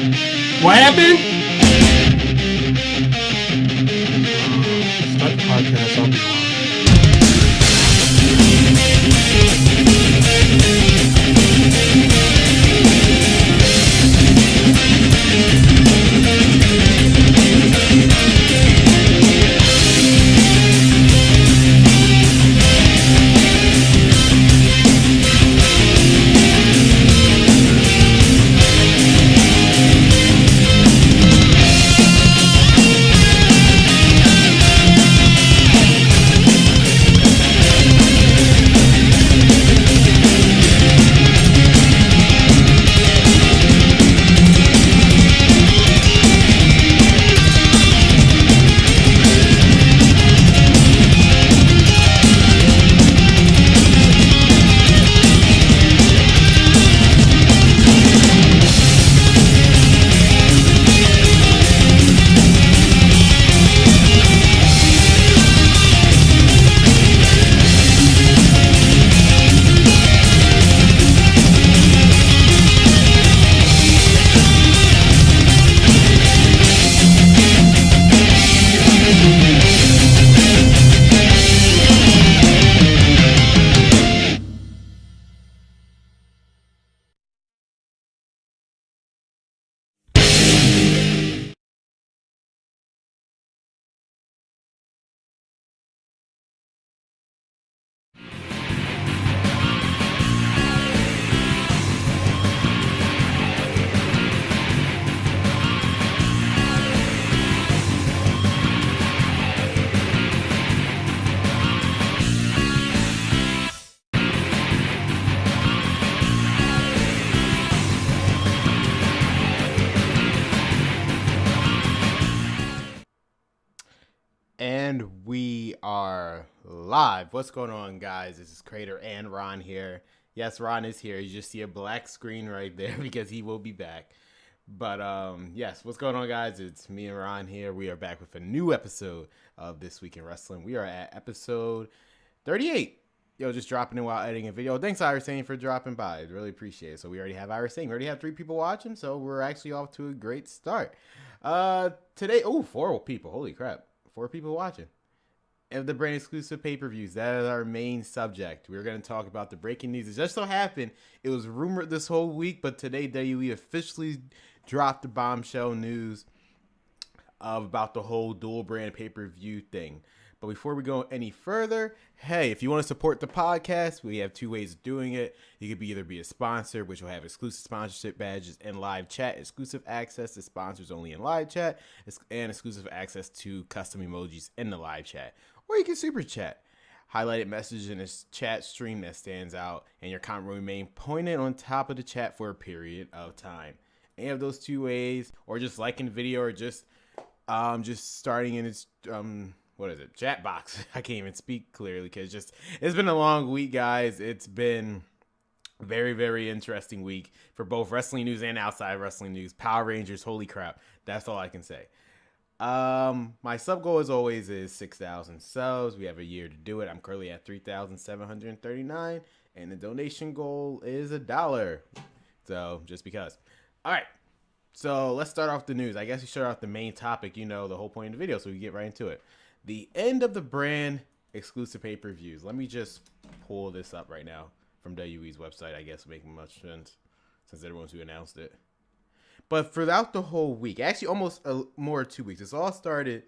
What happened? Start the podcast. I'll be And we are live. What's going on, guys? This is Crater and Ron here. Yes, Ron is here. You just see a black screen right there because he will be back. But yes, what's going on, guys? It's me and Ron here. We are back with a new episode of This Week in Wrestling. We are at episode 38. Yo, just dropping in while editing a video. Thanks, Irisane, for dropping by. I really appreciate it. So we already have Irisane. We already have 3 people watching, so we're actually off to a great start. Today, 4 people. Holy crap. 4 people watching. Of the brand exclusive pay-per-views, that is our main subject. We're going to talk about the breaking news. It just so happened it was rumored this whole week, but today WWE officially dropped the bombshell news about the whole dual brand pay-per-view thing. But before we go any further, hey, if you want to support the podcast, we have 2 ways of doing it. You could either be a sponsor, which will have exclusive sponsorship badges and live chat, exclusive access to sponsors only in live chat, and exclusive access to custom emojis in the live chat. Or you can super chat. Highlighted message in a chat stream that stands out, and your comment will remain pointed on top of the chat for a period of time. Any of those 2 ways, or just liking the video, or just starting in its chat box. I can't even speak clearly because it's been a long week, guys. It's been very, very interesting week for both wrestling news and outside wrestling news. Power Rangers, holy crap. That's all I can say. My sub goal as always is 6,000 subs. We have a year to do it. I'm currently at 3,739, and the donation goal is $1. So just because. All right. So let's start off the news. I guess we start off the main topic, the whole point of the video, so we can get right into it. The end of the brand exclusive pay-per-views. Let me just pull this up right now from WWE's website. I guess making much sense since they're the ones who announced it. But throughout the whole week, actually almost more 2 weeks, this all started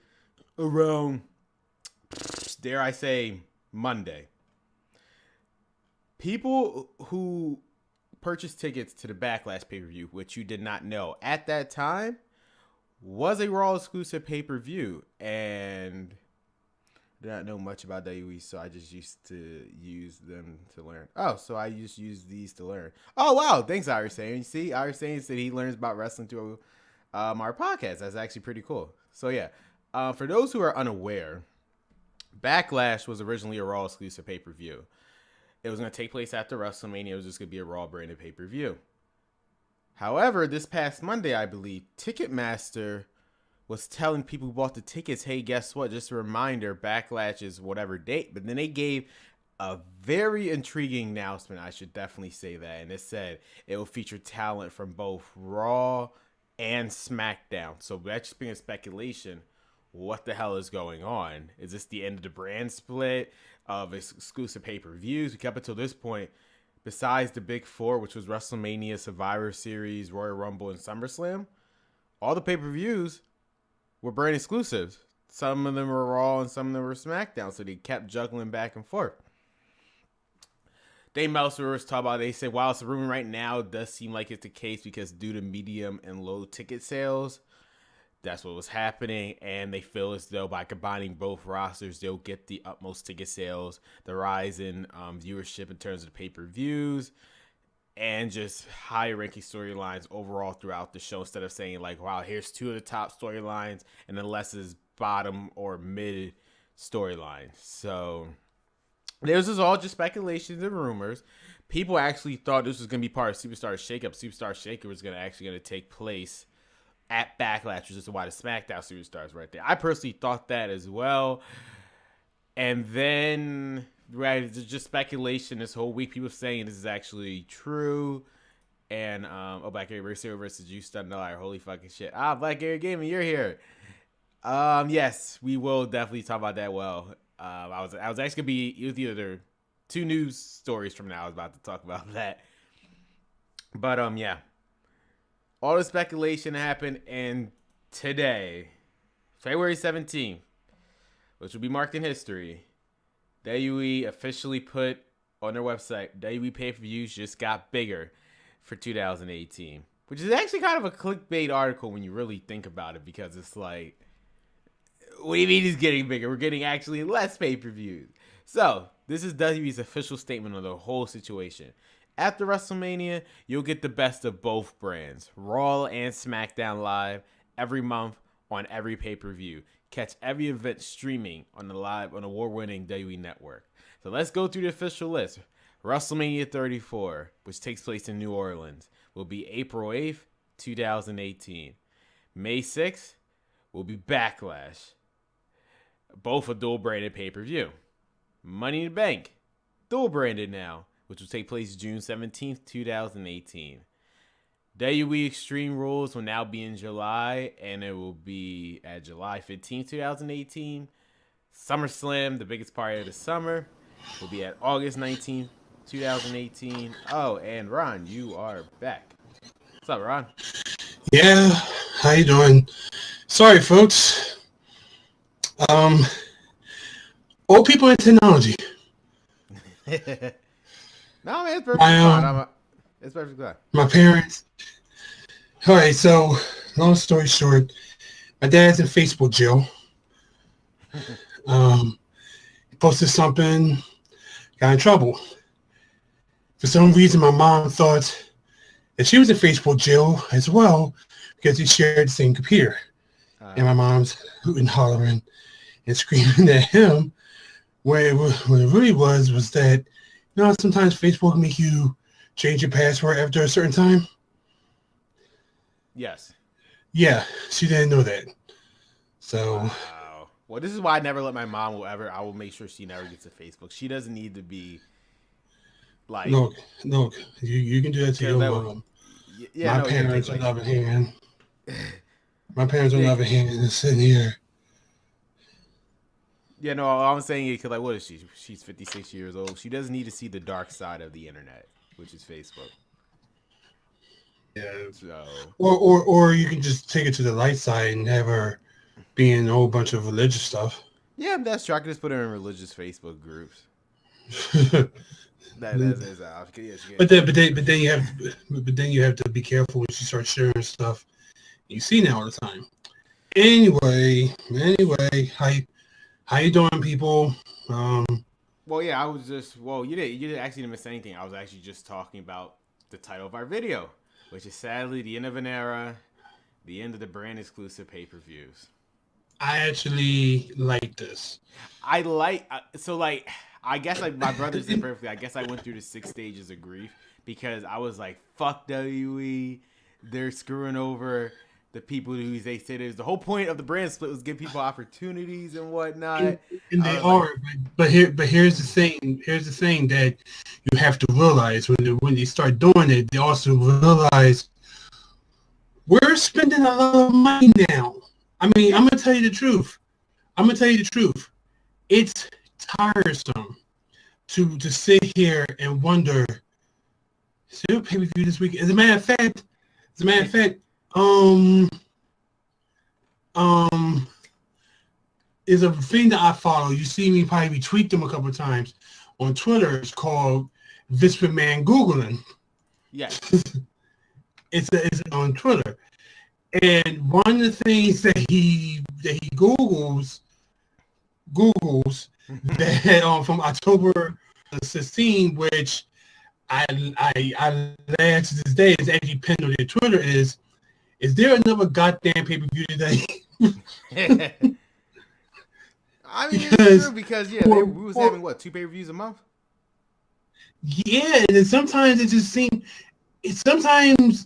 around, dare I say, Monday. People who purchased tickets to the Backlash pay-per-view, which you did not know at that time, was a Raw exclusive pay-per-view, and did not know much about WWE, so I just used to use them to learn. Oh, so I just use these to learn. Oh, wow. Thanks, Irisane. See, Irisane said he learns about wrestling through our podcast. That's actually pretty cool. So, yeah. For those who are unaware, Backlash was originally a Raw exclusive pay-per-view. It was going to take place after WrestleMania. It was just going to be a Raw branded pay-per-view. However, this past Monday, I believe, Ticketmaster was telling people who bought the tickets, hey, guess what? Just a reminder, Backlash is whatever date. But then they gave a very intriguing announcement, I should definitely say that. And it said it will feature talent from both Raw and SmackDown. So that's just being a speculation. What the hell is going on? Is this the end of the brand split of exclusive pay-per-views? Because up until this point, besides the big four, which was WrestleMania, Survivor Series, Royal Rumble, and SummerSlam, all the pay-per-views were brand exclusives. Some of them were Raw and some of them were SmackDown, so they kept juggling back and forth. Dave Meltzer was talking about, they said, while it's a rumor right now, it does seem like it's the case because due to medium and low ticket sales, that's what was happening, and they feel as though by combining both rosters, they'll get the utmost ticket sales, the rise in viewership in terms of the pay-per-views, and just higher ranking storylines overall throughout the show, instead of saying like, wow, here's two of the top storylines, and then less is bottom or mid storylines. So this is all just speculations and rumors. People actually thought this was going to be part of Superstar Shakeup. Superstar Shakeup was going to take place at Backlash, which is why the SmackDown Superstars right there. I personally thought that as well. And then, right, it's just speculation this whole week. People saying this is actually true. And, Black Gary Mercer versus You Stun No Liar. Holy fucking shit. Black Gary Gaming, you're here. Yes, we will definitely talk about that. Well, I was actually going to be, it was either two news stories from now. I was about to talk about that. But, yeah. All the speculation happened, and today, February 17th, which will be marked in history, WWE officially put on their website, WWE pay-per-views just got bigger for 2018, which is actually kind of a clickbait article when you really think about it, because it's like, what do you mean it's getting bigger? We're getting actually less pay-per-views. So, this is WWE's official statement on the whole situation. After WrestleMania, you'll get the best of both brands, Raw and SmackDown Live, every month on every pay-per-view. Catch every event streaming on the award-winning WWE Network. So let's go through the official list. WrestleMania 34, which takes place in New Orleans, will be April 8th, 2018. May 6th will be Backlash, both a dual-branded pay-per-view. Money in the Bank, dual-branded now, which will take place June 17th, 2018. WWE Extreme Rules will now be in July, and it will be at July 15th, 2018. SummerSlam, the biggest party of the summer, will be at August 19th, 2018. Oh, and Ron, you are back. What's up, Ron? Yeah, how you doing? Sorry, folks. Old people in technology. No, man, it's perfectly fine. It's perfectly fine. My parents. All right, so long story short, my dad's in Facebook jail. He posted something, got in trouble. For some reason, my mom thought that she was in Facebook jail as well because he shared the same computer. And my mom's hooting, and hollering, and screaming at him. What it really was that, you know, sometimes Facebook make you change your password after a certain time? Yes. Yeah, she didn't know that. So. Wow. Well, this is why I never let my mom I will make sure she never gets a Facebook. She doesn't need to be like. Look, you can do that to your mom. Yeah, my parents on the other hand. My parents on the other hand is sitting here. Yeah, no, I'm saying it because, like, what is she? She's 56 years old. She doesn't need to see the dark side of the internet, which is Facebook. Yeah. So. Or you can just take it to the light side and have her be in a whole bunch of religious stuff. Yeah, that's true. I can just put her in religious Facebook groups. That's But then you have to be careful when she starts sharing stuff you see now all the time. Anyway, how you doing, people? Well, yeah, I was just you didn't actually miss anything. I was actually just talking about the title of our video, which is sadly the end of an era, the end of the brand exclusive pay-per-views. I actually like this. I guess like my brother said perfectly. I guess I went through the 6 stages of grief because I was like, fuck WWE, they're screwing over the people who they say there's the whole point of the brand split was give people opportunities and whatnot. And they are, but here's the thing. Here's the thing that you have to realize when they start doing it, they also realize we're spending a lot of money now. I mean, I'm gonna tell you the truth. It's tiresome to sit here and wonder. Is there a pay per view this week? As a matter of fact, is a thing that I follow. You see me probably retweet them a couple of times on Twitter. It's called Visper Man Googling. Yes. It's on Twitter. And one of the things that he Googles that from October 16, which I laugh to this day, is actually pinned on their Twitter, is there another goddamn pay-per-view today? I mean, it's true because we was having what, 2 pay-per-views a month? Yeah, and sometimes it just seems. Sometimes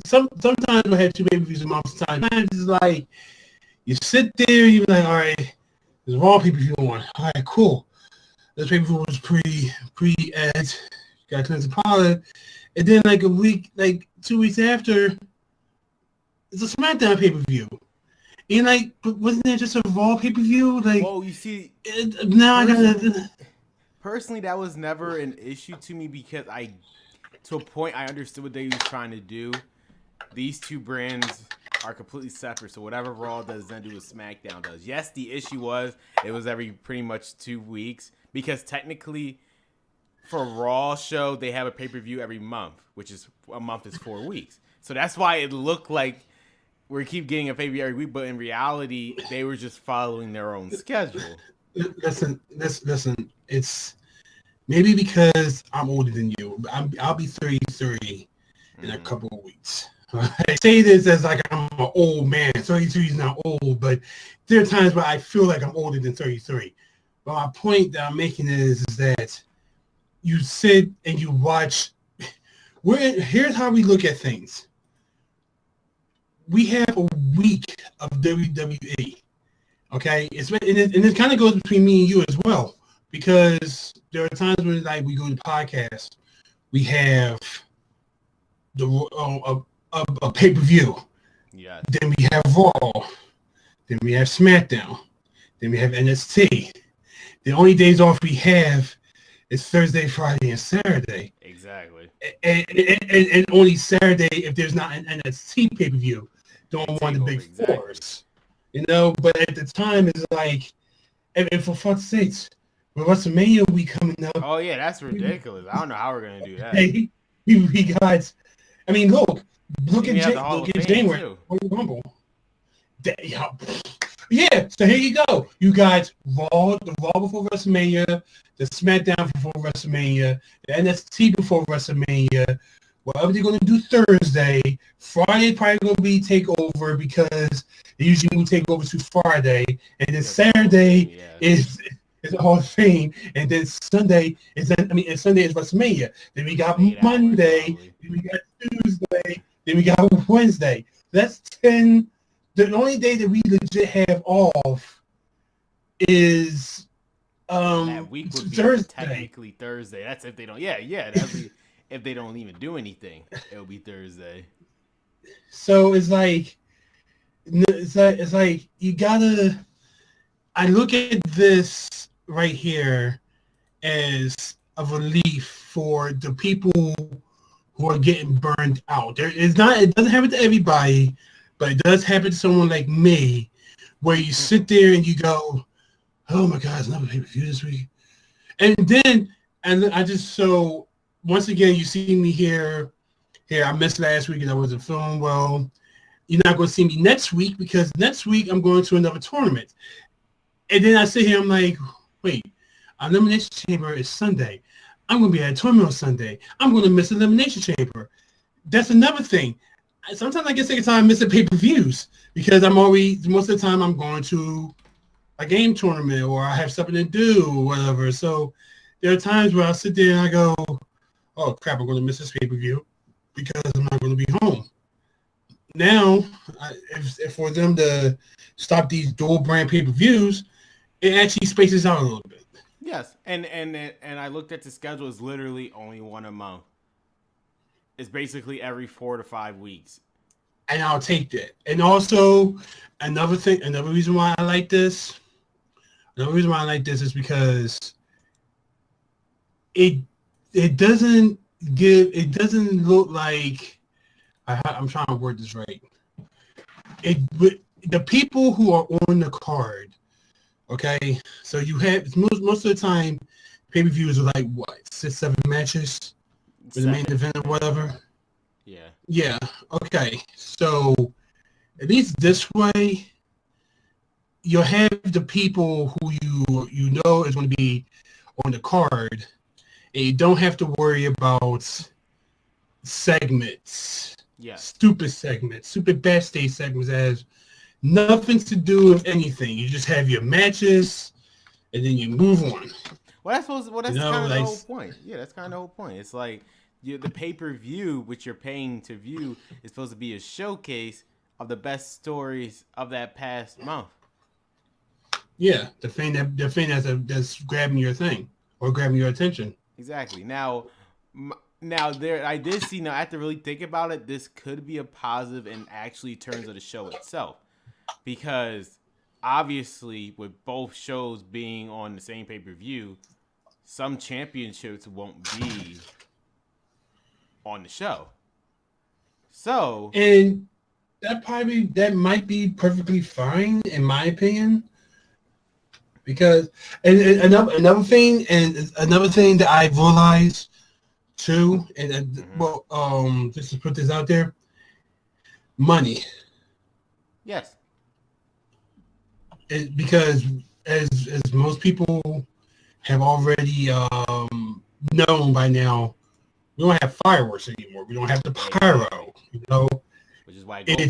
sometimes we'll have 2 pay-per-views a month. Sometimes it's like you sit there, you're like, all right, there's Raw pay-per-view on. All right, cool. This pay-per-view was pre-ed. Got cleanse the palate, and then like a week, like 2 weeks after, it's a SmackDown pay-per-view. And like, but wasn't there just a Raw pay-per-view? Like, well, you see, now I gotta. Personally, that was never an issue to me because to a point, I understood what they were trying to do. These 2 brands are completely separate, so whatever Raw does then do what SmackDown does. Yes, the issue was it was every pretty much 2 weeks because technically, for a Raw show, they have a pay-per-view every month, which is a month is 4 weeks. So that's why it looked like we keep getting a pay-per-view every week, but in reality, they were just following their own schedule. Listen. It's maybe because I'm older than you. I'll be 33 in a couple of weeks. I say this as like I'm an old man. 33 is not old, but there are times where I feel like I'm older than 33. But my point that I'm making is that you sit and you watch. Here's how we look at things. We have a week of WWE. Okay, and it kind of goes between me and you as well, because there are times when like we go to podcasts, we have a pay-per-view. Yeah. Then we have Raw. Then we have SmackDown. Then we have NXT. The only days off we have is Thursday, Friday, and Saturday. Exactly. And only Saturday if there's not an NXT pay-per-view. Don't want the big fours. You know, but at the time it's like, and for fuck's sakes, with WrestleMania week coming up. Oh yeah, that's ridiculous. I don't know how we're gonna do that. Hey, we got. I mean, look at January. Rumble. Yeah, so here you go. You got the Raw before WrestleMania, the SmackDown before WrestleMania, the NXT before WrestleMania. Whatever they're going to do Thursday, Friday probably going to be TakeOver because they usually move TakeOver to Friday, and then Saturday is the Hall of Fame, and then Sunday is WrestleMania. Then we got Monday, then we got Tuesday, then we got Wednesday. That's 10. The only day that we legit have off is that week would be Thursday. Technically Thursday. That's if they don't. That'd be if they don't even do anything. It'll be Thursday. So it's like you gotta. I look at this right here as a relief for the people who are getting burned out. It doesn't happen to everybody, but it does happen to someone like me, where you sit there and you go, "Oh my God, it's another pay-per-view this week," and I just so once again you see me here. I missed last week because I wasn't feeling well. You're not going to see me next week because next week I'm going to another tournament, and then I sit here. I'm like, wait, Elimination Chamber is Sunday. I'm going to be at a tournament on Sunday. I'm going to miss Elimination Chamber. That's another thing. Sometimes I get sick of time missing pay-per-views because most of the time I'm going to a game tournament or I have something to do or whatever. So there are times where I sit there and I go, oh crap, I'm going to miss this pay-per-view because I'm not going to be home. Now, if for them to stop these dual brand pay-per-views, it actually spaces out a little bit. Yes, and I looked at the schedule. It's literally only one a month. It's basically every 4 to 5 weeks. and I'll take that. And also, another reason why I like this is because it doesn't look like I'm trying to word this right. The people who are on the card, okay. So you have most of the time, pay-per-views are like what 6-7 matches for the main event or whatever. Yeah. Yeah. Okay. So at least this way, you'll have the people who you know is going to be on the card, and you don't have to worry about segments. Yeah. Stupid segments, stupid backstage segments that has nothing to do with anything. You just have your matches, and then you move on. Well, that's kind of like, the whole point. Yeah, that's kind of the whole point. It's like the pay-per-view, which you're paying to view, is supposed to be a showcase of the best stories of that past month. Yeah, the thing that's grabbing your thing or grabbing your attention. Exactly. Now there, I did see. Now I have to really think about it. This could be a positive in actually terms of the show itself, because obviously with both shows being on the same pay-per-view, some championships won't be on the show. So, and that might be perfectly fine in my opinion, because and another thing that I've realized too, and just to put this out there, money. Yes. Because as most people have already known by now, we don't have fireworks anymore. We don't have the pyro, you know. Which is why Goldberg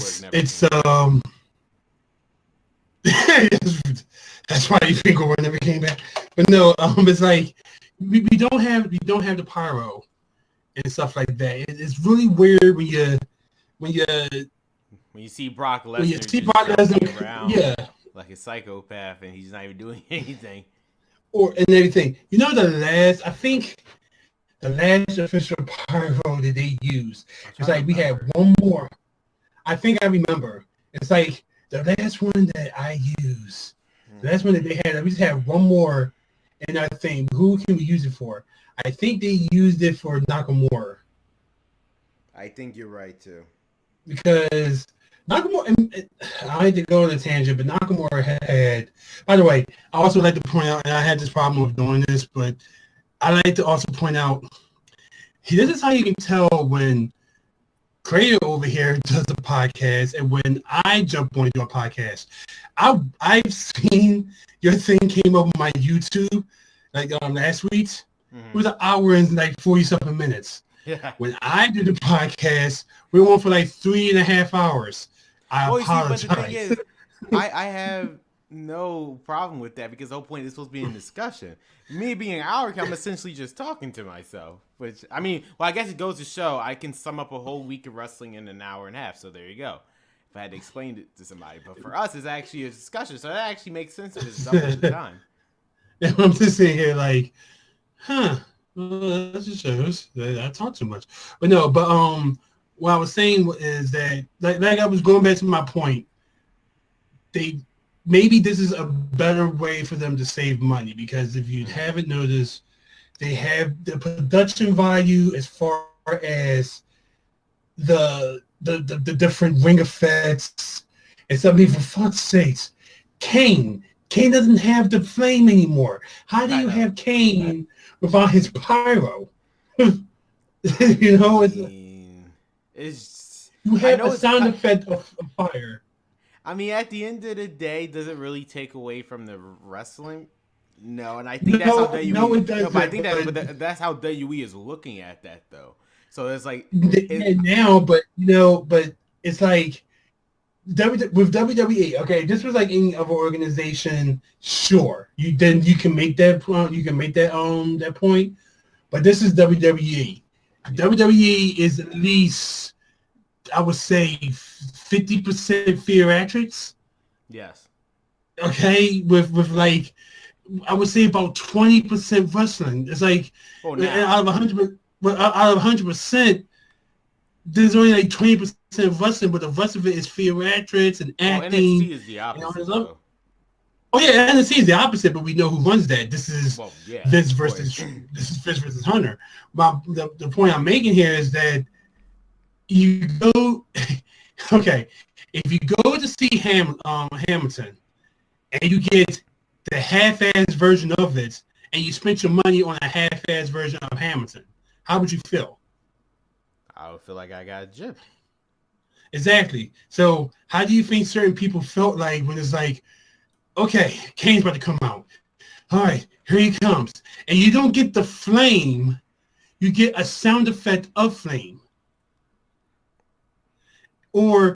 that's why you think Goldberg never came back. But no, it's like we don't have the pyro and stuff like that. It's really weird when you see Brock Lesnar. When you see Brock Lesnar, yeah, like a psychopath, and he's not even doing anything. And everything. You know, I think the last official pyro that they used, it's like we had one more. I think I remember. It's like the last one that I used. The last one that they had, we just had one more in our thing. Who can we use it for? I think they used it for Nakamura. I think you're right, too. Because Nakamura, I hate to go on a tangent, but Nakamura had, by the way, I also like to point out, and I had this problem with doing this, but I like to also point out, this is how you can tell when Creator over here does a podcast and when I jump on your podcast. I've seen your thing came up on my YouTube, like last week. Mm-hmm. It was an hour and like 40-something minutes. Yeah. When I did the podcast, we went for like 3.5 hours. I apologize. See, but the thing is, I have no problem with that because the whole point is supposed to be a discussion. Me being an hour, I'm essentially just talking to myself. Which, I mean, well, I guess it goes to show I can sum up a whole week of wrestling in an hour and a half. So there you go. If I had to explain it to somebody. But for us, it's actually a discussion. So that actually makes sense if it's double the time. And I'm just sitting here like, well, that just shows that I talk too much. But no, what I was saying is that, like I was going back to my point, maybe this is a better way for them to save money, because if you haven't noticed, they have the production value as far as the different ring effects and something. For fuck's sakes, Kane doesn't have the flame anymore. How do you have Kane without his pyro? You know, you have a sound effect of fire. I mean, at the end of the day, does it really take away from the wrestling? No, and I think that's how WWE. No, it doesn't. But I think that's how WWE is looking at that, though. So it's like but it's like with WWE. Okay, this was like any other organization. Sure, you can make that point. You can make that point. But this is WWE. WWE is at least, I would say, 50% theatrics. Yes. Okay, with like, I would say about 20% wrestling. It's like out of 100%, there's only like 20% of wrestling, but the rest of it is theatrics and Well, acting NXT is the and all opposite, this other. though. Oh yeah, NXT is the opposite, but we know who runs that. This is Well, yeah, Vince of versus course. Hunter. The point I'm making here is that you go okay, if you go to see Hamilton and you get the half-ass version of it, and you spent your money on a half-ass version of Hamilton, how would you feel? I would feel like I got gypped. Exactly. So how do you think certain people felt like when it's like, okay, Kane's about to come out. All right, here he comes. And you don't get the flame, you get a sound effect of flame. Or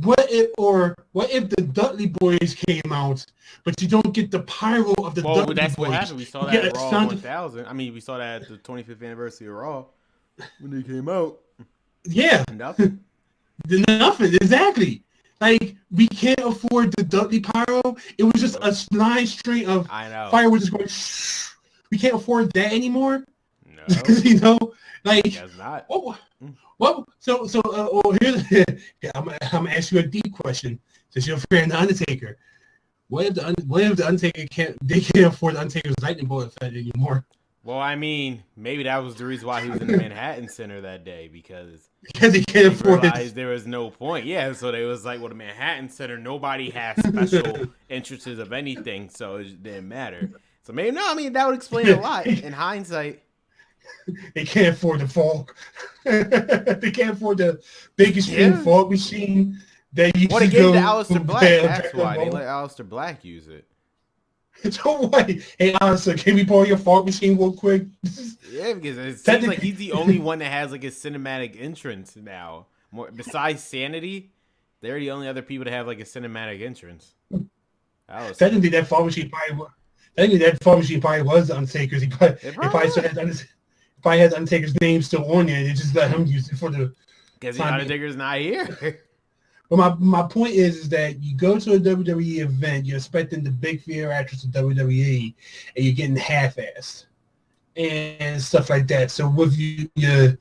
what if the Dudley Boys came out, but you don't get the pyro of the Well, Dudley that's what Boys? happened. We saw You that get at a Raw sound 1000. I mean, we saw that at the 25th anniversary of Raw when they came out. yeah, Nothing. nothing, exactly. Like, we can't afford the Dudley pyro. It was just a nice string of I know. fireworks just going shh. We can't afford that anymore. No, You know, like, guess not. here's I'm gonna ask you a deep question since you're a fan of the Undertaker. What if the Undertaker can't afford the Undertaker's lightning bolt effect anymore? Well, I mean, maybe that was the reason why he was in the Manhattan Center that day, because Because he they can't afford realized it. there was no point. Yeah, so they was like, well, the Manhattan Center, nobody has special interests of anything, so it didn't matter. So maybe, no, I mean, that would explain a lot in hindsight. They can't afford the fog. They can't afford the big extreme Yeah. fog machine that used Well, they to gave it to go Aleister Black. bad That's back on why. They Raw. let Aleister Black use it. So wait, hey Alistair, can we borrow your fog machine real quick? Yeah, because it seems like Technically, he's the only one that has like a cinematic entrance now. More besides Sanity, they're the only other people to have like a cinematic entrance. Aleister. technically that fog machine probably was. Technically, that fog machine probably was the Undertaker's. It He probably probably still was. had probably had the Undertaker's name still on there. They just let him use it for the Because the time being. Undertaker's not here. But my point is that you go to a WWE event, you're expecting the big fear actress of WWE, and you're getting half-assed and stuff like that. So with you're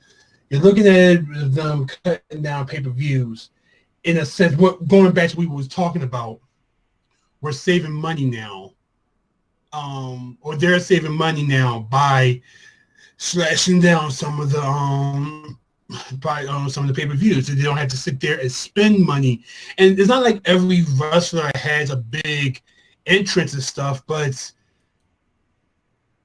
looking at them cutting down pay-per-views in a sense. What going back to what we was talking about, we're saving money now, or they're saving money now by slashing down some of the some of the pay-per-views, so they don't have to sit there and spend money. And it's not like every wrestler has a big entrance and stuff, but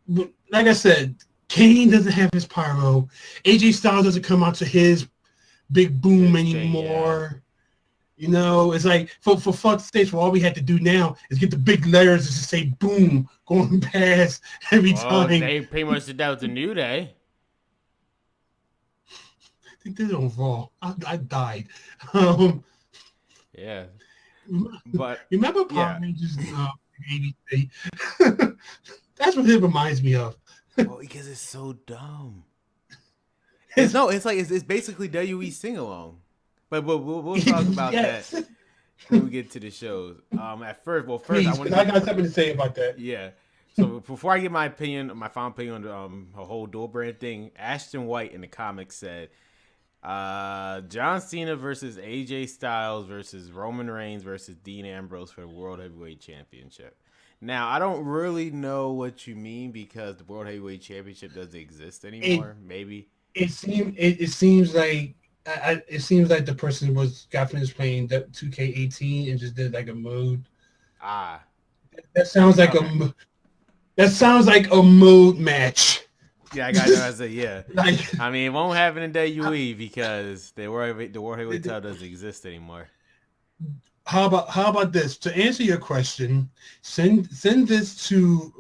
like I said, Kane doesn't have his pyro. AJ Styles doesn't come out to his big boom anymore. You know, it's like for fuck's sake, all we had to do now is get the big letters to just say boom going past every time. They pretty much did that with the New Day. I think they don't Raw. I died. Yeah. But Remember Power Rangers ABC? That's what it reminds me of. well, because it's so dumb. It's basically WE sing along. But we'll talk about yes. that when we get to the shows. First Please, I want I got something to say about that. Yeah. So before I get my final opinion on the whole dual brand thing, Ashton White in the comics said, John Cena versus AJ Styles versus Roman Reigns versus Dean Ambrose for the World Heavyweight Championship. Now, I don't really know what you mean because the World Heavyweight Championship doesn't exist anymore. Maybe it seems like it seems like the person got finished playing that 2K18 and just did like a mode. That sounds like a mode match. Yeah, I got that. I said, yeah. Like, I mean, it won't happen in WWE because the World Heavyweight title doesn't exist anymore. How about this? To answer your question, send this to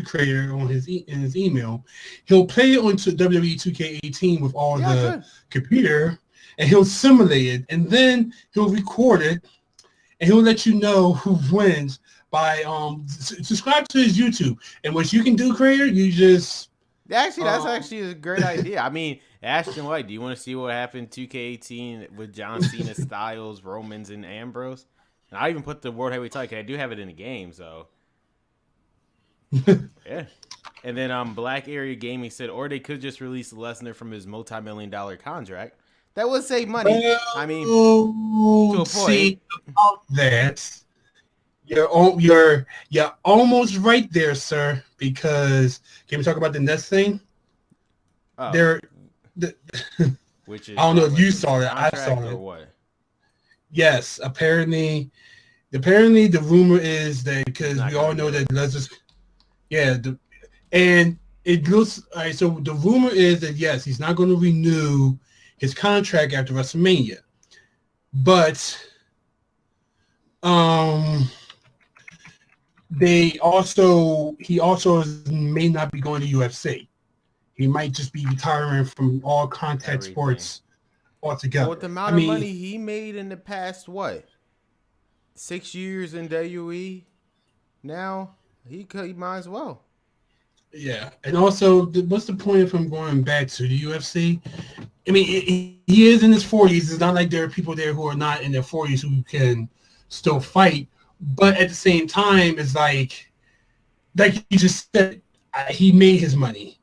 Creator on in his email. He'll play it onto WWE 2K18 with all the computer, and he'll simulate it, and then he'll record it, and he'll let you know who wins by subscribe to his YouTube. And what you can do, Creator, you just that's actually a great idea. I mean, Ashton White, do you want to see what happened in 2K18 with John Cena, Styles, Romans, and Ambrose? And I even put the World Heavyweight title because I do have it in the game, so yeah. And then Black Area Gaming said, or they could just release Lesnar from his multi-million-dollar contract. That would save money. I mean, to a point. See about that. You're almost right there, sir. Because can we talk about the next thing? Oh, There, which is I don't know if you saw it. I saw or it. what? Yes, apparently the rumor is that because we all know that Lesnar's, and it looks all right. So the rumor is that yes, he's not going to renew his contract after WrestleMania, but he also may not be going to UFC. He might just be retiring from all contact sports altogether. Well, with the amount of money he made in the past, 6 years in WWE, now he might as well. Yeah, and also, what's the point of him going back to the UFC? I mean, he is in his 40s. It's not like there are people there who are not in their 40s who can still fight. But at the same time, it's like you just said, he made his money.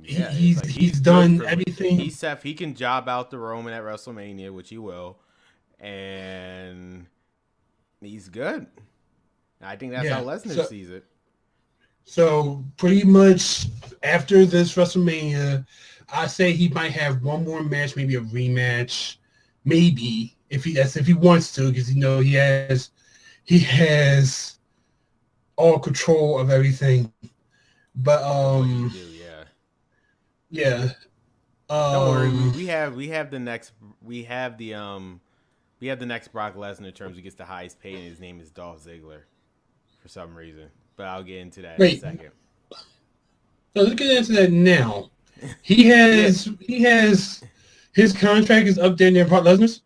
Yeah, he's done everything. He can job out the Roman at WrestleMania, which he will, and he's good. I think that's how Lesnar sees it. So pretty much after this WrestleMania, I say he might have one more match, maybe a rematch, maybe if he wants to, because he has all control of everything. But don't worry, we have the next Brock Lesnar in terms of gets the highest pay, and his name is Dolph Ziggler for some reason. But I'll get into that in a second. So let's get into that now. He has his contract is up there near Brock Lesnar's.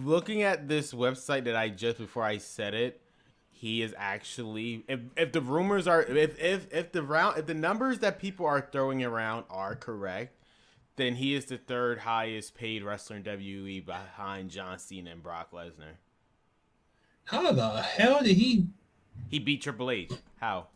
Looking at this website that I just before I said it, he is actually if the rumors are if the numbers that people are throwing around are correct, then he is the third highest paid wrestler in WWE behind John Cena and Brock Lesnar. How the hell did he? He beat Triple H. How?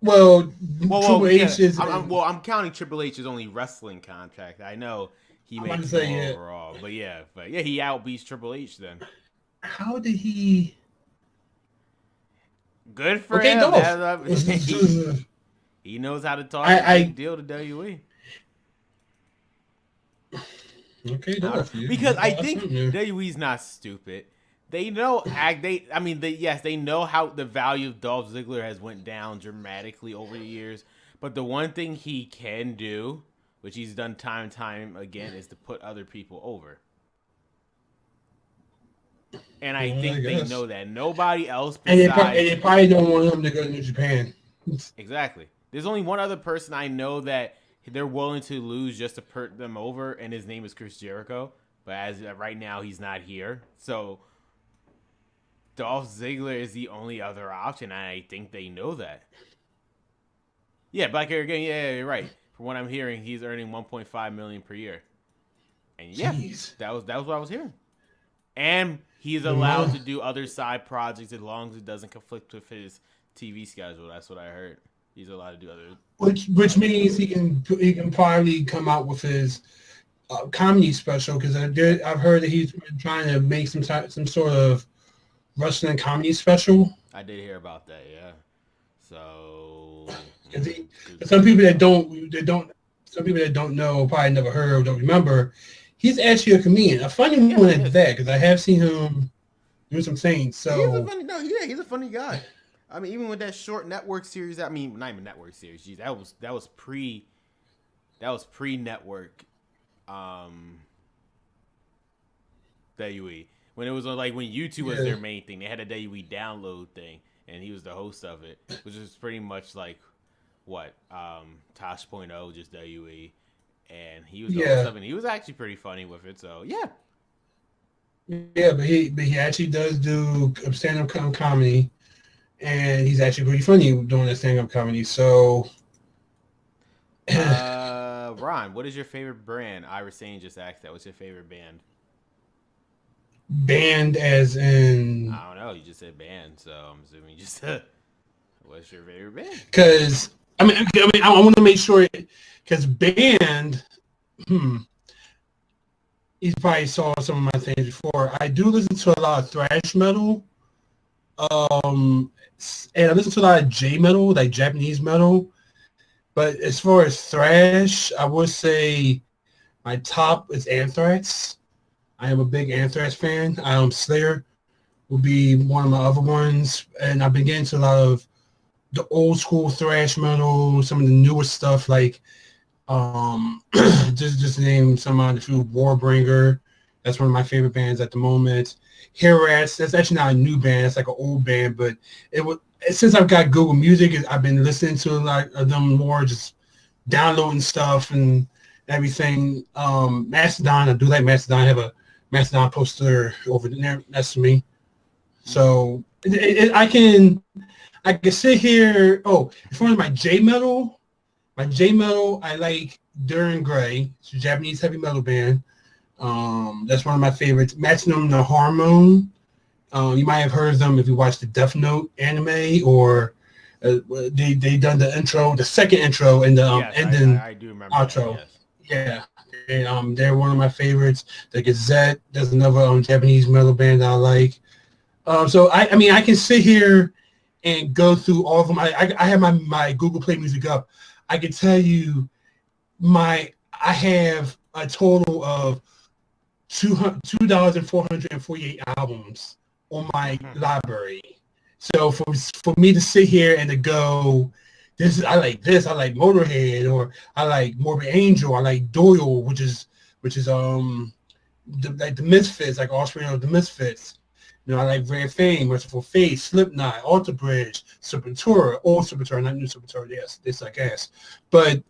Well, Triple H is. I'm counting Triple H's only wrestling contract. I know he makes more overall, but he outbeats Triple H. Then how did he? Good for him. He knows how to talk. Big deal to WWE. Okay, because I think WWE's not stupid. They know they know how the value of Dolph Ziggler has went down dramatically over the years. But the one thing he can do, which he's done time and time again, is to put other people over. And I think they know that. Nobody else besides... And they probably don't want him to go to New Japan. Exactly. There's only one other person I know that they're willing to lose just to put them over, and his name is Chris Jericho. But as right now, he's not here. So... Dolph Ziggler is the only other option, and I think they know that. Yeah, Black Hair again. Yeah, you're right. From what I'm hearing, he's earning $1.5 million per year. And that was what I was hearing. And he's allowed to do other side projects as long as it doesn't conflict with his TV schedule. That's what I heard. He's allowed to do other. Which means he can probably come out with his comedy special, because I've heard that he's been trying to make some sort of wrestling comedy special. I did hear about that, yeah. So some people that don't know, probably never heard or don't remember, he's actually a comedian, a funny one at that, because I have seen him do some things. So he's a funny guy. I mean, even with that short network series, not even network series. Geez, that was pre-network WWE. When it was like when YouTube was their main thing, they had a WWE download thing, and he was the host of it, which is pretty much like Tosh.0, just WWE, and he was the host of it. And he was actually pretty funny with it, so yeah. Yeah, but he actually does do stand-up comedy, and he's actually pretty funny doing that stand-up comedy. So, Ron, what is your favorite brand? Ira Sane just asked that. What's your favorite band? Band as in... I don't know. You just said band, so I'm assuming you just said... What's your favorite band? Because, I want to make sure... Because band You probably saw some of my things before. I do listen to a lot of thrash metal. And I listen to a lot of J metal, like Japanese metal. But as far as thrash, I would say my top is Anthrax. I am a big Anthrax fan. Slayer will be one of my other ones. And I've been getting to a lot of the old school thrash metal, some of the newer stuff like just to name some of the few, Warbringer. That's one of my favorite bands at the moment. Hair Rats, that's actually not a new band, it's like an old band, but it was since I've got Google Music, I've been listening to a lot of them more, just downloading stuff and everything. Mastodon, I do like Mastodon. I have a Mastodon poster over there next to me. So I can sit here. Oh, as far as my J metal, I like Duran Gray. It's a Japanese heavy metal band. That's one of my favorites. Metronome the Hormone. You might have heard of them if you watched the Death Note anime, or they done the intro, the second intro, and the ending. I do remember outro. That, yes. Yeah, and, they're one of my favorites. The Gazette. There's another Japanese metal band that I like. So I mean, I can sit here and go through all of them. I have my Google Play Music up. I can tell you, I have a total of 2,448 albums on my library. So for me to sit here and to go, I like Motorhead, or I like Morbid Angel, I like Doyle, which is like the Misfits, like Offspring of the Misfits. You know, I like Red Fame, Merciful Fate, Slipknot, Alter Bridge, Sepultura, old Sepultura, not new Sepultura. Yes, they suck ass. But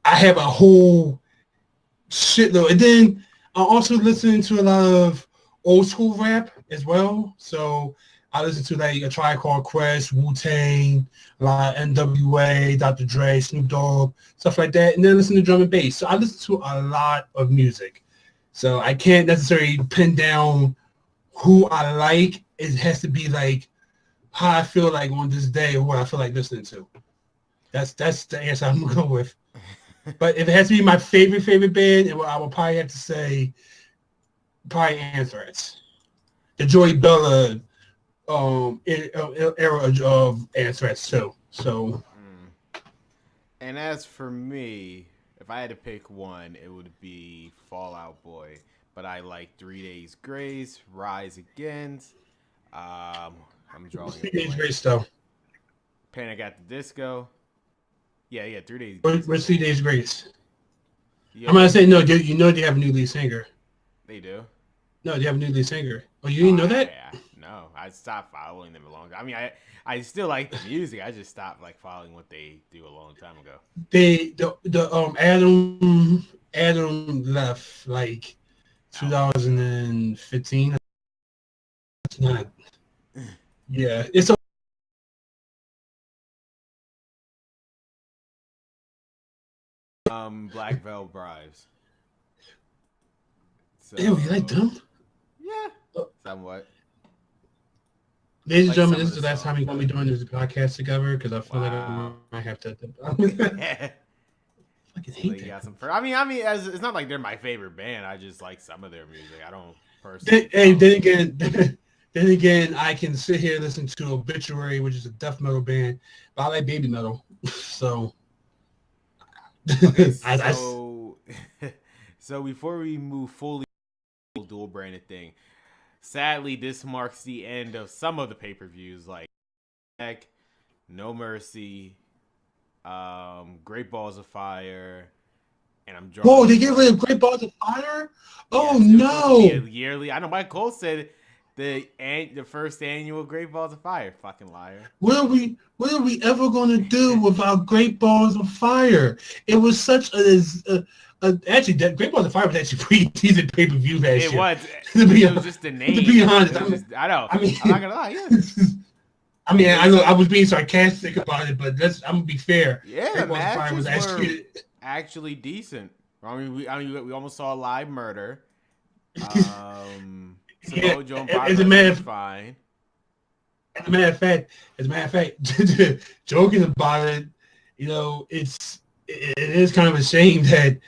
I have a whole shitload. And then I also listen to a lot of old school rap as well. So I listen to like A Tribe Called Quest, Wu-Tang, a lot of NWA, Dr. Dre, Snoop Dogg, stuff like that. And then listen to drum and bass. So I listen to a lot of music. So I can't necessarily pin down who I like. It has to be like how I feel like on this day, or what I feel like listening to. That's the answer I'm gonna go with. But if it has to be my favorite band, I will probably have to say probably Anthrax. The Joey Bella era of Anthrax too. So. And as for me, if I had to pick one, it would be Fall Out Boy. But I like 3 Days Grace, Rise Against. I'm drawing. 3 Days Grace though. Panic at the Disco. Yeah, 3 Days. What's 3 Days Grace? I'm gonna say no. You know they have a new lead singer. They do. No, they have a new lead singer. Oh, you didn't know that? Yeah, no. I stopped following them a long time. I mean, I still like the music. I just stopped like following what they do a long time ago. Adam left like 2015. It's not. Yeah, it's. Black Veil Brides. So, Ew, you like them? Yeah, somewhat. Ladies and gentlemen, this is the last time we're going to be doing this podcast together, because I feel like I might have to. I fucking hate that. I mean, it's not like they're my favorite band. I just like some of their music. I don't personally. Then again, I can sit here and listen to Obituary, which is a death metal band, but I like baby metal. So. Okay, so before we move fully dual branded thing, sadly this marks the end of some of the pay-per-views like No Mercy, Great Balls of Fire, and I'm drawing. Whoa, they get rid of Great Balls of Fire? Oh yes, no! Yearly. I know Mike Cole said the first annual Great Balls of Fire. Fucking liar. What are we ever going to do without Great Balls of Fire? It was such actually, that Great Balls of Fire was actually pretty decent pay-per-view last year. It was. It was just the name. To be honest, I know. I mean, I'm not gonna lie. Yeah. I mean, I know I was being sarcastic about it, but I'm gonna be fair. Yeah, Great Balls of Fire was actually decent. I mean, we almost saw a live murder. Yeah, as a matter of fine. As a matter of fact, joking about it, you know, it is kind of a shame that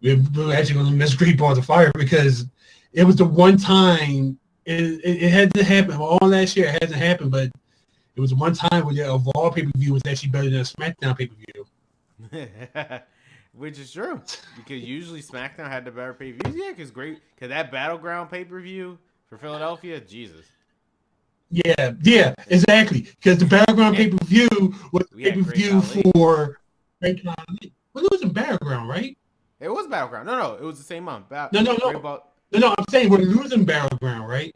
we're actually going to miss Great Balls of Fire because it was the one time it hadn't happened all last year. It hasn't happened, but it was one time where the Raw pay-per-view was actually better than a SmackDown pay-per-view. Which is true because usually SmackDown had the better pay-per-views. Yeah, because that Battleground pay-per-view for Philadelphia, Jesus. Yeah, exactly. Because the Battleground pay-per-view was pay-per-view for Great Khali. Well, it was a Battleground, right? It was Battleground. No, it was the same month. No. I'm saying we're losing Battleground, right?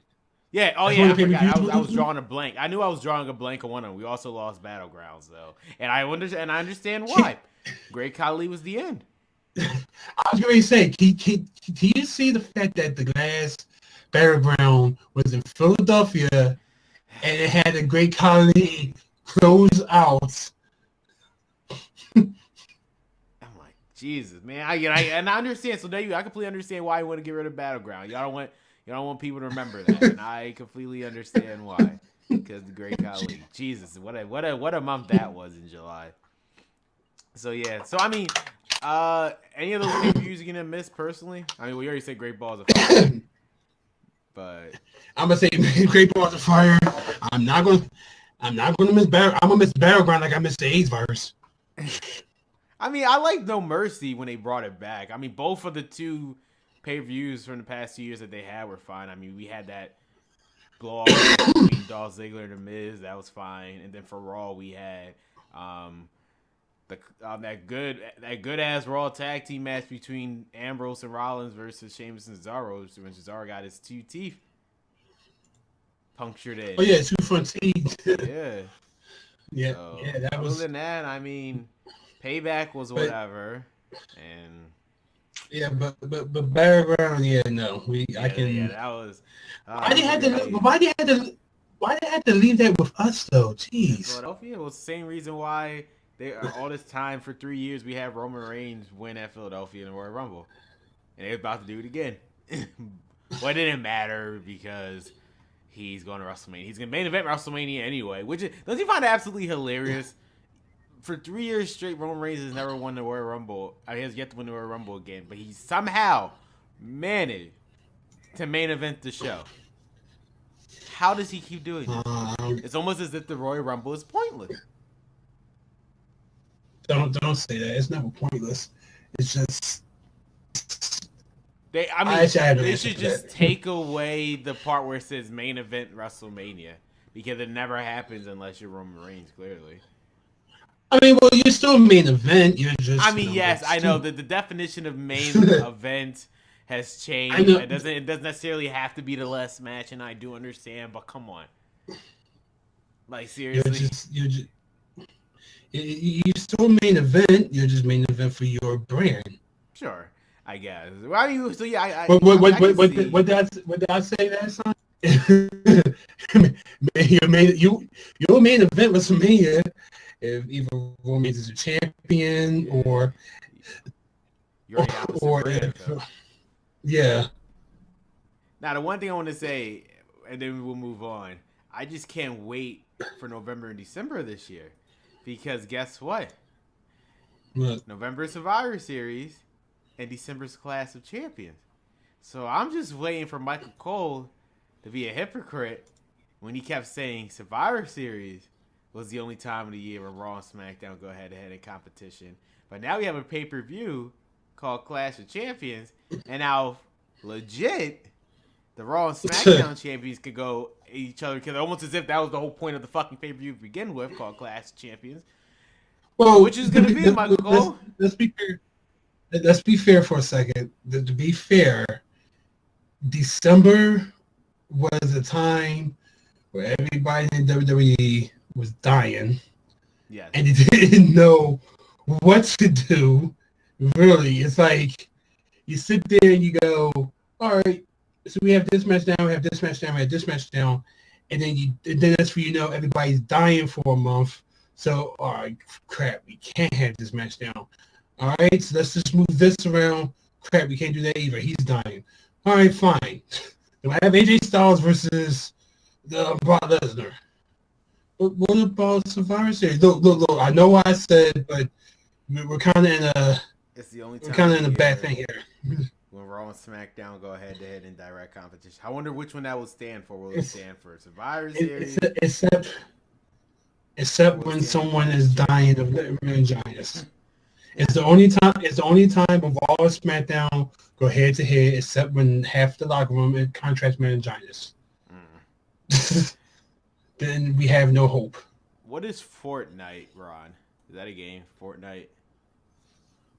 Yeah. Oh, yeah. I forgot. I was drawing a blank. I knew I was drawing a blank on one of them. We also lost Battlegrounds though, and I understand why. Great Khali was the end. I was going to say, can you see the fact that the last Battleground was in Philadelphia and it had a Great Khali close out? I'm like, Jesus, man. I understand. So there I completely understand why you want to get rid of Battleground. Y'all don't want people to remember that, and I completely understand why. Because the Great Khali, Jesus, what a month that was in July. So yeah, I mean, any of those pay-per-views you're gonna miss personally? I mean, we already said Great Balls of Fire, but I'm gonna say Great Balls of Fire. I'm not gonna miss I'm gonna miss Battleground like I missed the AIDS virus. I mean, I like No Mercy when they brought it back. I mean, both of the two pay-per-views from the past 2 years that they had were fine. I mean, we had that blow off between Dolph Ziggler and The Miz, that was fine, and then for Raw we had that good ass Raw tag team match between Ambrose and Rollins versus Sheamus and Cesaro when Cesaro got his 2 teeth punctured in. Oh yeah, 2 front teeth. Yeah. So, that was. Other than that, I mean, Payback was whatever, and yeah, but Battleground, no, I can. Yeah, that was. Why they had to leave that with us though? Jeez. Philadelphia was the same reason why. All this time for 3 years, we have Roman Reigns win at Philadelphia in the Royal Rumble, and they're about to do it again. But it didn't matter because he's going to WrestleMania. He's going to main event WrestleMania anyway. Don't you find it absolutely hilarious? For 3 years straight, Roman Reigns has never won the Royal Rumble. He has yet to win the Royal Rumble again, but he somehow managed to main event the show. How does he keep doing this? It's almost as if the Royal Rumble is pointless. Don't say that. It's never pointless. It's just they should just take away the part where it says main event WrestleMania because it never happens unless you're Roman Reigns. Clearly, I mean, well, you're still main event. You're just. I mean, yes, I know that the definition of main event has changed. It doesn't necessarily have to be the last match, and I do understand. But come on, like seriously, you're still main event. You're just main event for your brand. Sure, I guess. Why are you? So yeah, what did I say that son? Your main event WrestleMania if either Roman Reigns is a champion or yeah. Now the one thing I want to say, and then we'll move on. I just can't wait for November and December this year. Because guess what? November Survivor Series and December's Clash of Champions. So I'm just waiting for Michael Cole to be a hypocrite when he kept saying Survivor Series was the only time of the year when Raw and SmackDown go head-to-head in competition. But now we have a pay-per-view called Clash of Champions, and now legit the Raw and SmackDown champions could go each other because almost as if that was the whole point of the fucking pay-per-view to begin with, called Clash of Champions. Well, which is going to be Michael Cole. Let's be fair. Let's be fair for a second. To be fair, December was a time where everybody in WWE was dying. Yes. And they didn't know what to do. Really, it's like you sit there and you go, all right, so we have this match down, we have this match down, we have this match down, and then that's where you know everybody's dying for a month. So, all right, crap, we can't have this match down. All right, so let's just move this around. Crap, we can't do that either. He's dying. All right, fine. Then I have AJ Styles versus Brock Lesnar. What about Survivor Series? Look. I know what I said, but we're kind of in a It's the only We're time kind of of in a bad year thing here. when Raw and SmackDown go head to head in direct competition. I wonder which one that will stand for. Will it It's, stand for Survivor it's Series, or except will it when stand for someone Clash is dying Champions? of meningitis. It's the only time. It's the only time of all SmackDown go head to head, except when half the locker room contracts meningitis. Then we have no hope. What is Fortnite, Ron? Is that a game? Fortnite.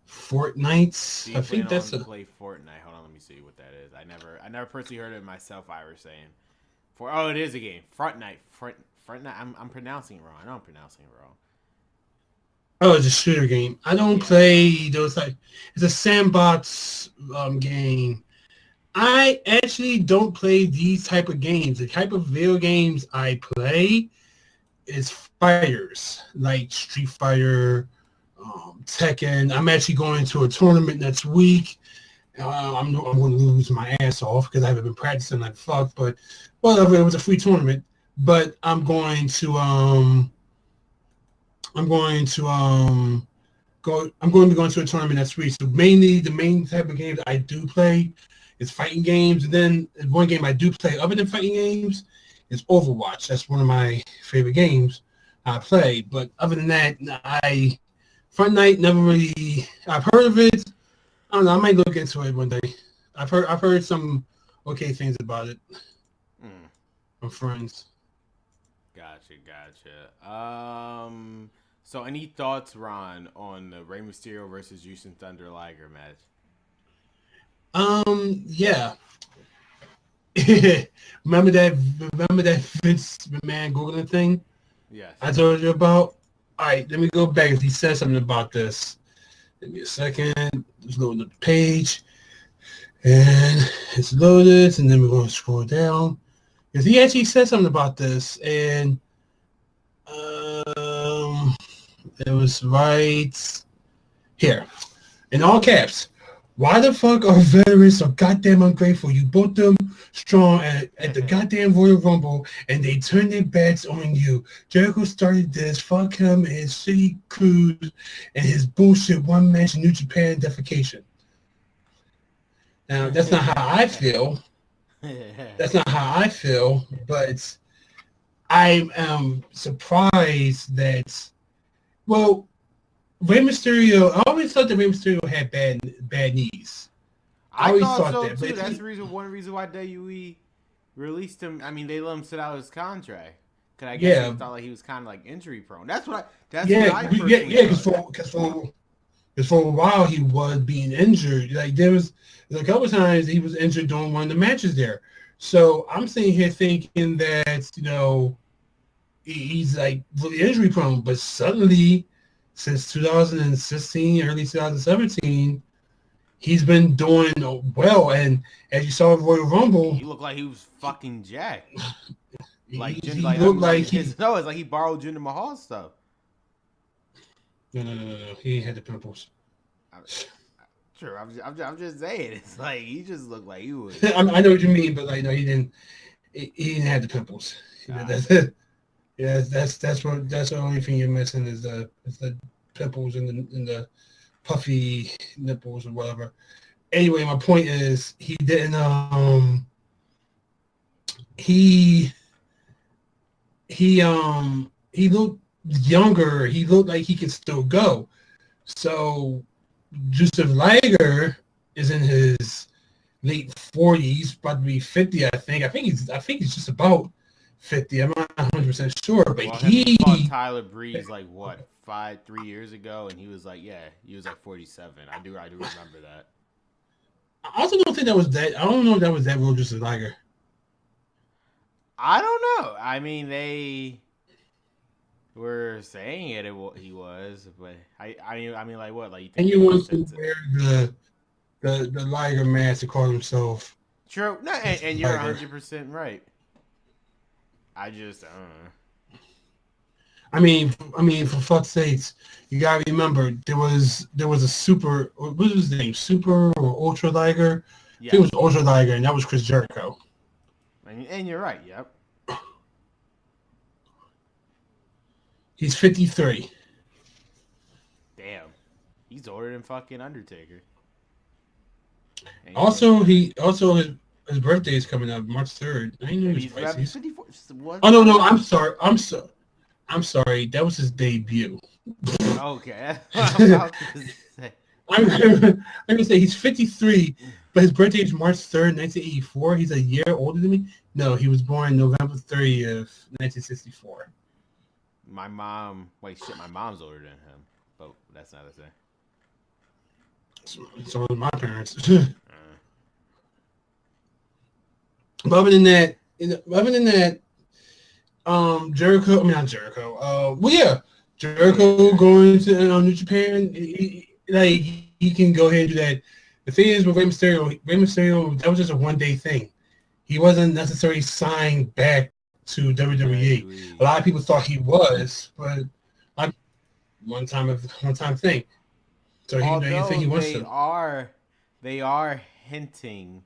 Fortnite. Do I you plan think that's on a. play Fortnite? Hold on, let me see what that is. I never personally heard it myself. I was saying, oh, it is a game. Fortnite. I'm pronouncing it wrong. I know I'm pronouncing it wrong. Oh, it's a shooter game. I don't play those like. It's a sandbox game. I actually don't play these type of games. The type of video games I play is fighters, like Street Fighter, Tekken. I'm actually going to a tournament next week. I'm going to lose my ass off because I haven't been practicing like fuck. But whatever, it was a free tournament. But I'm going to I'm going to be going to a tournament next week. So mainly the main type of games I do play is fighting games. And then one game I do play other than fighting games is Overwatch. That's one of my favorite games I play. But other than that, Fortnite never really. I've heard of it. I don't know. I might look into it one day. I've heard some okay things about it from friends. Gotcha. So any thoughts, Ron, on the Rey Mysterio versus Jushin Thunder Liger match? Yeah. remember that Vince McMahon Googling thing Yes. I told you about? All right, let me go back. He said something about this. Give me a second. Let's load the page. And it's loaded, and then we're going to scroll down. Because he actually said something about this, and it was right here. In all caps. Why the fuck are veterans so goddamn ungrateful? You booked them strong at the goddamn Royal Rumble, and they turned their backs on you. Jericho started this. Fuck him and his shitty cruise and his bullshit one-match New Japan defecation. Now, that's not how I feel. That's not how I feel, but I am surprised that, well, Rey Mysterio, I always thought that Rey Mysterio had bad knees. I always thought so that. too. But That's one reason why WWE released him. I mean, they let him sit out his contract. Cause I guess they thought like he was kind of like injury prone. That's what I because for a while he was being injured. Like there was a couple of times he was injured during one of the matches there. So I'm sitting here thinking that he's like really injury prone, but suddenly since 2016, early 2017, he's been doing well. And as you saw at Royal Rumble, he looked like he was fucking jacked. Like he looked like he. No, it's like he borrowed Jinder Mahal's stuff. No. He had the pimples. True. I'm just saying. It's like he just looked like he was. I know what you mean, but like no, he didn't. He didn't have the pimples. That's it. Yeah, that's the only thing you're missing is the pimples and the puffy nipples or whatever. Anyway, my point is he didn't he looked younger. He looked like he could still go. So Joseph Liger is in his late 40s, about to be 50, I think. I think he's just about 50. I'm not 100% sure, but he fought Tyler Breeze like what 3 years ago, and he was like 47. I do remember that. I also don't think that was that. I don't know if that was that real Joseph Liger. I don't know. I mean, they were saying he was, but I mean, like what? Like you think? And you want to wear the Liger mask to call himself? True. No, and you're 100% right. I just, I don't know. I mean, for fuck's sakes, you gotta remember there was a super. What was his name? Super or Ultra Liger? Yeah. I think it was Ultra Liger, and that was Chris Jericho. And you're right. Yep. He's 53. Damn. He's older than fucking Undertaker. Also, his birthday is coming up March 3rd. I didn't know he was He's Pisces. 54. Oh no, I'm sorry. I'm sorry. That was his debut. Okay. I'm about to say. I'm gonna say he's 53, but his birthday is March 3rd, 1984. He's a year older than me. No, he was born November 30th, 1964. My mom's older than him, but that's not a thing. So was my parents. But other than that, Jericho. I mean, not Jericho. Jericho going to New Japan. He can go ahead and do that. The thing is with Rey Mysterio, that was just a one-day thing. He wasn't necessarily signed back to WWE. A lot of people thought he was, but like one time thing. So they are hinting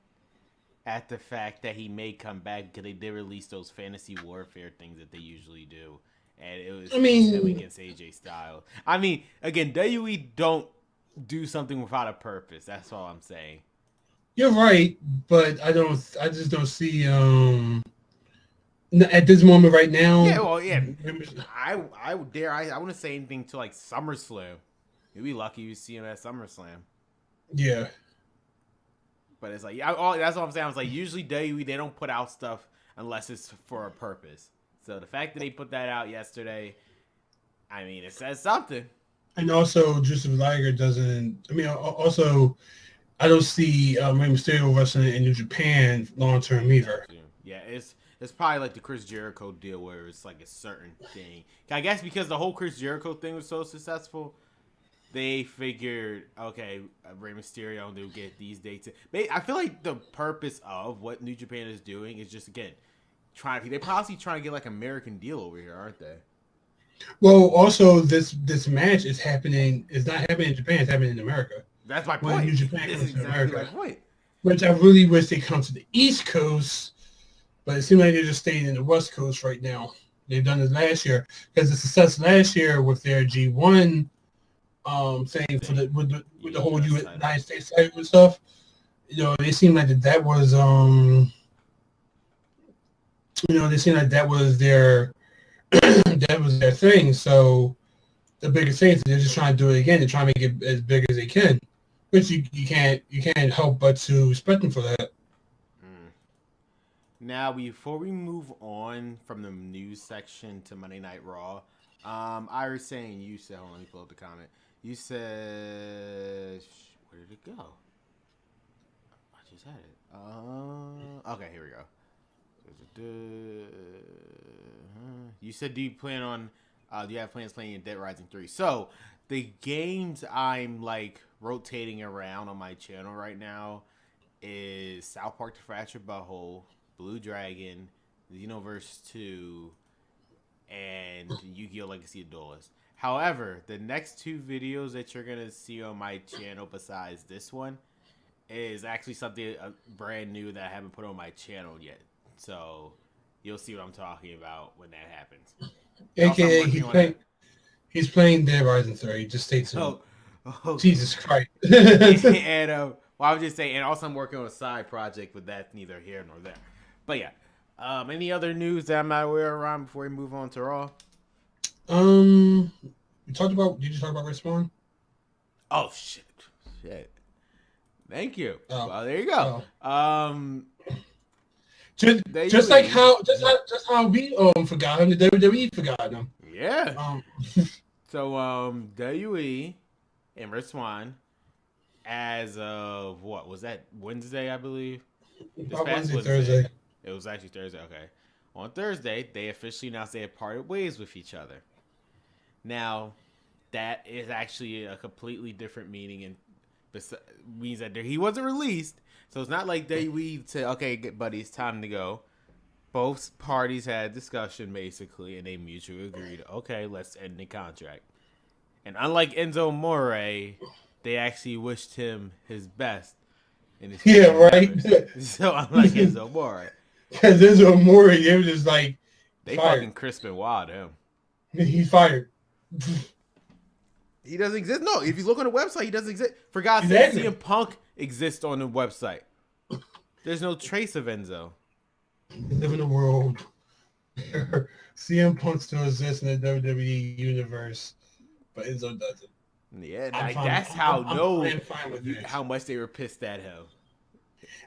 at the fact that he may come back because they did release those fantasy warfare things that they usually do, and it was him against AJ Styles. I mean, again, WWE don't do something without a purpose. That's all I'm saying. You're right, but I just don't see at this moment right now. Yeah, well, yeah. I wouldn't say anything to like SummerSlam. You'd be lucky to see him at SummerSlam. Yeah. But it's like, that's what I'm saying. I was like, usually WWE, they don't put out stuff unless it's for a purpose. So the fact that they put that out yesterday, I mean, it says something. And also, Joseph Liger doesn't. I mean, also, I don't see Rey Mysterio wrestling in New Japan long term either. Yeah, it's probably like the Chris Jericho deal where it's like a certain thing. I guess because the whole Chris Jericho thing was so successful, they figured, okay, Rey Mysterio, they'll get these dates. I feel like the purpose of what New Japan is doing is just, again, they're probably trying to get like an American deal over here, aren't they? Well, also, this match is not happening in Japan, it's happening in America. That's my point. New Japan comes to America. My point. Which I really wish they come to the East Coast, but it seems like they're just staying in the West Coast right now. They've done this last year because the success last year with their G1 thing for with the whole United States title and stuff. They seemed like that was they seemed like that was their that was their thing. So the biggest thing is they're just trying to do it again. They're trying to make it as big as they can, which you can't help but to respect them for that. Now, before we move on from the news section to Monday Night Raw, I was saying you said, hold on, let me pull up the comment. You said, where did it go? I just had it. Okay, here we go. You said, do you have plans playing in Dead Rising 3? So, the games I'm like rotating around on my channel right now is South Park: The Fractured Butthole, Blue Dragon, Xenoverse 2, and Yu-Gi-Oh! Legacy of Duelist. However, the next two videos that you're going to see on my channel besides this one is actually something brand new that I haven't put on my channel yet. So you'll see what I'm talking about when that happens. AKA, he's playing Dead Rising 3. Just stay tuned. Oh, Jesus Christ. And I was just saying, and also I'm working on a side project, but that's neither here nor there. But yeah, any other news that I'm not aware of, Ron, before we move on to Raw? Did you talk about Respawn? Oh shit. Thank you. Oh. Well, there you go. Oh. Just how we forgot him, the WWE forgot him. Yeah. So WWE and Respawn, as of what was that, Wednesday, I believe? Thursday. It was actually Thursday. Okay. On Thursday, they officially announced they had parted ways with each other. Now, that is actually a completely different meaning, and means that he wasn't released. So it's not like we said, okay, buddy, it's time to go. Both parties had a discussion, basically, and they mutually agreed, okay, let's end the contract. And unlike Enzo Amore, they actually wished him his best. In his right. So unlike Enzo Amore. Because Enzo Amore, they were just like, they fired. fucking Crispin Wild him. He's fired. He doesn't exist. No, if you look on the website, he doesn't exist. For God's sake, CM Punk exists on the website. There's no trace of Enzo. We live in a world where CM Punk still exists in the WWE universe, but Enzo doesn't. Yeah, that's how how much they were pissed at him.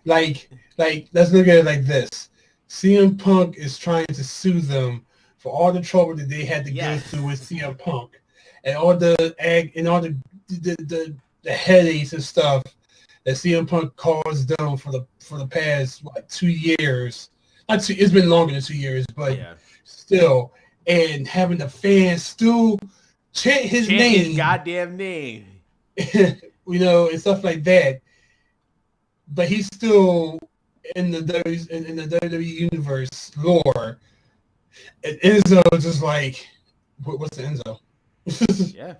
Like, let's look at it like this: CM Punk is trying to sue them for all the trouble that they had to go through with CM Punk, and all the headaches and stuff that CM Punk caused them for the past 2 years. It's been longer than 2 years, but still, and having the fans still chant his goddamn name, and stuff like that. But he's still in the WWE universe lore. And Enzo is just like, what's the Enzo? Yeah,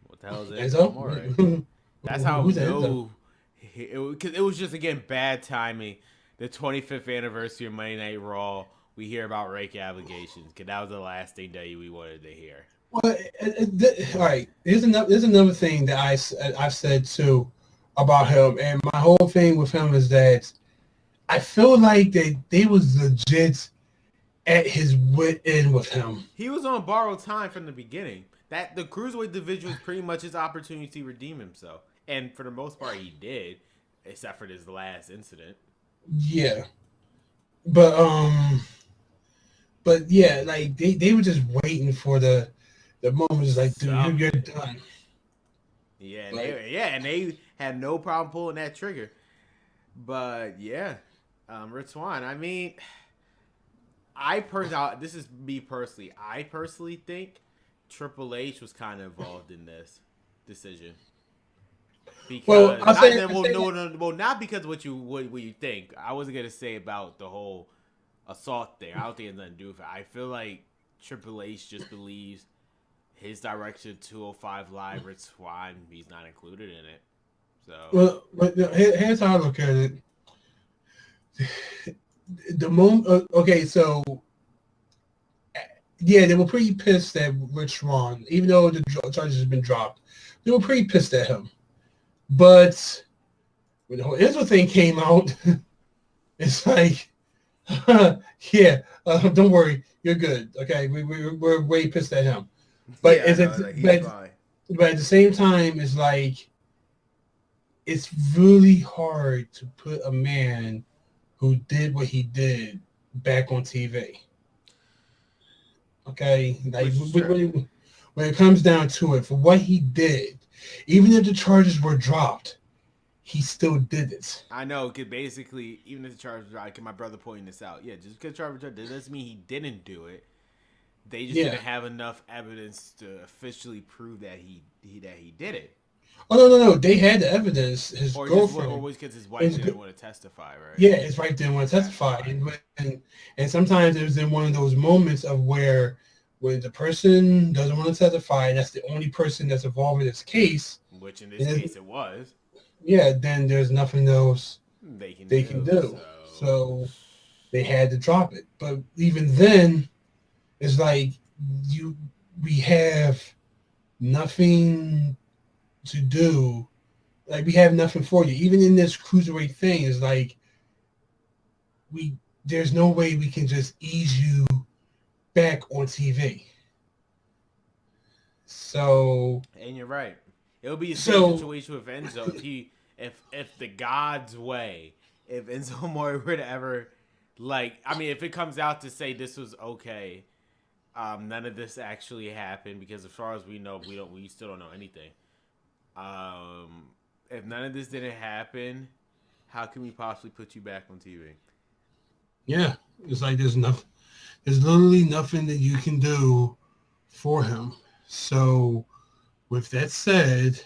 what the hell is Enzo? That's how we know. Because it was just, again, bad timing. The 25th anniversary of Monday Night Raw, we hear about rape allegations, because that was the last thing that we wanted to hear. Well, all right. There's another thing that I've said too about him, and my whole thing with him is that I feel like they was legit at his wit end with him. He was on borrowed time from the beginning. That the cruiserweight division was pretty much his opportunity to redeem himself, and for the most part, he did, except for this last incident. Yeah, but yeah, like they were just waiting for the moment. Like, dude, you're done. Yeah, and they had no problem pulling that trigger. But yeah, Rich Swann. I mean, this is me personally. I personally think Triple H was kind of involved in this decision. Because not because of what you think. I wasn't gonna say about the whole assault thing. I don't think it's nothing to do with it. I feel like Triple H just believes his direction 205 Live, Rich Swann, he's not included in it. So here's how I look at it. The moment, okay, so yeah, they were pretty pissed at Rich Swann, even though the charges have been dropped. They were pretty pissed at him. But when the whole Enzo thing came out, it's like, don't worry, you're good. Okay, we're way pissed at him. But but at the same time, it's like it's really hard to put a man who did what he did back on TV. Okay, like when it comes down to it, for what he did, even if the charges were dropped, he still did it. I know, because basically, even if the charges were dropped, my brother pointing this out, just because charges were dropped, doesn't mean he didn't do it. They just didn't have enough evidence to officially prove that he did it. Oh no! They had the evidence. His girlfriend, or because his wife didn't want to testify, right? Yeah, his wife didn't want to testify, and sometimes it was in one of those moments of when the person doesn't want to testify, that's the only person that's involved in this case. Which in this case it was. Yeah, then there's nothing else they can do. So they had to drop it. But even then, it's like we have nothing to do. Like, we have nothing for you. Even in this cruiserweight thing, it's like there's no way we can just ease you back on TV. So, and you're right. It would be the same situation with Enzo if the God's way, if Enzo Amore were to ever, if it comes out to say this was okay, none of this actually happened, because as far as we know, we still don't know anything. If none of this didn't happen, how can we possibly put you back on TV? Yeah, it's like there's literally nothing that you can do for him. So, with that said,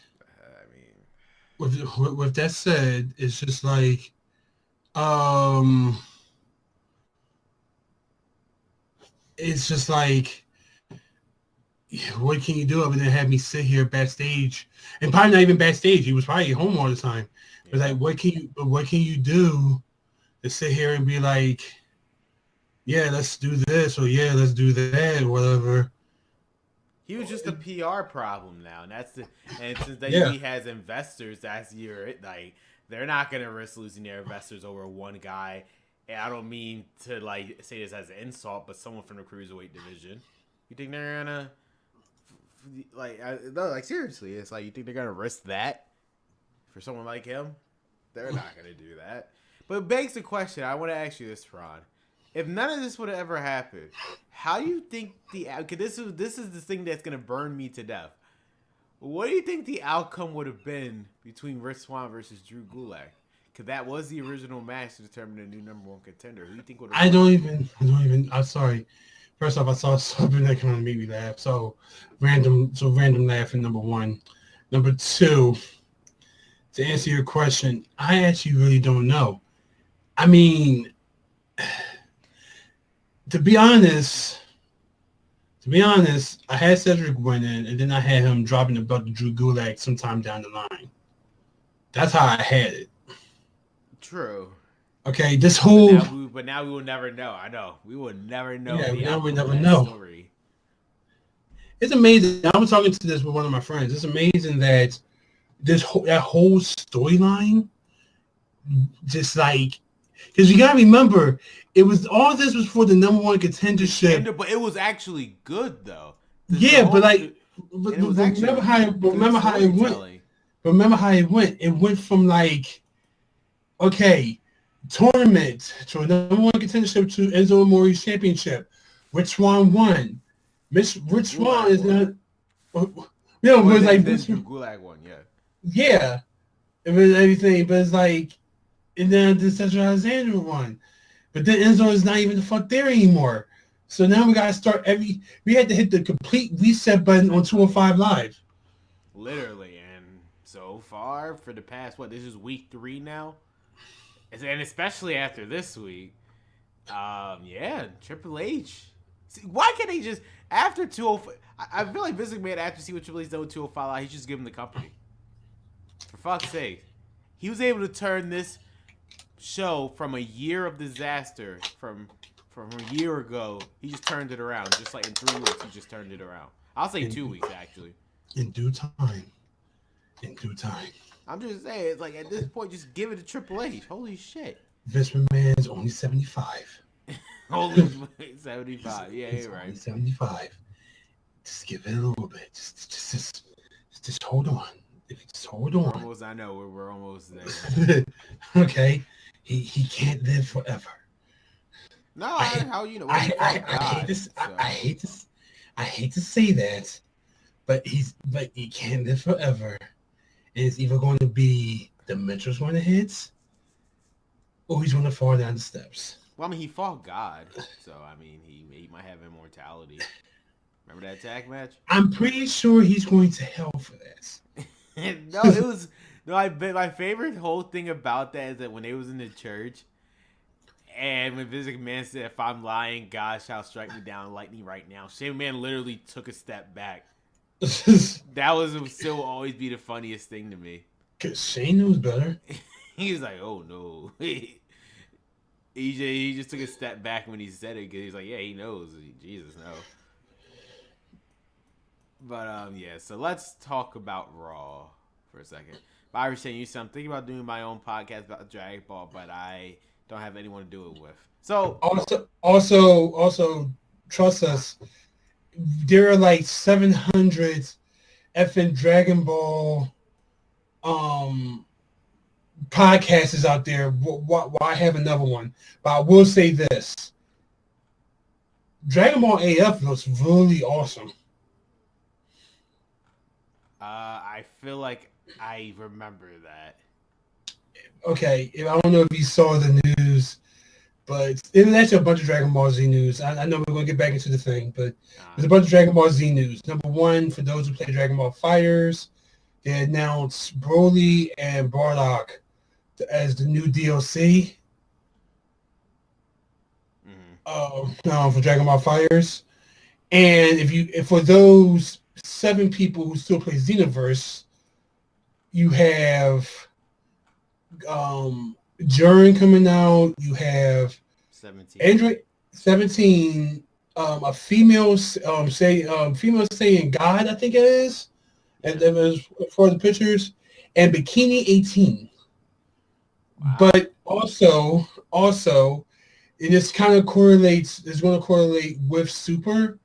with that said, it's just like, it's just like, what can you do other than have me sit here backstage, and probably not even backstage? He was probably at home all the time. It's like, what can you do to sit here and be like, yeah, let's do this, or yeah, let's do that, or whatever. He was just a PR problem now, and since Yeah. WWE has investors, that's like they're not gonna risk losing their investors over one guy. And I don't mean to like say this as an insult, but someone from the cruiserweight division. You think they're gonna no, like seriously? It's like you think they're gonna risk that for someone like him? They're not gonna do that. But it begs the question. I want to ask you this, Ron. If none of this would have ever happened, how do you think this is the thing that's gonna burn me to death? What do you think the outcome would have been between Rich Swann versus Drew Gulak? Because that was the original match to determine the new number one contender. Who do you think would have? I don't even. I'm sorry. First off, I saw something that kind of made me laugh. So random laughing. Number one. Number two. To answer your question, I actually really don't know. I mean. To be honest, I had Cedric winning, and then I had him dropping the belt to Drew Gulak sometime down the line. That's how I had it. True. Okay, this whole... But now we will never know. I know. We will never know. Yeah, now we never know. Story. It's amazing. I was talking to this with one of my friends. It's amazing that that whole storyline just like... Because you got to remember... All this was for the number one contendership. But it was actually good though. Remember how it went. Remember how it went. It went from like, okay, tournament to a number one contendership to Enzo Amore's championship. Rich Swann won. Rich Swann is not. It was like Gulak won. Yeah. Yeah, it was everything, but it's like, and then the Cedric Alexander won. But then Enzo is not even the fuck there anymore. So now we got to start we had to hit the complete reset button on 205 Live. Literally. And so far, for the past, this is week 3 now? And especially after this week, Triple H. See, why can't they just, after 205, I feel like Vince McMahon, after see what Triple H done with 205 Live, he just give him the company. For fuck's sake. He was able to turn this show from a year of disaster from a year ago. He just turned it around. Just like in 3 weeks, he just turned it around. I'll say 2 weeks, actually. In due time. I'm just saying, it's like at this point, just give it to Triple H. Holy shit. Vince McMahon's only 75. Only 75. Yeah, you're right. 75. Just give it a little bit. Just hold on. Just hold on. Almost, I know we're almost there. Okay. He can't live forever. No, I hate to say that, but he can't live forever. And it's either going to be the Mitchell's going to hit, or he's going to fall down the steps. Well, I mean, he fought God, so I mean, he might have immortality. Remember that tag match? I'm pretty sure he's going to hell for that. No, it was my favorite whole thing about that is that when they was in the church, and when Vince McMahon said, "If I'm lying, God shall strike me down lightning right now," Shane McMahon literally took a step back. That will still always be the funniest thing to me. Cause Shane knows better. He was like, "Oh no." He just took a step back when he said it because he's like, yeah, he knows. Jesus, no. But, so let's talk about Raw for a second. I was saying I'm thinking about doing my own podcast about Dragon Ball, but I don't have anyone to do it with. So also trust us. There are like 700 effing Dragon Ball podcasts out there. Why have another one? But I will say this: Dragon Ball AF looks really awesome. I feel like I remember that. Okay, I don't know if you saw the news, but it was actually a bunch of Dragon Ball Z news. I know we're going to get back into the thing, but there's a bunch of Dragon Ball Z news. Number one, for those who play Dragon Ball FighterZ, they announced Broly and Bardock as the new DLC for Dragon Ball FighterZ. And if for those 7 people who still play Xenoverse, you have Jiren coming out. You have 17. Android 17. a female female saying God, I think it is, and Yeah. that was for the pictures, and Bikini 18. Wow. But also, it just kind of correlates. It's going to correlate with Super.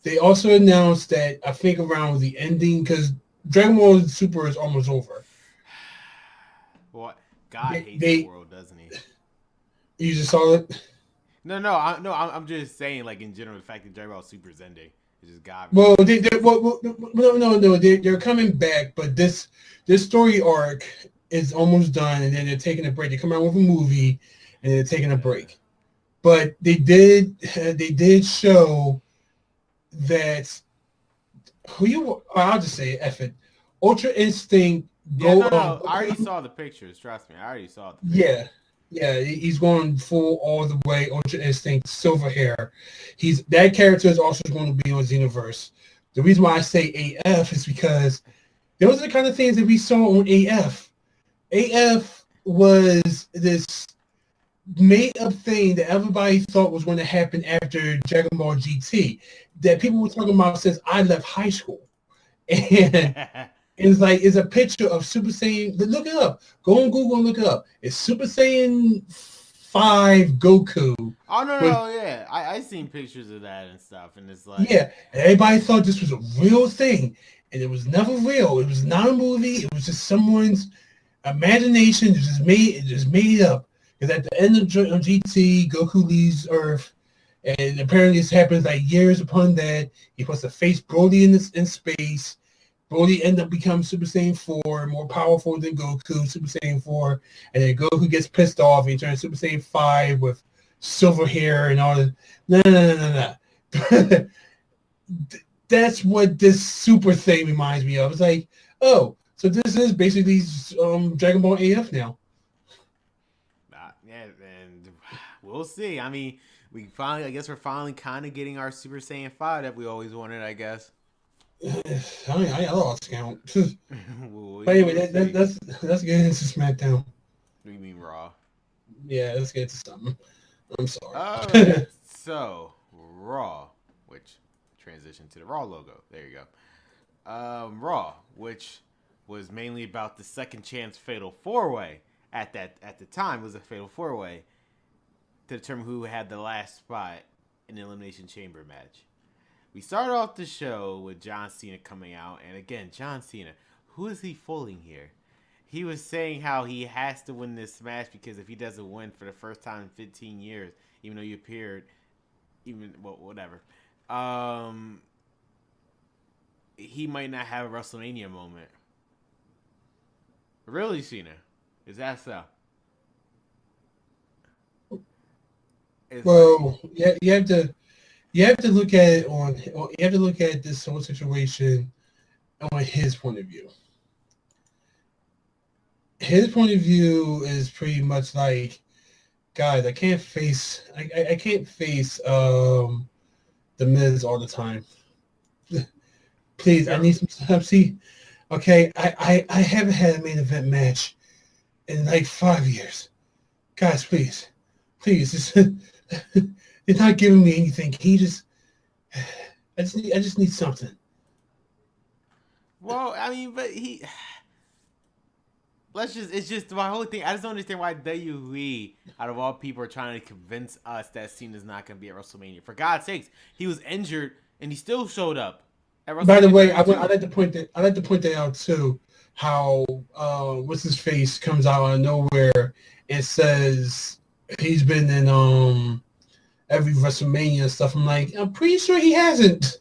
They also announced that I think around the ending because Dragon Ball Super is almost over. Well, God hates the They world, doesn't he? you just saw it. I'm just saying, like in general, the fact that Dragon Ball Super is ending is just God Well, really hates. no, they're coming back, but this story arc is almost done, and then they're taking a break. They come out with a movie, and they're taking a Yeah. break. But they did show that who you I'll just say F it. Ultra Instinct Yeah, go no. I already Goku, saw the pictures. Trust me, I already saw the pictures. yeah. Yeah, he's going full all the way Ultra Instinct silver hair. He's that character is also going to be on Xenoverse. The reason why I say AF is because those are the kind of things that we saw on AF. AF was this made up thing that everybody thought was going to happen after Dragon Ball GT that Yeah. people were talking about since I left high school. And it's a picture of Super Saiyan. Look it up. Go on Google and look it up. It's Super Saiyan 5 Goku Oh no, with no, yeah. I seen pictures of that and stuff, and it's like, yeah. And everybody thought this was a real thing, and it was never real. It was not a movie. It was just someone's imagination. It just made up. Because at the end of GT, Goku leaves Earth, and apparently this happens like years upon that. He's supposed to face Broly in space. Broly end up becoming Super Saiyan 4, more powerful than Goku, Super Saiyan 4, and then Goku gets pissed off and he turns Super Saiyan 5 with silver hair and all that. No. That's what this super thing reminds me of. It's like, oh, so this is basically Dragon Ball AF now. yeah, and we'll see. I mean, I guess we're finally kind of getting our Super Saiyan 5 that we always wanted, I guess. I lost count. But anyway, We'll see. let's get into SmackDown. We mean Raw. Yeah, let's get into something. I'm sorry. All right. So Raw, which transitioned to the Raw logo. There you go. Raw, which was mainly about the second chance fatal four way. At the time was a fatal four way to determine who had the last spot in the Elimination Chamber match. We started off the show with John Cena coming out, and again, John Cena, who is he fooling here? He was saying how he has to win this match because if he doesn't win for the first time in 15 years, even though he appeared, whatever, he might not have a WrestleMania moment. Really, Cena? Is that so? It's Well, yeah, you have to look at it you have to look at this whole situation on his point of view. His point of view is pretty much like, guys, I can't face the Miz all the time. Please, I need some time. See, okay, I haven't had a main event match in like 5 years. Guys, please, they're not giving me anything. I just need something. well, I mean, but it's just my whole thing. I just don't understand why WWE, out of all people, are trying to convince us that Cena's not going to be at WrestleMania. For God's sakes, he was injured and he still showed up at By the WrestleMania way, 32. I like to point that out too. How what's his face comes out of nowhere and says he's been in every WrestleMania and stuff. I'm like, I'm pretty sure he hasn't.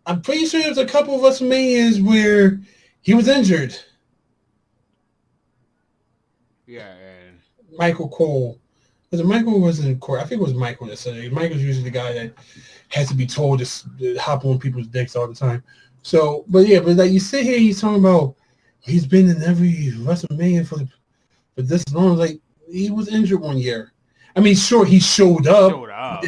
I'm pretty sure there's a couple of WrestleManias where he was injured. Yeah, and Michael Cole. Was it Michael or was it Corey? I think it was Michael that said it. Michael's usually the guy that has to be told to hop on people's dicks all the time. So, but like you sit here, he's talking about he's been in every WrestleMania for this long. Like he was injured one year. I mean, sure, he showed up. showed up.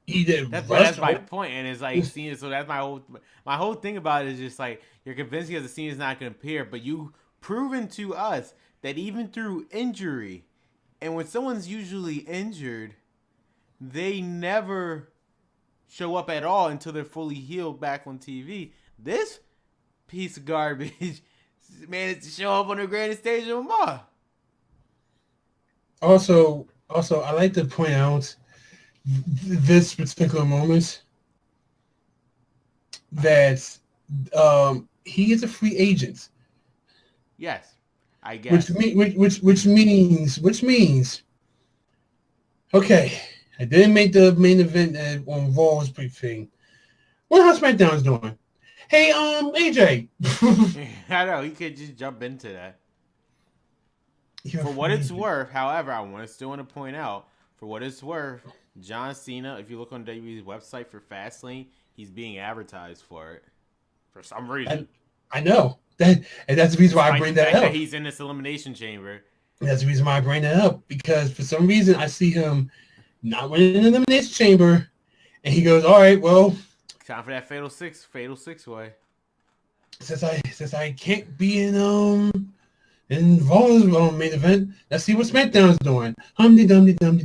He did That's my point, and it's like Cena. So that's my whole thing about it is just like you're convincing us that Cena's not going to appear, but you proven to us that even through injury, and when someone's usually injured, they never show up at all until they're fully healed back on TV. This piece of garbage managed to show up on the grandest stage of them all. Also, I like to point out this particular moment that he is a free agent. Yes, I guess. Which means, okay, I didn't make the main event on Raw's briefing. What how Smackdown is doing? Hey, AJ. I know he could just jump into that. For what it's worth, however, I still want to point out, for what it's worth, John Cena, if you look on WWE's website for Fastlane, he's being advertised for it for some reason. I know that, and that's the reason why I bring that up. That he's in this elimination chamber. That's the reason why I bring that up, because for some reason I see him not winning an elimination chamber, and he goes, "All right, well, time for that fatal six way." Since I can't be in Raw's main event, let's see what SmackDown's doing.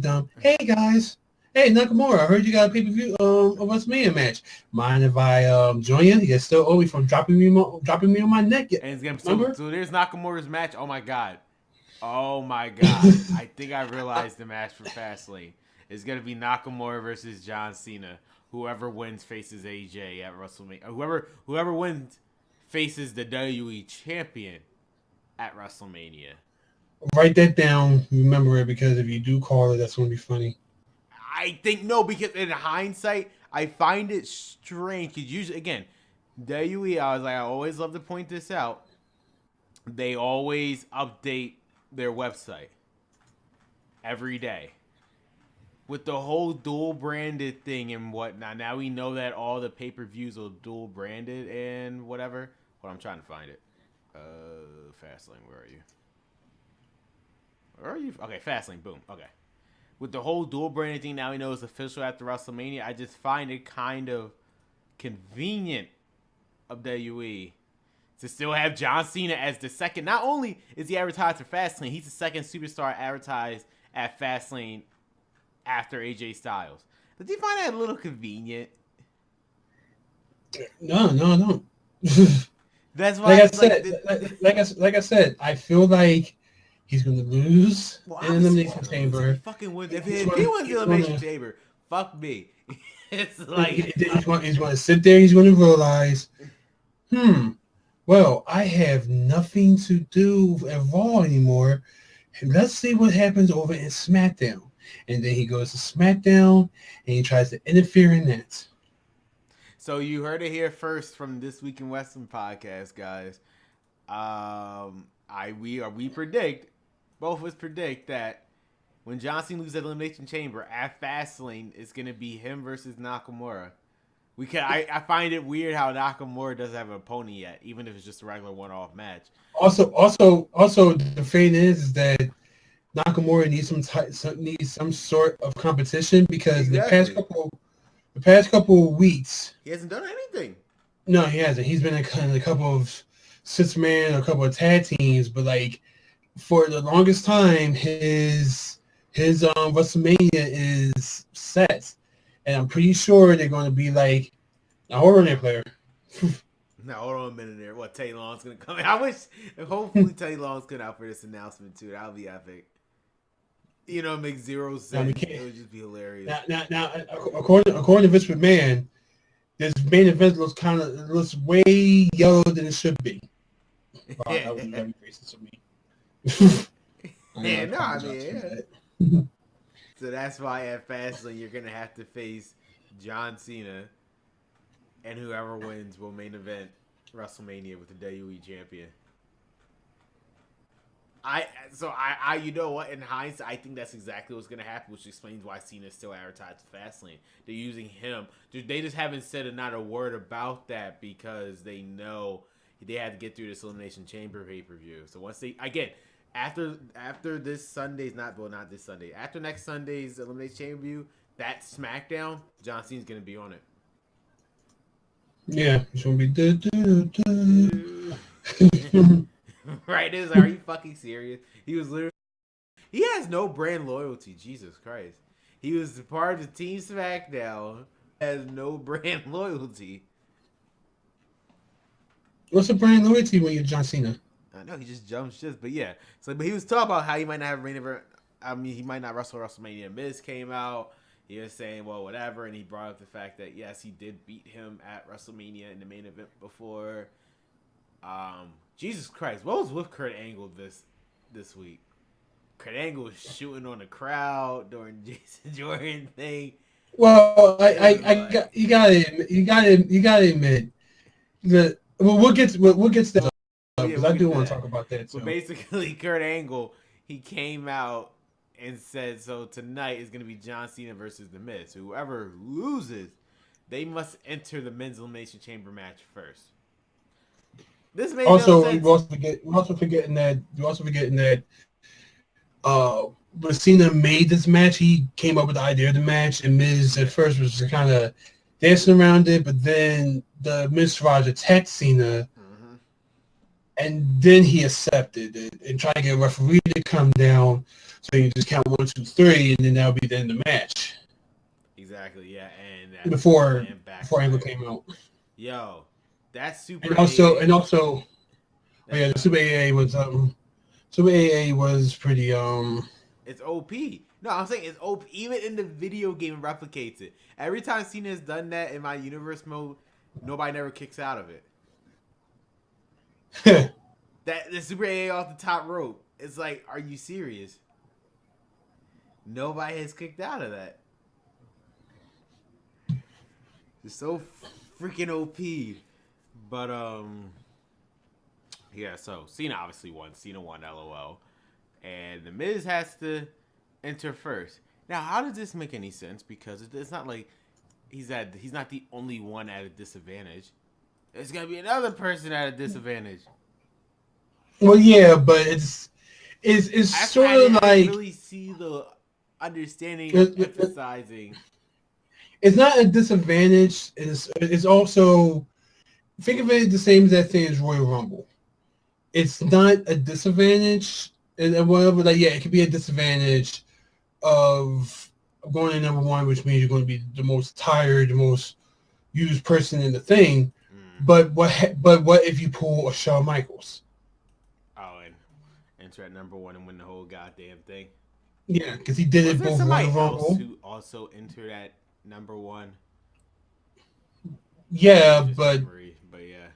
Dum. Hey guys, hey Nakamura, I heard you got a pay-per-view of WrestleMania match. Mind if I join you? You still owe me from dropping me on my neck yet. And it's gonna, so there's Nakamura's match. Oh my god. I think I realized the match for Fastlane. It's gonna be Nakamura versus John Cena. Whoever wins faces AJ at WrestleMania. Whoever wins faces the WWE champion at WrestleMania. Write that down. Remember it, because if you do call it, that's going to be funny. I think no, because in hindsight, I find it strange. Because usually, again, WWE, I always love to point this out. They always update their website every day. With the whole dual branded thing and whatnot, now we know that all the pay-per-views are dual branded and whatever. Well, I'm trying to find it. Fastlane, where are you? Okay, Fastlane, boom. Okay. With the whole dual branding thing, now we know it's official after WrestleMania. I just find it kind of convenient of WWE to still have John Cena as the second. Not only is he advertised for Fastlane, he's the second superstar advertised at Fastlane after AJ Styles. Did you find that a little convenient? No. That's why, like I said, I feel like he's going to lose in Elimination Chamber. If he wins the Elimination Chamber, fuck me. It's like he's going to sit there. He's going to realize, well, I have nothing to do at Raw anymore. Let's see what happens over in SmackDown. And then he goes to SmackDown and he tries to interfere in that. So you heard it here first from This Week in Wrestling podcast, guys. We predict, both of us predict that when John Cena loses the Elimination Chamber at Fastlane, it's gonna be him versus Nakamura. I find it weird how Nakamura doesn't have an opponent yet, even if it's just a regular one-off match. Also, the thing is that Nakamura needs some sort of competition, because exactly. the past couple of weeks he hasn't done anything. No, he hasn't. He's been in a couple of 6-man, a couple of tag teams, but like for the longest time, his WrestleMania is set, and I'm pretty sure they're going to be like, now hold on there, player. Now hold on a minute there. What, Teddy Long's going to come in? I wish, hopefully Teddy Long's coming out for this announcement too. That'll be epic. You know, it makes zero sense. It would just be hilarious. Now, according to Vince McMahon, this main event looks way yellow than it should be. Wow, that would be racist of me. So that's why at Fastlane you're gonna have to face John Cena, and whoever wins will main event WrestleMania with the WWE champion. You know what? In hindsight, I think that's exactly what's gonna happen, which explains why Cena is still advertised Fastlane. They're using him. They just haven't said not a word about that because they know they had to get through this Elimination Chamber pay-per-view. So once they after this Sunday's not this Sunday, after next Sunday's Elimination Chamber view, that SmackDown, John Cena's gonna be on it. Yeah, it's gonna be right? It was like, are you fucking serious? He has no brand loyalty. Jesus Christ. He was part of the Team Smackdown. Has no brand loyalty. What's the brand loyalty when you're John Cena? I know he just jumps shit, but yeah. So, but he was talking about how he might not have he might not wrestle WrestleMania. Miz came out. He was saying, well, whatever, and he brought up the fact that yes, he did beat him at WrestleMania in the main event before. Jesus Christ, what was with Kurt Angle this week? Kurt Angle was shooting on the crowd during Jason Jordan thing. Well, you gotta admit that. Well, we'll get to that because I do want to talk about that too. But basically, Kurt Angle, he came out and said, so tonight is going to be John Cena versus The Miz. Whoever loses, they must enter the men's elimination chamber match first. This made also, no sense. We're also forgetting that when Cena made this match, he came up with the idea of the match, and Miz at first was just kind of dancing around it, but then the Miz Raj attacked Cena, and then he accepted it and tried to get a referee to come down so you just count 1, 2, 3, and then that'll be the end of the match. Exactly, yeah, and before Angle came out. Yo, that's super. And also, the Super AA was pretty It's OP. No, I'm saying it's OP. Even in the video game, it replicates it. Every time Cena has done that in my universe mode, nobody never kicks out of it. That the Super AA off the top rope. It's like, are you serious? Nobody has kicked out of that. It's so freaking OP. But yeah. So Cena obviously won. Cena won, LOL. And the Miz has to enter first. Now, how does this make any sense? Because it's not like he's not the only one at a disadvantage. There's gonna be another person at a disadvantage. Well, yeah, but it's sort of like I really see the understanding of emphasizing. It's not a disadvantage. It's also, think of it the same exact thing as Royal Rumble. It's not a disadvantage, and whatever. Like, yeah, it could be a disadvantage of going to number one, which means you're going to be the most tired, the most used person in the thing. But what if you pull a Shawn Michaels? Oh, and enter at number one and win the whole goddamn thing. Yeah, because he did it both Royal Rumble. Who also entered at number one. Yeah, but yeah.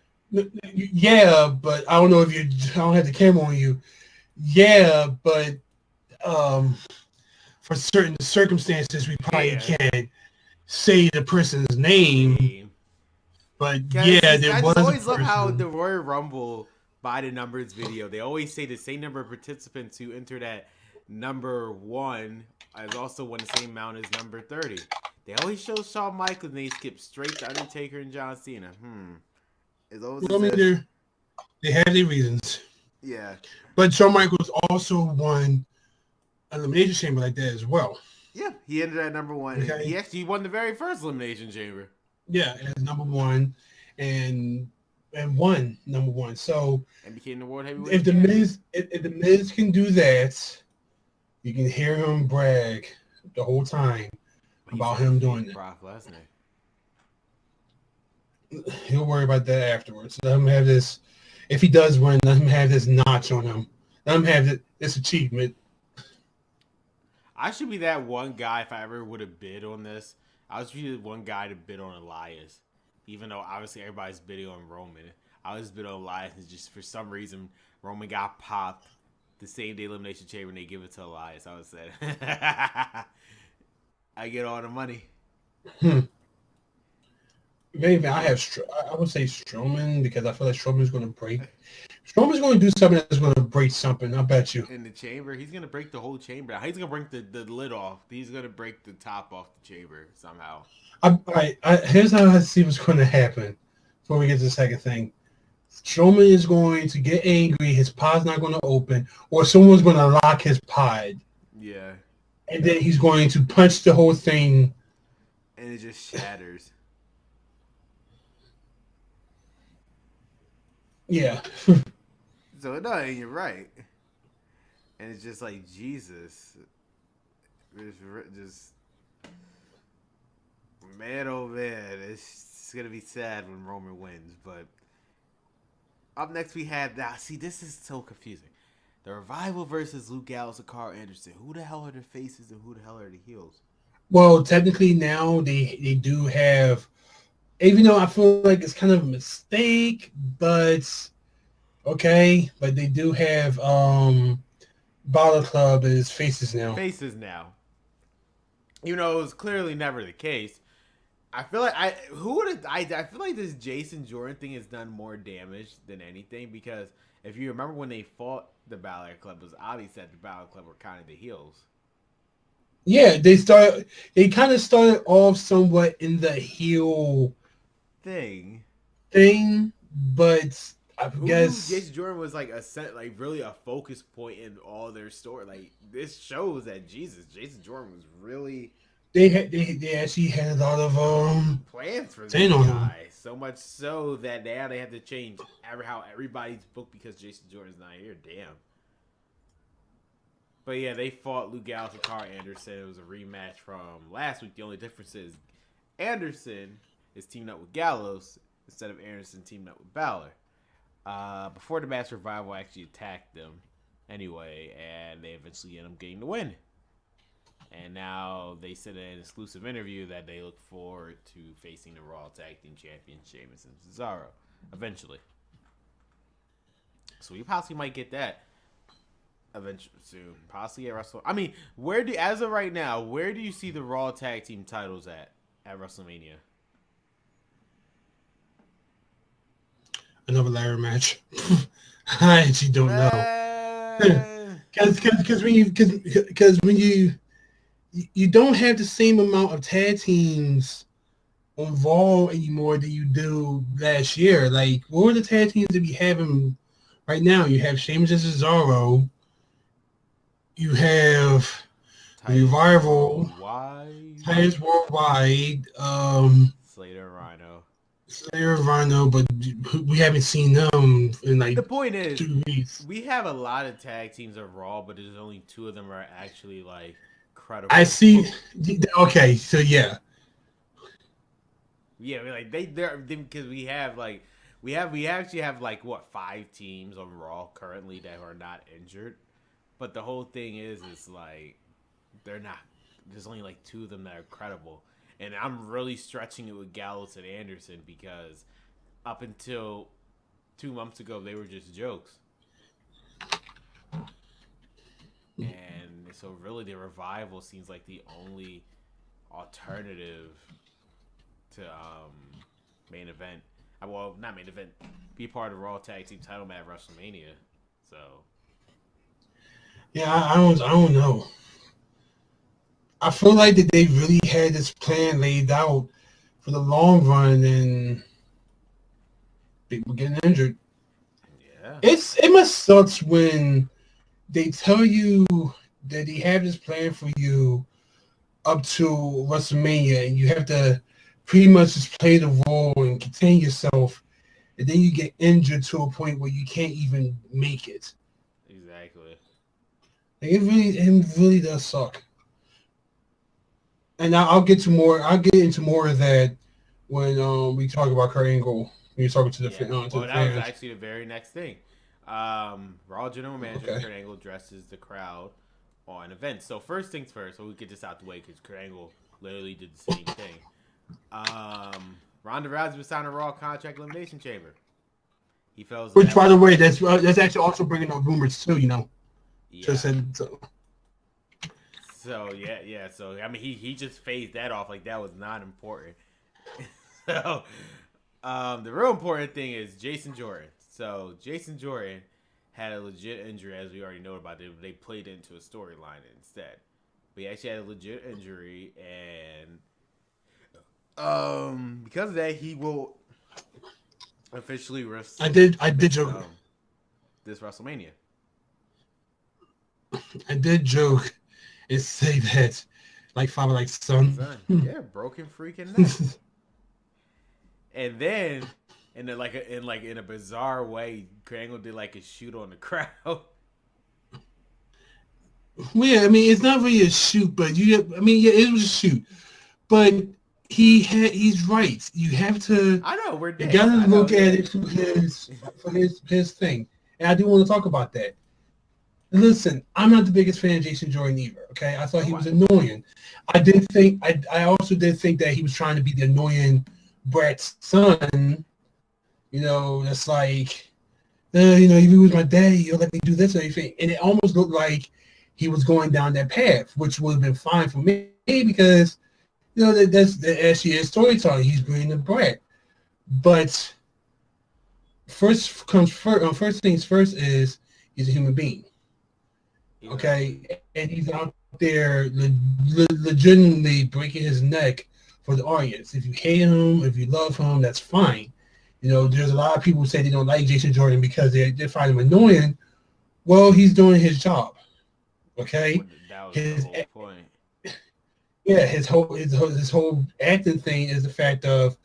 Yeah, but I don't know if I don't have the camera on you. Yeah, but for certain circumstances, we probably can't say the person's name. But yeah, there was. I always love how the Royal Rumble by the numbers video, they always say the same number of participants who entered at number one is also won the same amount as number 30. They always show Shawn Michaels and they skip straight to Undertaker and John Cena. It's always they had their reasons. Yeah. But Shawn Michaels also won Elimination Chamber like that as well. Yeah, he ended at number one. Okay. He actually won the very first Elimination Chamber. Yeah, as number one and won number one. So and became the world heavyweight. If the Miz can do that, you can hear him brag the whole time about him doing it. Brock Lesnar. He'll worry about that afterwards. Let him have this. If he does win, let him have this notch on him. Let him have this achievement. I should be that one guy if I ever would have bid on this. I was be the one guy to bid on Elias, even though obviously everybody's bidding on Roman. I was bid on Elias, and just for some reason Roman got popped the same day Elimination Chamber, and they give it to Elias. I was said, I get all the money. Maybe I would say Strowman because I feel like Strowman's going to break. Strowman's going to do something that's going to break something. I bet you. In the chamber, he's going to break the whole chamber. He's going to break the lid off. He's going to break the top off the chamber somehow. Here's how I see what's going to happen before we get to the second thing. Strowman is going to get angry. His pod's not going to open, or someone's going to lock his pod. Yeah. And then he's going to punch the whole thing. And it just shatters. Yeah. So no, you're right. And it's just like Jesus, just Man, oh man, it's gonna be sad when Roman wins. But up next we have now. See, this is so confusing. The Revival versus Luke Gallows and Carl Anderson. Who the hell are the faces and who the hell are the heels? Well, technically now they do have, even though I feel like it's kind of a mistake, but okay, but they do have Balor Club as faces now. Faces now. You know, it was clearly never the case. I feel like I feel like this Jason Jordan thing has done more damage than anything because if you remember when they fought the Balor Club, it was obvious that the Balor Club were kind of the heels. Yeah, they kind of started off somewhat in the heel Thing, but I guess Jason Jordan was like really a focus point in all their story. Like this shows that Jason Jordan was really they actually had a lot of plans for this saying on him. guy. So much so that now they have to change how everybody's booked because Jason Jordan's not here. Damn. But yeah, they fought Luke Gallows and Carl Anderson. It was a rematch from last week. The only difference is Anderson is teamed up with Gallows instead of Anderson teamed up with Balor. Before the match, Revival actually attacked them anyway, and they eventually end up getting the win. And now they said in an exclusive interview that they look forward to facing the Raw Tag Team Champions Sheamus and Cesaro eventually. So we possibly might get that eventually soon. Possibly at Wrestle. I mean, as of right now, where do you see the Raw Tag Team titles at WrestleMania? Another ladder match. I actually don't know. Because when you don't have the same amount of tag teams on Raw anymore than you do last year. Like, what were the tag teams that we have right now? You have Sheamus and Cesaro. You have Revival. Titans Worldwide. Slayer and Rhino, but we haven't seen them in like the point is 2 weeks. We have a lot of tag teams of Raw, but there's only 2 of them are actually like credible. I see. Okay, so yeah, like they're because we actually have like what 5 teams on Raw currently that are not injured, but the whole thing is like they're not. There's only like 2 of them that are credible. And I'm really stretching it with Gallows and Anderson because up until 2 months ago, they were just jokes. And so really the Revival seems like the only alternative to main event. Well, not main event. Be part of the Raw Tag Team title match at WrestleMania. So. Yeah, I don't know. I feel like that they really had this plan laid out for the long run, and people getting injured. Yeah, it must suck when they tell you that they have this plan for you up to WrestleMania, and you have to pretty much just play the role and contain yourself, and then you get injured to a point where you can't even make it. Exactly. Like, it really does suck. And I'll get into more of that when we talk about Kurt Angle. When you're talking to the fans. Well, that was actually the very next thing. Raw General Manager Kurt Angle addresses the crowd on events. So first things first, so we get this out the way because Kurt Angle literally did the same thing. Ronda Rousey was signed a Raw contract elimination chamber. He feels. Which, by the way, that's actually also bringing up rumors too. You know. Yeah. Just said so. So yeah. So I mean, he just phased that off like that was not important. So the real important thing is Jason Jordan. So Jason Jordan had a legit injury, as we already know about. They played into a storyline instead, but he actually had a legit injury, and because of that, he will officially risk. I did joke. This WrestleMania. I did joke. And say that, like father, like son. Yeah, broken freaking neck. And then, in a bizarre way, Kurt Angle did like a shoot on the crowd. Well, yeah, I mean, it's not really a shoot, but it was a shoot. But he's right. You have to. I know we're You dicks. gotta I know, look at it through his thing, and I do want to talk about that. Listen, I'm not the biggest fan of Jason Jordan either. Okay, I thought he was annoying. I also did think that he was trying to be the annoying brat's son. That's like, if he was my daddy, he'll let me do this and everything. And it almost looked like he was going down that path, which would have been fine for me because that actually is storytelling. He's being a brat, but first things first is he's a human being. Okay, and he's out there legitimately breaking his neck for the audience. If you hate him, if you love him, that's fine. There's a lot of people who say they don't like Jason Jordan because they find him annoying. Well, he's doing his job. Okay, that was his the whole point. Yeah, his whole acting thing is the fact of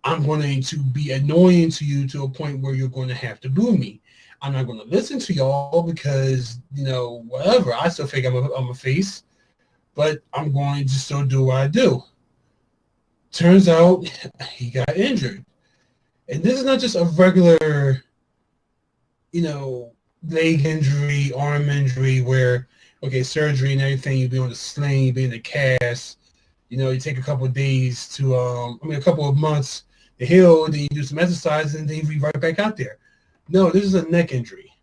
I'm going to be annoying to you to a point where you're going to have to boo me. I'm not going to listen to y'all because, whatever. I still think I'm a face, but I'm going to still do what I do. Turns out he got injured. And this is not just a regular, leg injury, arm injury where, okay, surgery and everything, you be on the sling, you be in the cast, you take a couple of days to, a couple of months to heal, then you do some exercise, and then you be right back out there. No, this is a neck injury.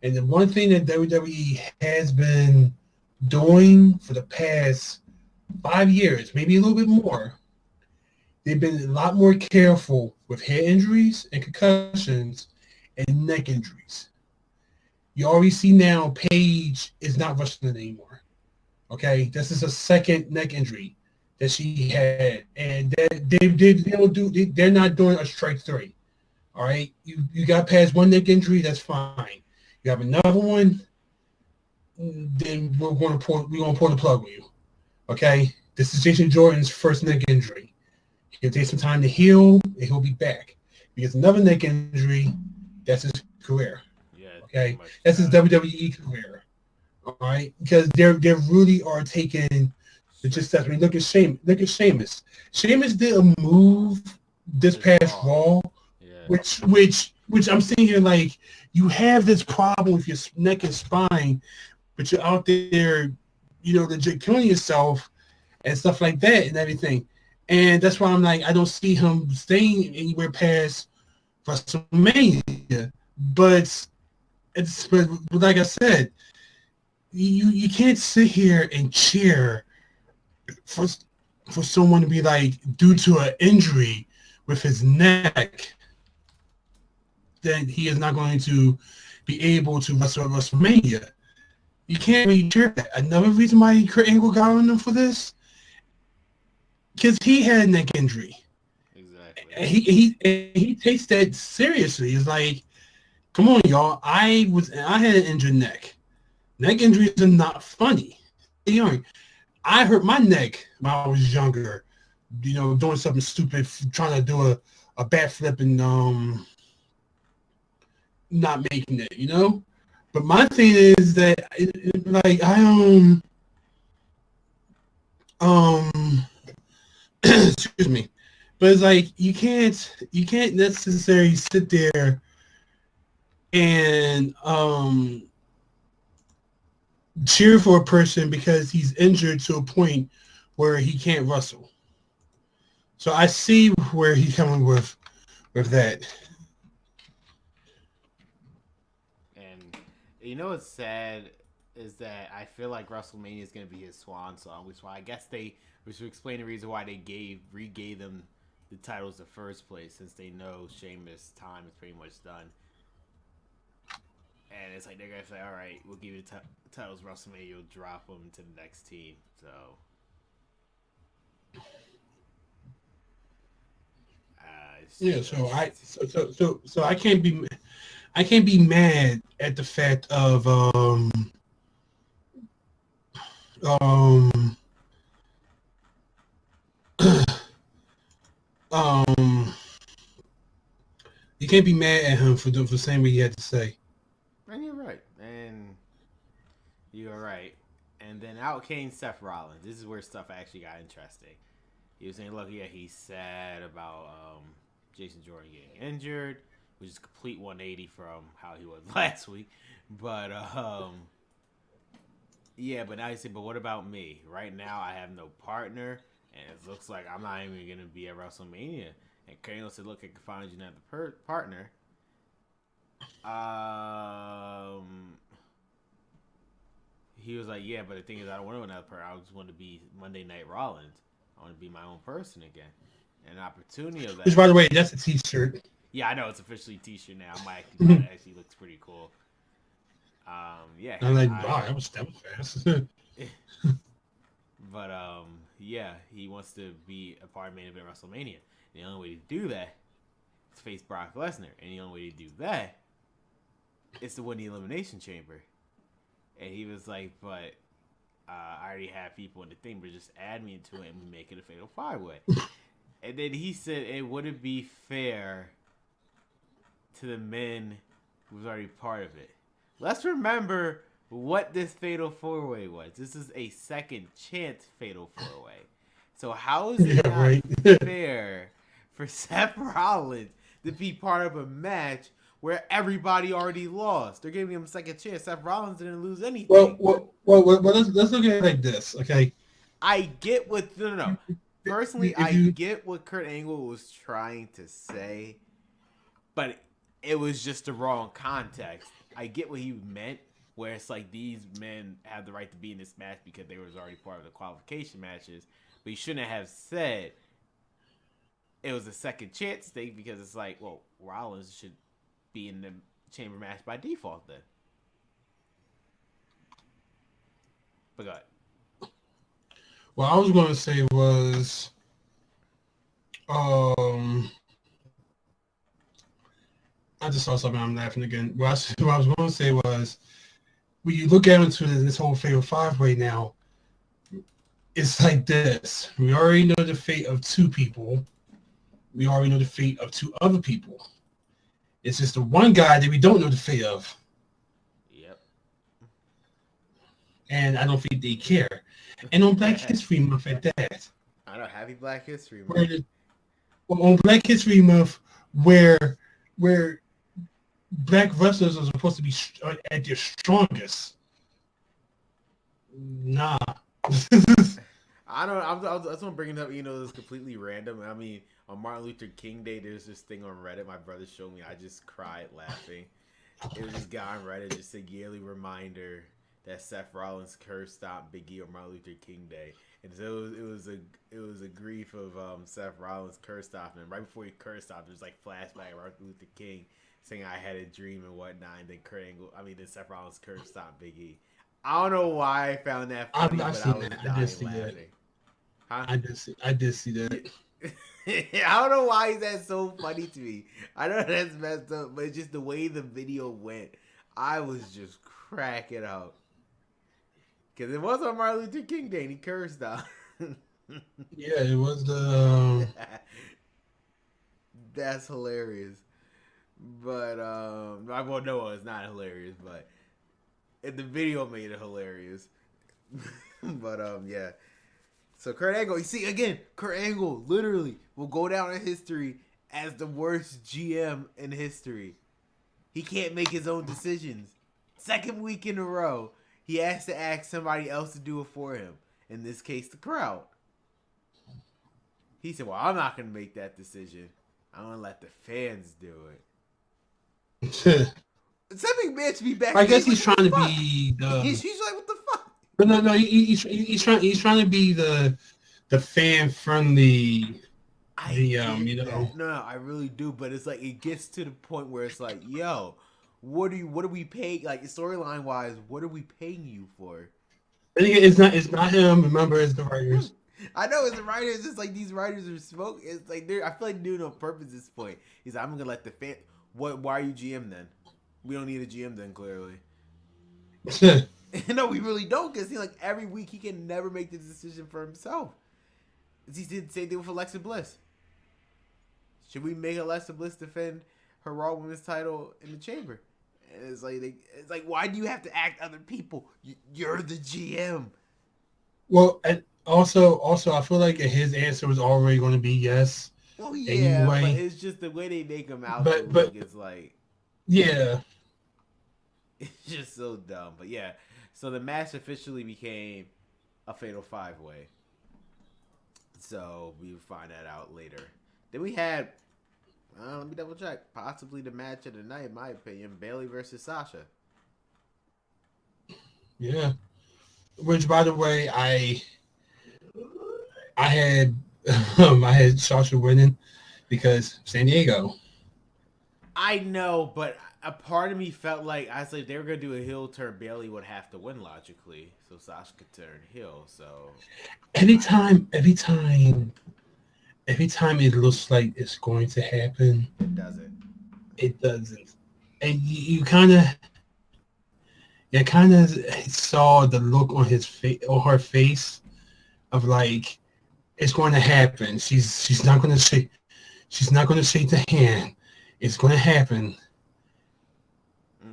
And the one thing that WWE has been doing for the past 5 years, maybe a little bit more, they've been a lot more careful with head injuries and concussions and neck injuries. You already see now Paige is not wrestling anymore. Okay, this is a second neck injury that she had, and they're not doing a strike three. All right, you got past one neck injury, that's fine. You have another one, then we're going to pull the plug with you. Okay, this is Jason Jordan's first neck injury. He'll take some time to heal, and he'll be back. If he gets another neck injury, that's his career. Yeah. Okay, that's his WWE career. All right, because they really are taking the just steps. I mean, look at Sheamus. Sheamus did a move this past Raw, which I'm sitting here like, you have this problem with your neck and spine, but you're out there, legit killing yourself and stuff like that and everything. And that's why I'm like, I don't see him staying anywhere past WrestleMania. But like I said, you can't sit here and cheer for someone to be like, due to an injury with his neck, that he is not going to be able to wrestle at WrestleMania. You can't really cheer that. Another reason why Kurt Angle got on him for this, because he had a neck injury. Exactly. And he takes that seriously. It's like, come on, y'all. I had an injured neck. Neck injuries are not funny. I hurt my neck when I was younger, doing something stupid, trying to do a backflip and not making it, But my thing is that like excuse me, but it's like you can't necessarily sit there and cheer for a person because he's injured to a point where he can't wrestle. So I see where he's coming with that. And what's sad is that I feel like WrestleMania is going to be his swan song, which I guess which would explain the reason why they regave them the titles in the first place, since they know Sheamus' time is pretty much done. And it's like they're going to say, all right, we'll give you the titles WrestleMania, you'll drop them to the next team. So yeah, so I can't be mad at the fact of you can't be mad at him for saying what he had to say. And you're right. And then out came Seth Rollins. This is where stuff actually got interesting. He was saying, look, yeah, he's sad about Jason Jordan getting injured, which is a complete 180 from how he was last week. But yeah, but now he said, but what about me? Right now, I have no partner, and it looks like I'm not even gonna be at WrestleMania. And Kane said, look, I can find you another partner. He was like, yeah, but the thing is, I don't want another partner. I just want to be Monday Night Rollins. I want to be my own person again. And an opportunity of that. Which, by the way, that's a T-shirt. Yeah, I know it's officially a T-shirt now. I might actually buy it. Actually looks pretty cool. Yeah. I'm like, wow, that was fast. But yeah, he wants to be a part of main event WrestleMania. And the only way to do that is face Brock Lesnar. And the only way to do that is to win the Elimination Chamber. And he was like, but I already have people in the thing, but just add me into it and we make it a Fatal 5-Way. And then he said it wouldn't be fair to the men who was already part of it. Let's remember what this Fatal 4-Way was. This is a second chance Fatal 4-Way. So how is it not fair for Seth Rollins to be part of a match where everybody already lost? They're giving him a second chance. Seth Rollins didn't lose anything. Well, let's look at it like this, okay? I get what no. Personally, I get what Kurt Angle was trying to say, but it was just the wrong context. I get what he meant, where it's like these men have the right to be in this match because they was already part of the qualification matches, but he shouldn't have said it was a second chance thing because it's like, well, Rollins should be in the chamber match by default then. But go ahead. What I was going to say was, I just saw something. I'm laughing again. What I was going to say was, when you look at into this whole Fatal 5-Way now, it's like this. We already know the fate of two people. We already know the fate of two other people. It's just the one guy that we don't know the fate of. Yep. And I don't think they care. And on Black History Month at that. I know. Happy Black History Month. On Black History Month, where black wrestlers are supposed to be at their strongest. Nah. I don't. I just want to bring it up. You know, it's completely random. I mean, on Martin Luther King Day, there's this thing on Reddit. My brother showed me. I just cried laughing. It was this guy on Reddit, just a yearly reminder that Seth Rollins curse stopped Big E on Martin Luther King Day, and so it was a grief of Seth Rollins curse stopping. And right before he curse stopped, there's like flashback of Martin Luther King saying I had a dream and whatnot, and then Seth Rollins curse stopped Big E. I don't know why I found that funny, but I was dying laughing. Huh? I did see that. I don't know why is that so funny to me. I know that's messed up, but just the way the video went, I was just cracking up. Because it was on Martin Luther King Day and he cursed out. Yeah, it was the... That's hilarious. But, well, no, it's not hilarious, but the video made it hilarious. But, yeah. So Kurt Angle, you see, again, Kurt Angle literally will go down in history as the worst GM in history. He can't make his own decisions. Second week in a row, he has to ask somebody else to do it for him. In this case, the crowd. He said, well, I'm not going to make that decision. I'm going to let the fans do it. Something bitch be back. I guess he's trying to be the... He's like, what the fuck? But no, he's trying to be the fan friendly. No, I really do. But it's like it gets to the point where it's like, yo, what are we paying? Like storyline wise, what are we paying you for? I think it's not him. Remember, it's the writers. I know it's the writers. It's just like these writers are smoke. It's like I feel like doing it on purpose at this point. He's like, I'm gonna let the fan. What? Why are you GM then? We don't need a GM then, clearly. No, we really don't, because he every week he can never make the decision for himself. He did the same thing with Alexa Bliss. Should we make Alexa Bliss defend her Raw Women's title in the Chamber? And it's like, why do you have to act other people? You're the GM. Well, Also, I feel like his answer was already going to be yes Well, yeah, but anyway. it's just the way they make him out to But look is like yeah, it's just so dumb. But yeah, so the match officially became a fatal 5-way. So we'll find that out later. Then we had, let me double check, possibly the match of the night, in my opinion, Bailey versus Sasha. yeah. Which, by the way, I had I had Sasha winning because San Diego. I know, but a part of me felt like I was like they were gonna do a heel turn. Bailey would have to win logically, so Sasha could turn heel. So Every time it looks like it's going to happen, it doesn't. it doesn't. And you kind of saw the look on his face or her face of like it's going to happen. She's not going to shake the hand. It's going to happen.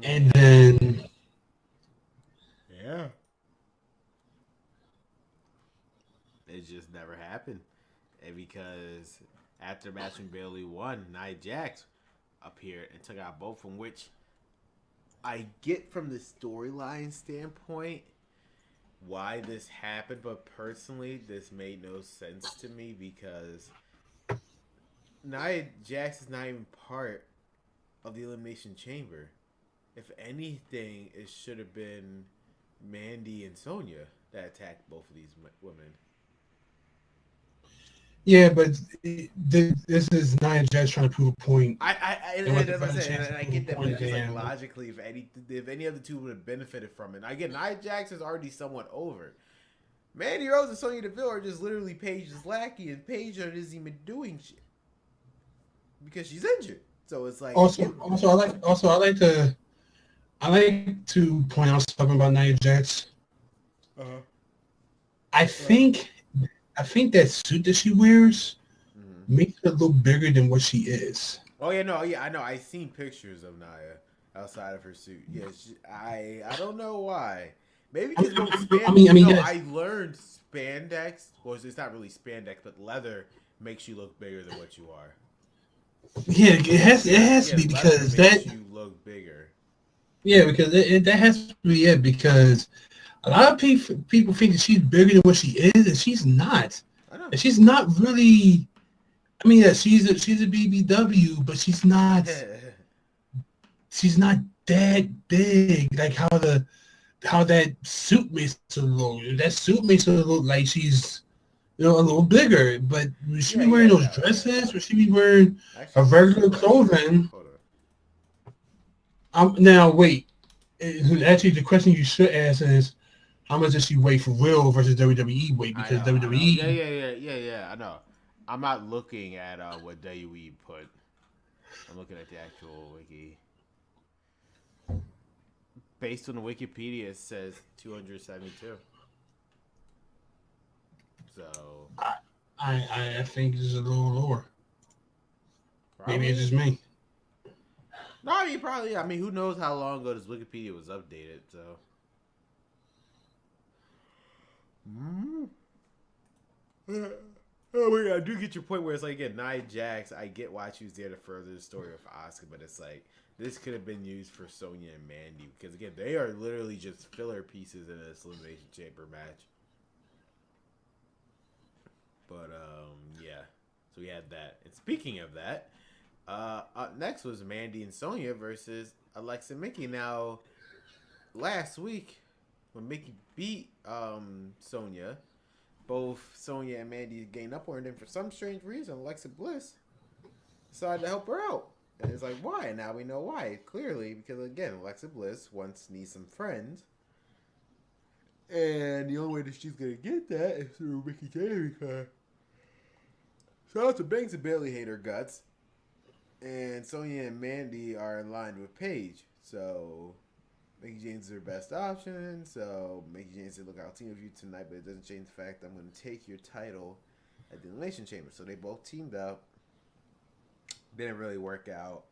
And then Yeah. It just never happened. And because after matching Bailey won, Nia Jax appeared and took out both, from which I get from the storyline standpoint why this happened, but personally, this made no sense to me because Nia Jax is not even part of the Elimination Chamber. If anything, it should have been Mandy and Sonya that attacked both of these women. yeah, but this is Nia Jax trying to prove a point. And as I said, chance and to I prove a get that, but point it's just to like him. logically, if any of the two would have benefited from it, again, Nia Jax is already somewhat over. Mandy Rose and Sonya Deville are just literally Paige's lackey, and Paige isn't even doing shit because she's injured. So it's like I like to point out something about Nia Jax. Uh-huh. I think I think that suit that she wears Mm-hmm. makes her look bigger than what she is. Oh yeah, no, yeah, I know. I seen pictures of Nia outside of her suit. Yeah, I don't know why. Maybe because I mean, yes, I learned spandex. Well, it's not really spandex, but leather makes you look bigger than what you are. yeah, it has to Yeah, be leather because makes you look bigger. that has to be it because a lot of people think that she's bigger than what she is, and she's not. I know. And she's not really. I mean, yeah, she's a BBW, but she's not that big. Like how that suit makes her look. That suit makes her look like she's a little bigger. But would she be wearing those no, yeah. dresses? Would she be wearing a Actually, regular clothing? hold on. Now wait. Actually, the question you should ask is how much does she weigh for real versus WWE weight? I Because know, I know. WWE, Yeah. I know. I'm not looking at what WWE put. I'm looking at the actual wiki. Based on the Wikipedia, it says 272. So I think it's a little lower. probably. Maybe it's just me. No, I mean probably. I mean, who knows how long ago this Wikipedia was updated? So. Mm-hmm. Oh my god, I do get your point where it's like, again, Nia Jax, I get why she was there to further the story of Asuka, but it's like, this could have been used for Sonya and Mandy, because again, they are literally just filler pieces in this Elimination Chamber match. But, yeah, so we had that. And speaking of that, up next was Mandy and Sonya versus Alexa and Mickey. Now, last week, when Mickey beat Sonya, both Sonya and Mandy gained up on her, and then for some strange reason, Alexa Bliss decided to help her out. And it's like, why? And now we know why. Clearly, because again, Alexa Bliss needs some friends. And the only way that she's going to get that is through Mickey James. Shout out to Banks and Bailey hate her guts. And Sonya and Mandy are in line with Paige. So Mickey James is her best option. So Mickey James said, look, I'll team with you tonight, but it doesn't change the fact that I'm going to take your title at the Elimination Chamber. So they both teamed up. Didn't really work out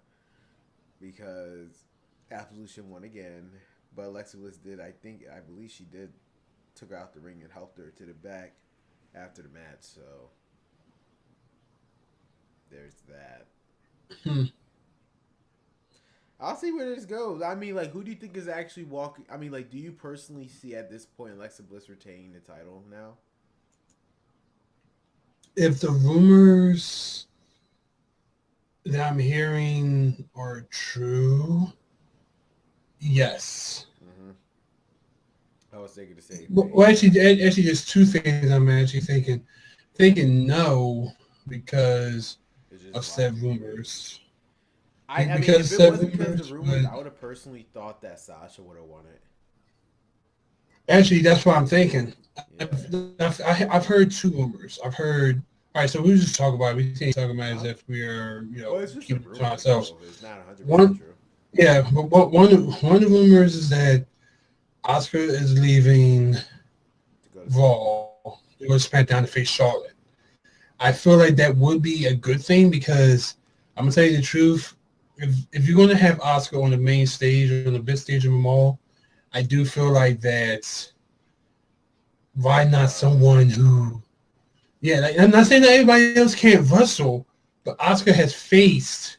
because Absolution won again. But Alexa Bliss did, I believe she did, took her out the ring and helped her to the back after the match. So there's that. Hmm. I'll see where this goes. I mean, like, who do you think is actually walking? I mean, like, do you personally see at this point Alexa Bliss retaining the title now? If the rumors that I'm hearing are true, yes. Mm-hmm. I was thinking the same thing. Well, actually, there's two things I'm actually thinking no because It's just of said logic. rumors. I mean, Because if it said wasn't because of the rumors, rumors, but I would have personally thought that Sasha would have won it. actually, that's what I'm thinking. Yeah. I've heard two rumors. I've heard. All right, so we just talk about it. We can't talk about it as Huh? if we are, Well, it's just a keeping it to rumor, ourselves. so it's not 100% One, true. yeah, but one of the rumors is that Oscar is leaving To go to SmackDown. Raw. They're going to SmackDown to face Charlotte. I feel like that would be a good thing because I'm gonna tell you the truth. If you're gonna have Oscar on the main stage or on the big stage of them all, I do feel like that. Why not Charlotte. someone who? Yeah, like, I'm not saying that everybody else can't wrestle, but Oscar has faced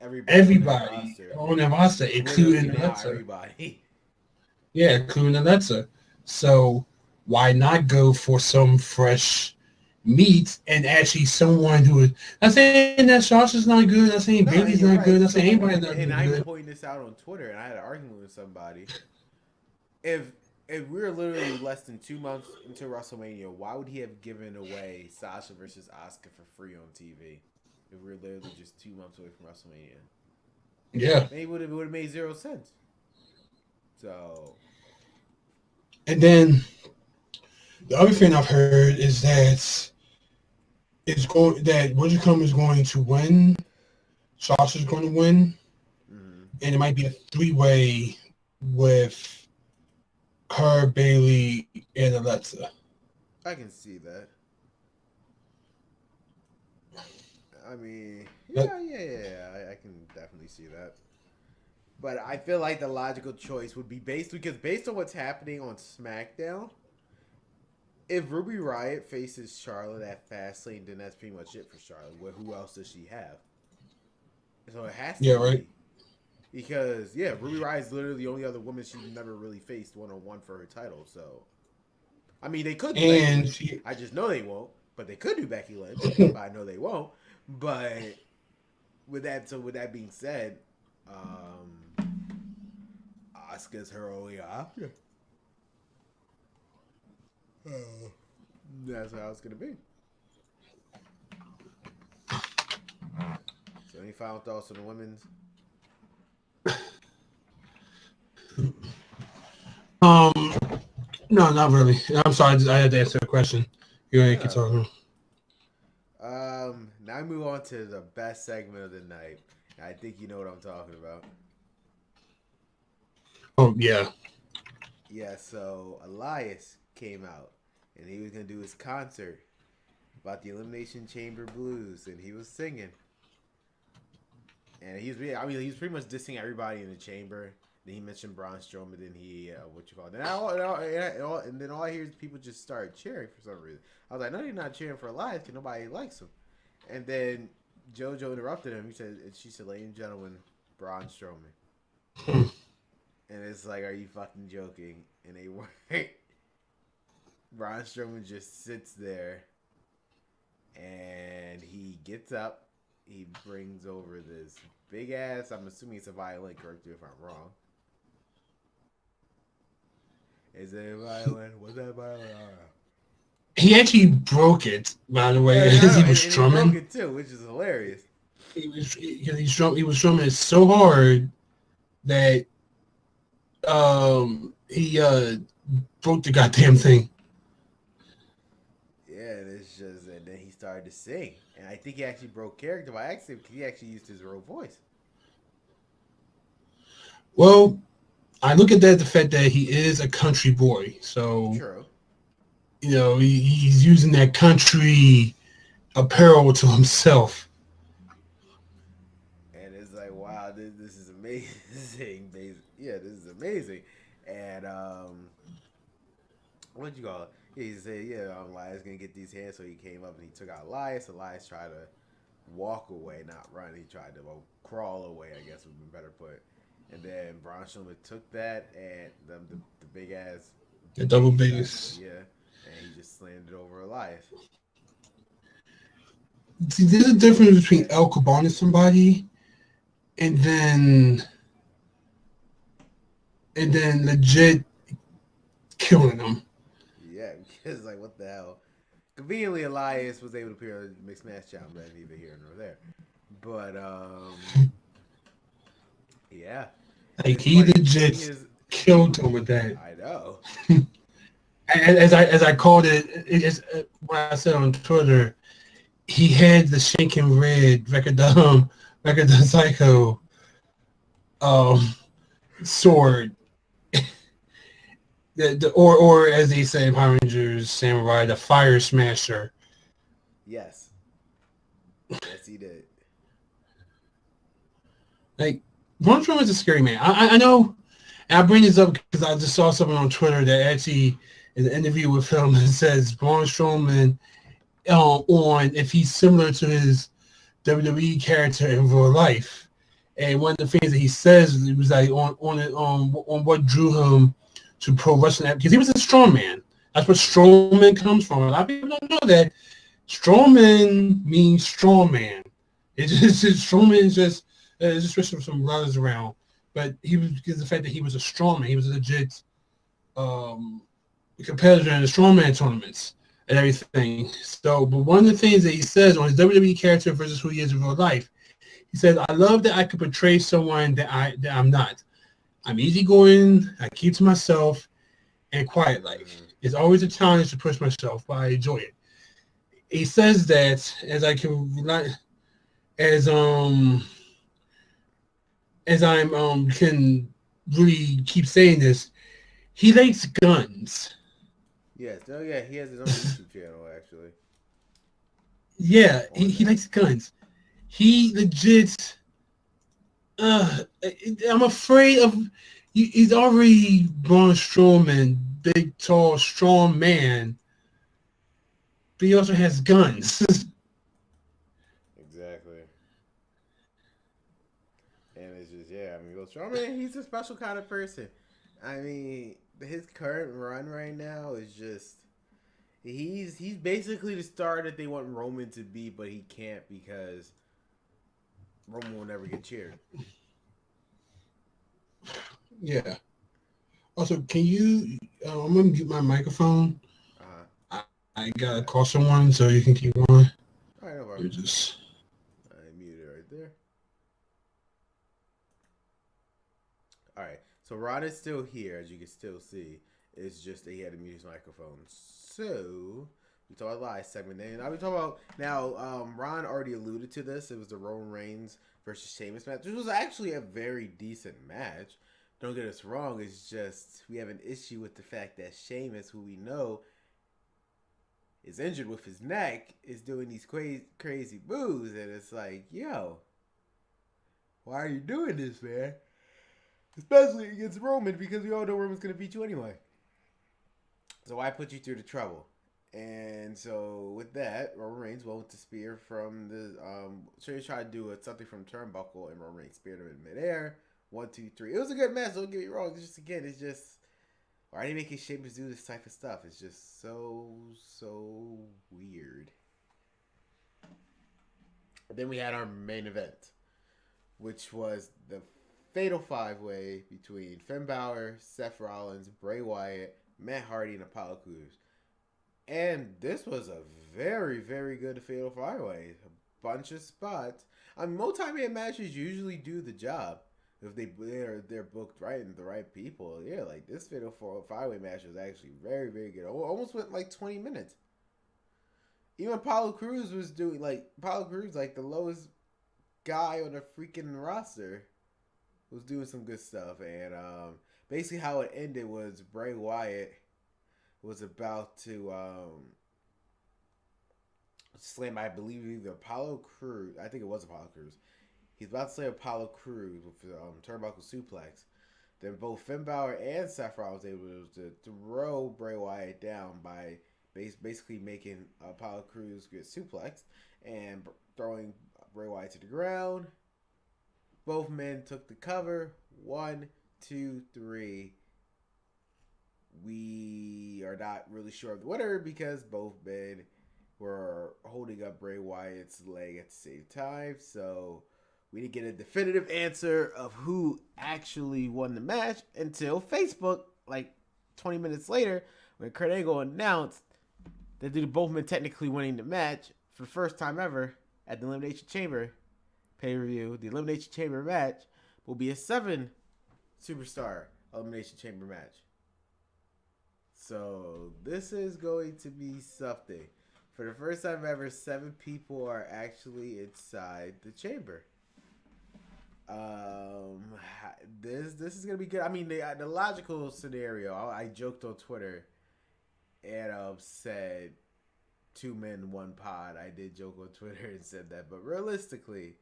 everybody on that roster, Literally including now, Alexa. everybody. Yeah, including Alexa. So why not go for some fresh meat and actually someone who is not saying that Sasha's not good, not saying No, and Bailey's you're not good, right. not So, saying anybody's not and doing I even good. pointed this out on Twitter, and I had an argument with somebody. If if we're literally less than 2 months into WrestleMania, why would he have given away Sasha versus Asuka for free on TV? If we're literally just 2 months away from WrestleMania, Yeah. maybe it would have made zero sense. So And then the other thing I've heard is that Come is going to win. Sasha's going to win, mm, and it might be a three-way with her, Bailey, and Alexa. I can see that. I mean, But yeah. I can definitely see that. But I feel like the logical choice would be based on what's happening on SmackDown, if Ruby Riott faces Charlotte at Fastlane, then that's pretty much it for Charlotte. Who else does she have? So it has to yeah, be right. because Ruby Riott is literally the only other woman she's never really faced 1-on-1 for her title. So I mean, they could do Becky And Lynch. she, I just know they won't. But they could do Becky Lynch. But I know they won't. But with that being said, Asuka's her only option. That's how it's gonna be. So any final thoughts on the women's? um, no, not really. I'm sorry, I had to answer the question. You ain't keep Yeah. talking. Now we move on to the best segment of the night. I think you know what I'm talking about. Oh yeah. Yeah, so Elias came out and he was gonna do his concert about the Elimination Chamber Blues, and he was singing. And he was pretty much dissing everybody in the chamber. Then he mentioned Braun Strowman. Then he, and then all I hear is people just start cheering for some reason. I was like, no, you're not cheering for Elias because nobody likes him. And then JoJo interrupted him. She said, ladies and gentlemen, Braun Strowman. And it's like, are you fucking joking? And they weren't. Braun Strowman just sits there, and he gets up. He brings over this big ass. I'm assuming it's a violin. Correct me if I'm wrong. Is it a violin? What's that violin? I don't know. He actually broke it, by the way, Yeah, as he was and he broke strumming. it too, which is hilarious. He was strumming it so hard that he broke the goddamn thing. Yeah, and it's just, and then he started to sing, and I think he actually broke character by accident because he actually used his real voice. Well, I look at that the fact that he is a country boy, so True. he's using that country apparel to himself. And it's like, wow, this is amazing. Yeah, this is amazing. And what'd you call it? He said, yeah, Elias gonna get these hands, so he came up and he took out Elias. Elias tried to walk away, not run. He tried to crawl away, I guess would be better put. And then Braun Strowman took that and the big ass The double shot, base. yeah, and he just slammed it over Elias. See, there's a difference between El Cabana somebody and then legit killing them. Yeah, because like what the hell? Conveniently, Elias was able to appear on the mixed match challenge, but neither here nor there. But yeah, Like it's he funny. legit killed him with that. I know. As I called it, it's when I said on Twitter, he had the Shanking Red Record Psycho sword. Or as they say in Power Rangers Samurai, the Fire Smasher. Yes. Yes, he did. Like, Braun Strowman is a scary man. I know, and I bring this up because I just saw something on Twitter that actually is an interview with him that says Braun Strowman on if he's similar to his WWE character in real life. And one of the things that he says it was like on what drew him to pro wrestling because he was a strong man. That's what strongman comes from. A lot of people don't know that strongman means strong man. It's just strongman is just switching some runners around. But he was because of the fact that he was a strongman. He was a legit competitor in the strongman tournaments and everything. So, but one of the things that he says on his WWE character versus who he is in real life, he says, "I love that I could portray someone that I'm not. I'm easygoing. I keep to myself, and quiet life. It's always a challenge to push myself, but I enjoy it." He says that as I'm can really keep saying this, he likes guns. Yes. Oh, yeah. He has his own YouTube channel, actually. Yeah, he likes guns. He legit. I'm afraid of. He's already Braun Strowman, big, tall, strong man, but he also has guns. Exactly. And it's just, yeah, I mean, Will Strowman, he's a special kind of person. I mean, his current run right now is just, he's basically the star that they want Roman to be, but he can't because Roman will never get cheered. Yeah. Also, can you? I'm gonna mute my microphone. I gotta call someone so you can keep on. All right, no problem. You just. I muted it right there. All right, so Rod is still here, as you can still see. It's just that he had to mute his microphone. So we talked about the last segment. Then I'll be talking about now. Ron already alluded to this. It was the Roman Reigns versus Sheamus match, which was actually a very decent match. Don't get us wrong. It's just we have an issue with the fact that Sheamus, who we know is injured with his neck, is doing these crazy moves, and it's like, yo, why are you doing this, man? Especially against Roman, because we all know Roman's gonna beat you anyway. So why put you through the trouble? And so with that, Roman Reigns went with the spear from the so he tried to do something from turnbuckle, and Roman Reigns speared him in midair. 1, 2, 3. It was a good match. Don't get me wrong. It's just it's just why are they making Sheamus do this type of stuff? It's just so weird. Then we had our main event, which was the Fatal 5-Way between Finn Balor, Seth Rollins, Bray Wyatt, Matt Hardy, and Apollo Crews. And this was a very, very good Fatal 5-Way. A bunch of spots. I mean, multi-man matches usually do the job if they're booked right and the right people. Yeah, like this Fatal 5-Way match was actually very, very good. Almost went like 20 minutes. Even Apollo Crews was doing like the lowest guy on the freaking roster, was doing some good stuff. And basically how it ended was Bray Wyatt was about to slam, I believe, either Apollo Crews. I think it was Apollo Crews. He's about to slam Apollo Crews with the turnbuckle suplex. Then both Finn Balor and Seth Rollins were able to throw Bray Wyatt down by basically making Apollo Crews get suplexed and throwing Bray Wyatt to the ground. Both men took the cover. 1, 2, 3. We are not really sure of the winner because both men were holding up Bray Wyatt's leg at the same time. So we didn't get a definitive answer of who actually won the match until Facebook, like 20 minutes later, when Kurt Angle announced that due to both men technically winning the match for the first time ever at the Elimination Chamber pay-per-view, the Elimination Chamber match will be a 7-superstar Elimination Chamber match. So this is going to be something. For the first time ever, 7 people are actually inside the chamber. This is gonna be good. I mean, the logical scenario. I joked on Twitter and said 2 men, 1 pod. I did joke on Twitter and said that, but realistically,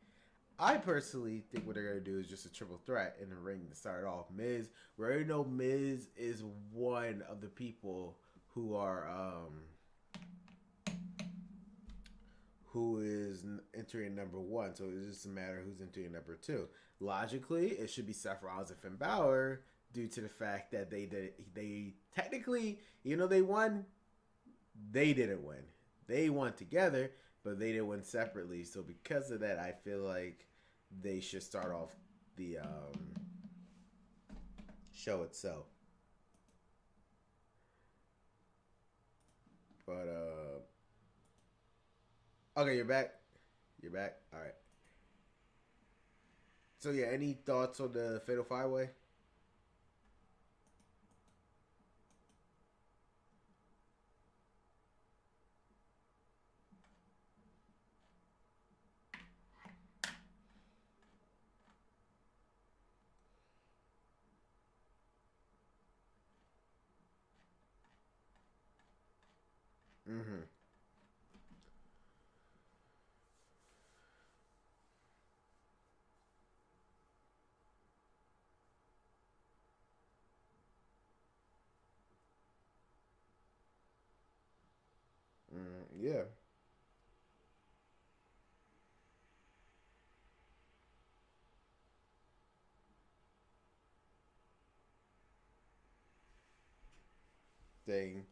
I personally think what they're gonna do is just a triple threat in the ring to start off. Miz, we already know Miz is one of the people who are who is entering number 1. So it's just a matter of who's entering number 2. Logically, it should be Seth Rollins and Finn Balor due to the fact that they technically, even though they won, they didn't win. They won together, but they didn't win separately. So because of that, I feel like they should start off the show itself. But okay, you're back. You're back. All right. So yeah, any thoughts on the Fatal 5-Way? Mm-hmm. Yeah. Thing.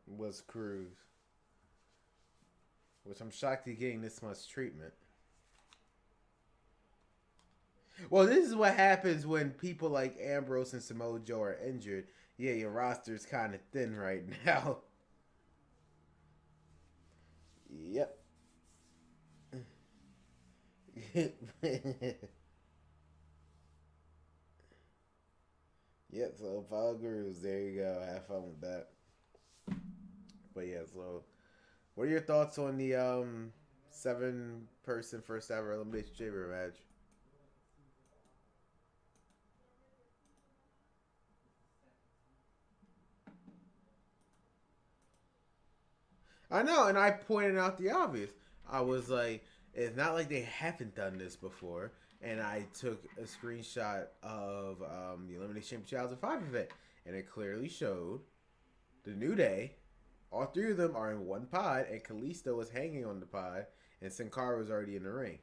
Was Cruz. Which I'm shocked he's getting this much treatment. Well, this is what happens when people like Ambrose and Samoa Joe are injured. Yeah, your roster's kind of thin right now. Yep. Yep, so Apollo Crews, there you go. Have fun with that. But yeah, so what are your thoughts on the 7-person first ever Elimination Chamber match? I know, and I pointed out the obvious. I was like, it's not like they haven't done this before. And I took a screenshot of the Elimination Chamber 2005 event, and it clearly showed the New Day. All 3 of them are in 1 pod, and Kalisto was hanging on the pod, and Sin Cara was already in the ring.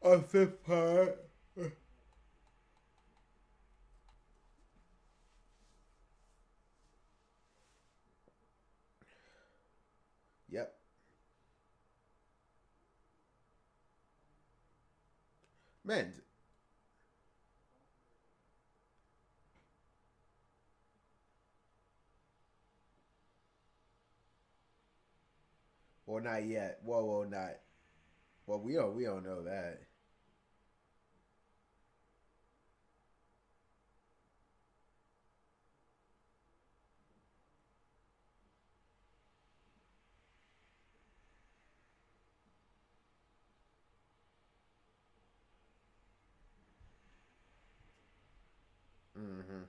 On 5th pod. Yep. Man. Well, not yet. Whoa, not. Well, we don't know that. Mm-hmm.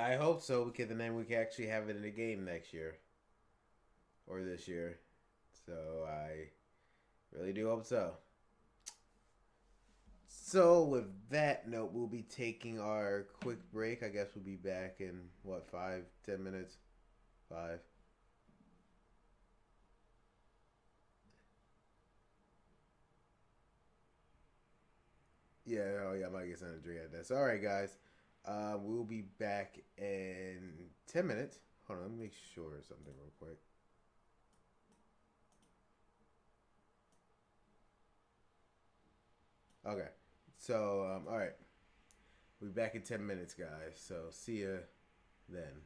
I hope so, because then we can actually have it in a game next year. Or this year. So I really do hope so. So with that note, we'll be taking our quick break. I guess we'll be back in, 5-10 minutes? 5. Yeah, I might get something to drink at that. So, all right, guys. We'll be back in 10 minutes. Hold on, let me make sure something real quick. Okay. So, all right. We'll be back in 10 minutes, guys. So, see ya then.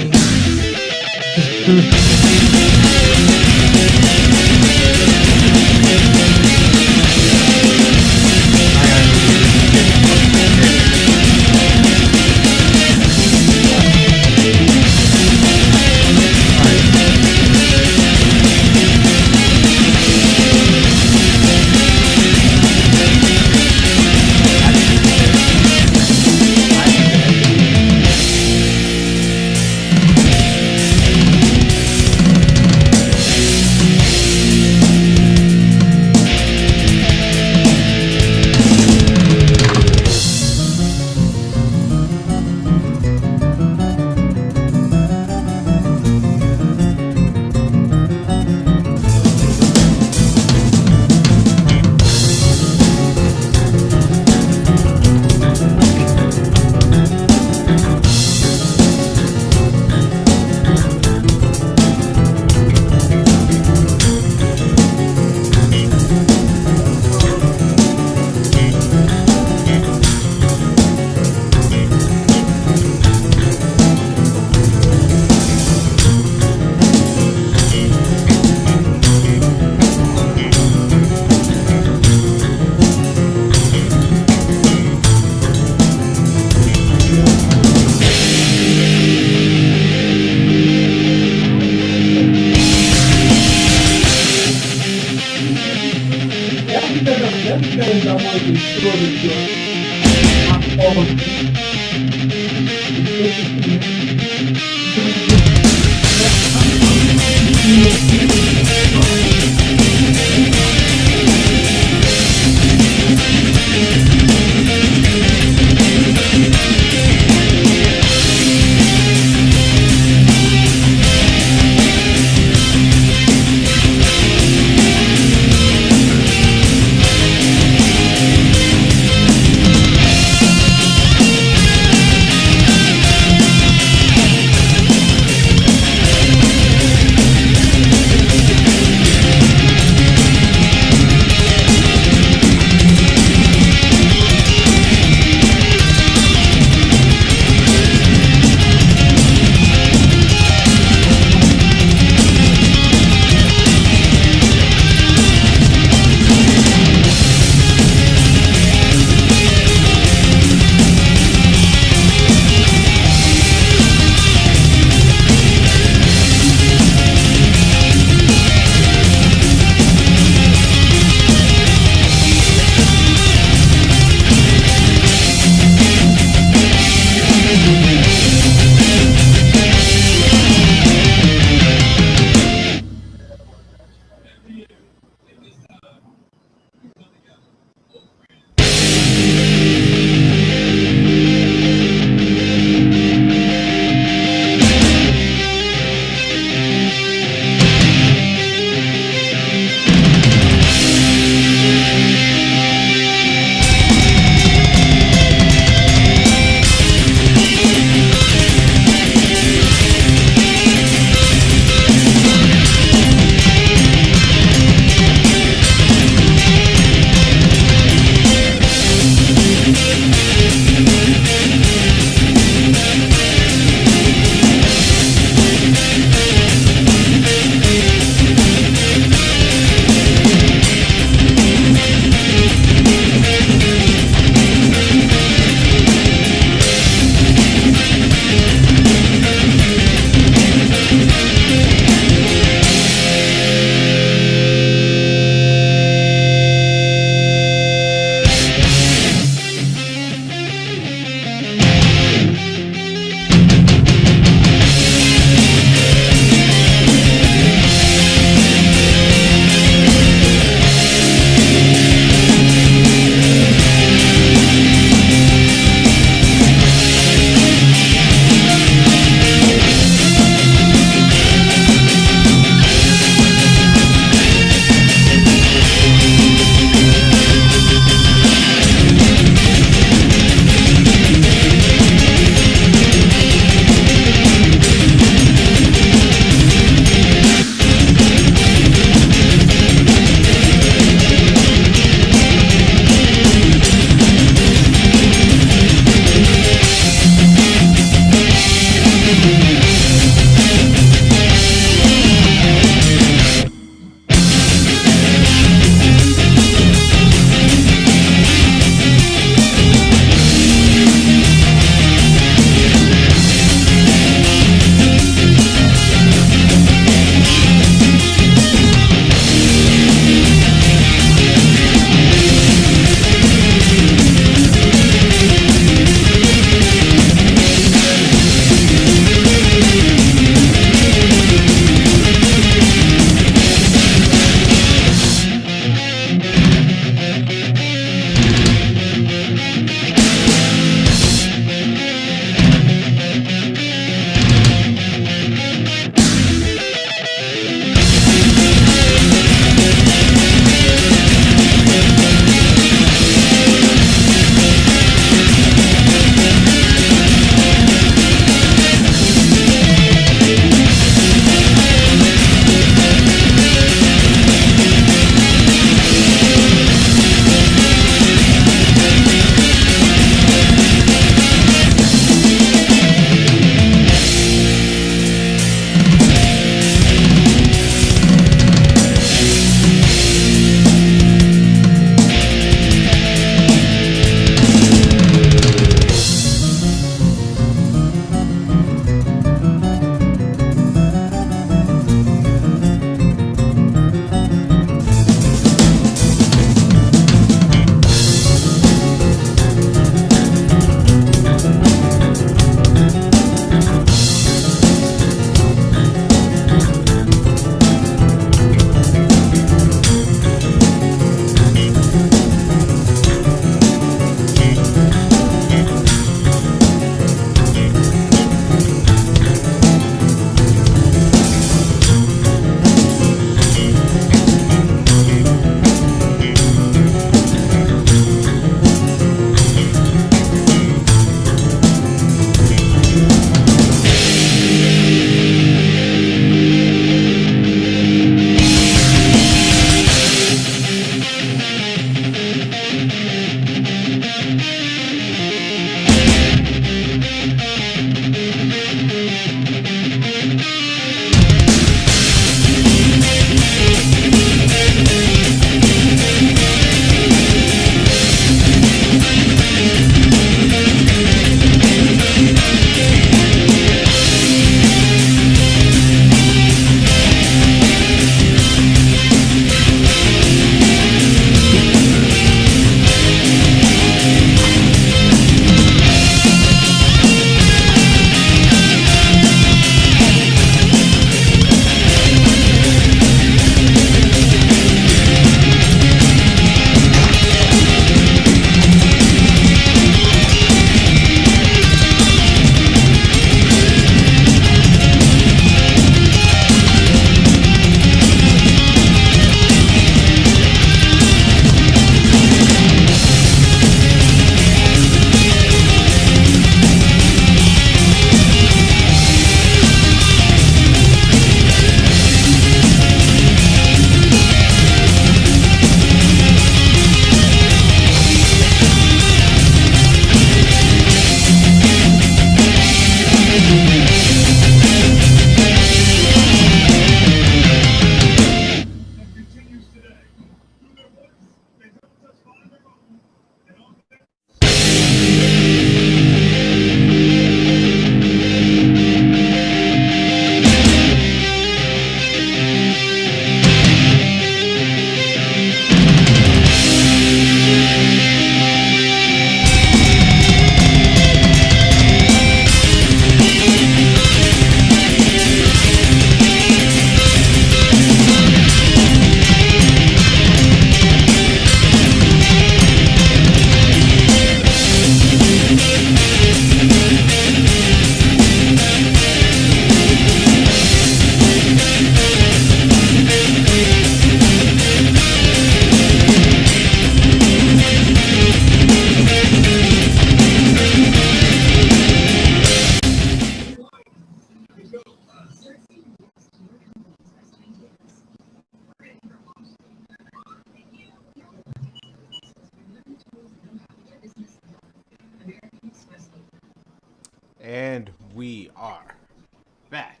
back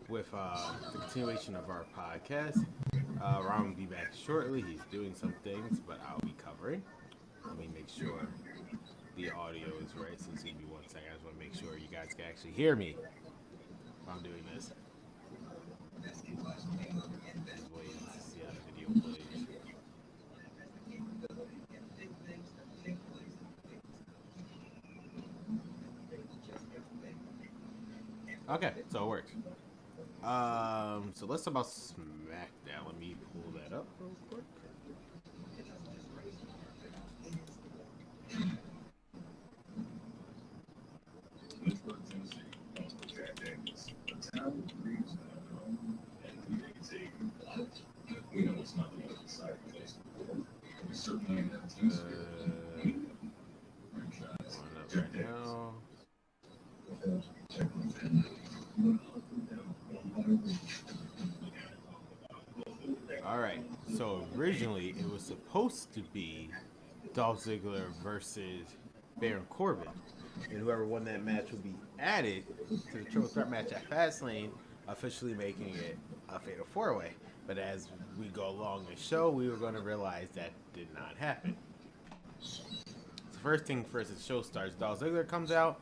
with the continuation of our podcast. Ron will be back shortly. He's doing some things, but I'll be covering. Let me make sure the audio is right. So it's gonna be 1 second. I just want to make sure you guys can actually hear me while I'm doing this. Just waiting to see how the video plays. Okay, so it works. So let's talk about Smackdown. Let me pull that up real quick. Right now. Alright, so originally it was supposed to be Dolph Ziggler versus Baron Corbin. And whoever won that match would be added to the triple threat match at Fastlane, officially making it a fatal four-way. But as we go along the show, we were going to realize that did not happen. So first thing first, the show starts. Dolph Ziggler comes out.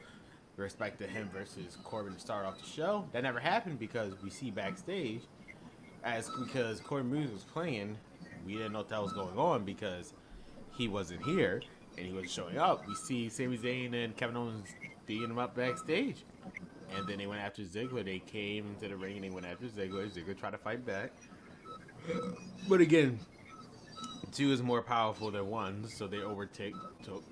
We expected him versus Corbin to start off the show. That never happened because we see backstage, because Corbin music was playing, we didn't know what the hell was going on because he wasn't here and he wasn't showing up. We see Sami Zayn and Kevin Owens beating him up backstage. And then they went after Ziggler. They came into the ring and they went after Ziggler. Ziggler tried to fight back. But again, two is more powerful than one, so they overtake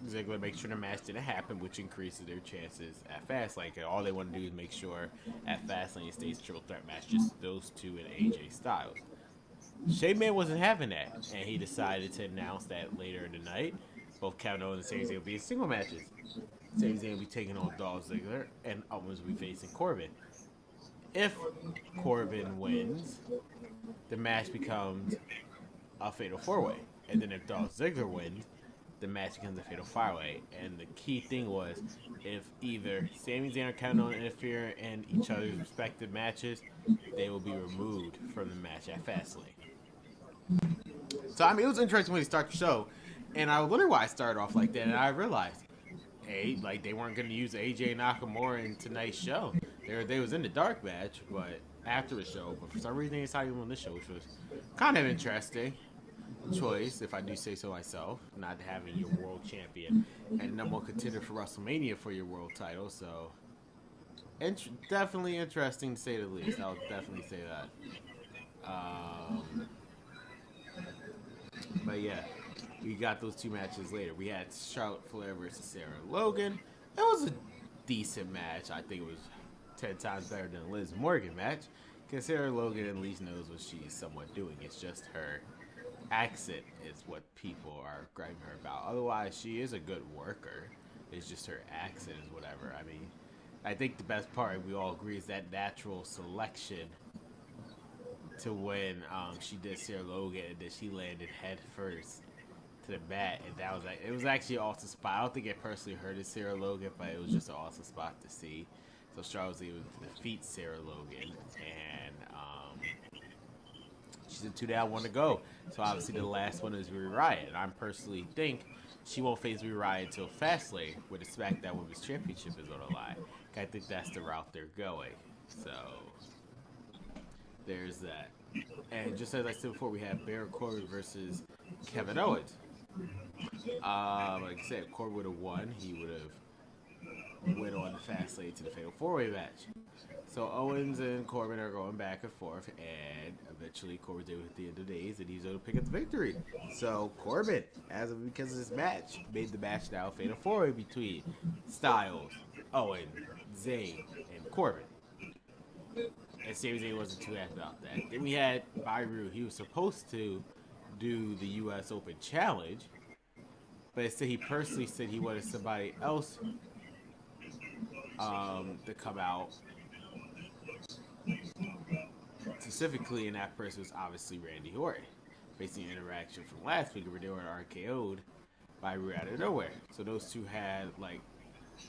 Ziggler, make sure the match didn't happen, which increases their chances at Fastlane. All they want to do is make sure at Fastlane it stays a triple threat match, just those two and AJ Styles. Shane Man wasn't having that, and he decided to announce that later in the night, both Kevin Owens and Sami Zayn will be in single matches. Sami Zayn will be taking on Dolph Ziggler, and Owens will be facing Corbin. If Corbin wins, the match becomes a fatal four-way. And then if Dolph Ziggler wins, the match becomes a fatal five-way. And the key thing was, if either Sami Zayn or Kevin Owens interfere in each other's respective matches, they will be removed from the match at Fastlane. So, I mean, it was interesting when they start the show. And I wonder why I started off like that. And I realized, hey, like, they weren't going to use AJ Nakamura in tonight's show. They was in the dark match, but after the show. But for some reason, they decided to on this show, which was kind of interesting choice, if I do say so myself, not having your world champion and number one contender for WrestleMania for your world title. So, definitely interesting to say the least. I'll definitely say that. But yeah, we got those two matches later. We had Charlotte Flair versus Sarah Logan. It was a decent match. I think it was 10 times better than the Liz Morgan match, because Sarah Logan at least knows what she's somewhat doing. It's just her accent is what people are griping her about. Otherwise, she is a good worker. It's just her accent is whatever. I mean, I think the best part, we all agree, is that natural selection to when she did Sarah Logan and then she landed head first to the mat, and that was like, it was actually an awesome spot. I don't think it personally hurted Sarah Logan, but it was just an awesome spot to see. So Charlotte was able to defeat Sarah Logan, and she's in 2 down, 1 to go. So obviously the last one is Rhea Riott, and I personally think she won't face Rhea Riott until Fastlane, where the SmackDown Women's Championship is on the line. I think that's the route they're going. So there's that. And just as I said before, we have Baron Corbin versus Kevin Owens. Like I said, Corbin would have won. He would have went on the Fastlane to the Fatal 4-Way match. So Owens and Corbin are going back and forth, and eventually Corbin's able at the end of the days, and he's able to pick up the victory. So Corbin, because of this match, made the match now a Fatal 4-Way between Styles, Owens, Zayn, and Corbin. And Sami Zayn wasn't too happy about that. Then we had Byru. He was supposed to do the U.S. Open Challenge, but instead he personally said he wanted somebody else to come out. Specifically, and that person was obviously Randy Orton. Facing an interaction from last week where they were RKO'd by Byru out of nowhere. So those two had like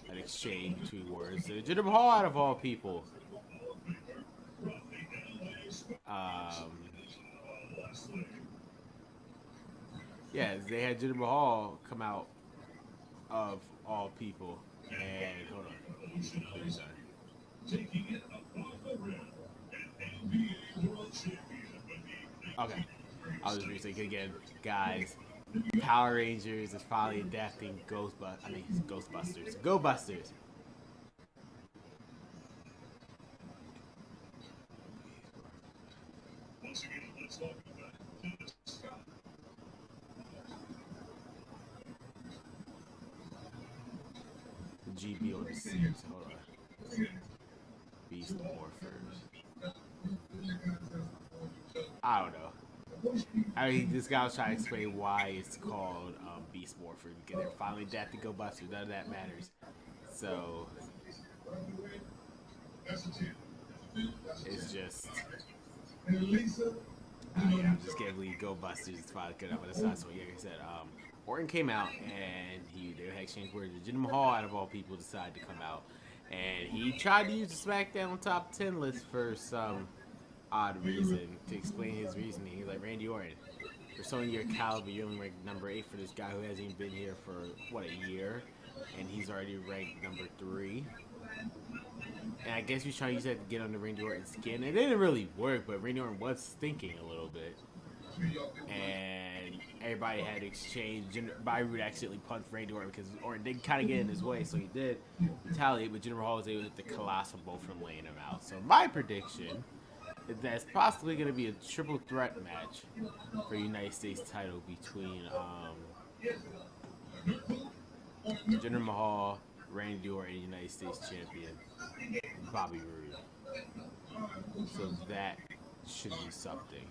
an exchange between words. So Jinder Mahal, out of all people, Yeah, they had Jinder Mahal come out of all people. And hold on. Okay. I'll just restate again, guys. Power Rangers is finally adapting Ghostbusters. Go Busters! GB on the seats. Hold on. Beast Morphers. I don't know. I mean, this guy was trying to explain why it's called Beast Morphers because they're finally adapted to Go Busters. None of that matters. So it's just. Yeah, I'm just can't believe Go Busters is finally good up on the side. So, like I said, Orton came out and they had exchanged words. Jinder Mahal, out of all people, decided to come out. And he tried to use the Smackdown top 10 list for some odd reason to explain his reasoning. He's like, Randy Orton, for someone your caliber, you're only ranked number 8 for this guy who hasn't even been here for, what, a year? And he's already ranked number 3. And I guess he was trying to use that to get under Randy Orton's skin. It didn't really work, but Randy Orton was stinking a little bit. And everybody had to exchange. Bobby Roode accidentally punched Randy Orton because Orton did kind of get in his way, so he did retaliate, but Jinder Mahal was able to coloss them both from laying him out. So my prediction is that it's possibly going to be a triple threat match for United States title between Jinder Mahal, Randy Orton, United States champion, Bobby Roode. So that should be something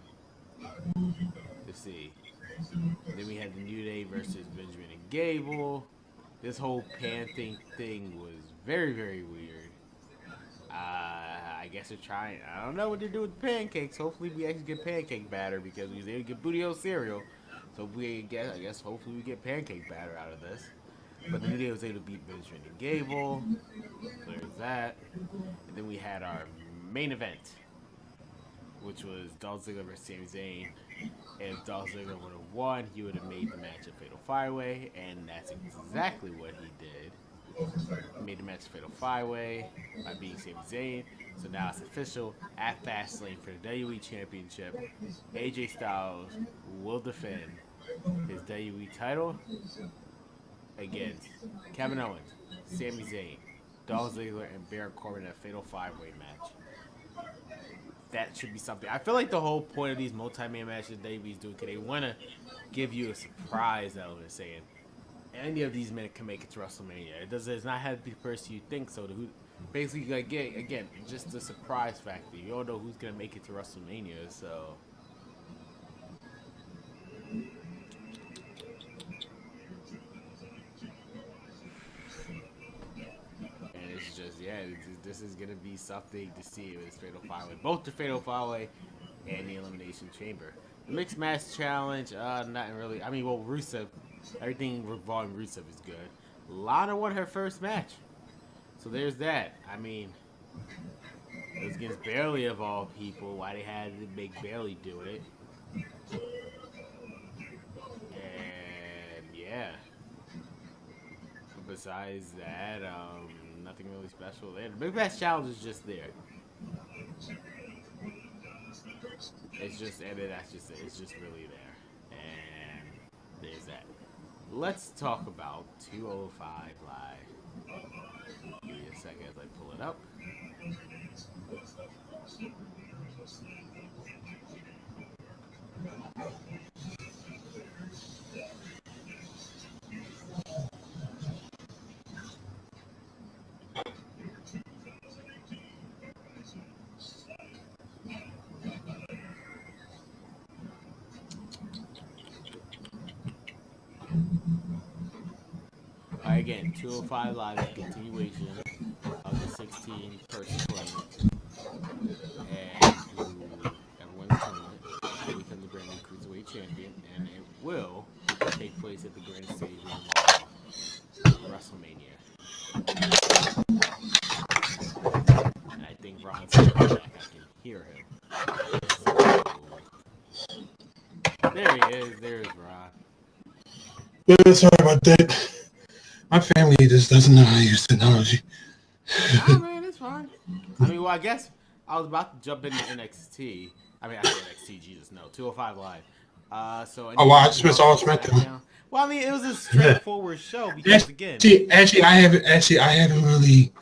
to see. Then we had the New Day versus Benjamin and Gable. This whole pan thing was very, very weird. I guess they're trying. I don't know what they're doing with the pancakes. Hopefully we actually get pancake batter because we was able to get Booty O cereal. So I guess hopefully we get pancake batter out of this. But the New Day was able to beat Benjamin and Gable. There's that. And then we had our main event, which was Dolph Ziggler versus Sami Zayn. And if Dolph Ziggler would have won, he would have made the match a Fatal 5-Way, and that's exactly what he did. He made the match a Fatal 5-Way by beating Sami Zayn. So now it's official at Fastlane for the WWE Championship. AJ Styles will defend his WWE title against Kevin Owens, Sami Zayn, Dolph Ziggler, and Baron Corbin in a Fatal 5-Way match. That should be something. I feel like the whole point of these multi-man matches WWE's doing, because they want to give you a surprise element, saying any of these men can make it to WrestleMania. It's not have to be the person you think so. Basically, like, again, just the surprise factor. You don't know who's going to make it to WrestleMania, so. This is going to be something to see with this Fatal 5-Way. Both the Fatal 5-Way and the Elimination Chamber. The Mixed Match Challenge, nothing really. I mean, well, Rusev, everything revolving Rusev is good. Lana won her first match. So there's that. I mean, it was against Bayley of all people. Why they had to make Bayley do it. And, yeah. Besides that, nothing really special there. The Big Match Challenge is just there. It's just, and that's just it. It's just really there. And there's that. Let's talk about 205 Live. Give me a second as I pull it up. Again, 205 Live is a continuation of the 16-person tournament. And everyone's tournament will become the brand new Cruiserweight Champion, and it will take place at the Grand Stadium of WrestleMania. And I think Ron's going back. I can hear him. So, there he is. There's Rod. Yeah, sorry about that. My family just doesn't know how to use technology. Nah, man, it's fine. I mean, well, I guess I was about to jump into NXT. I mean, I say NXT, Jesus, no. 205 Live. So, Oh wow, I anything just missed else all from Smackdown. Well, I mean, it was a Yeah. straightforward show because, again, I haven't really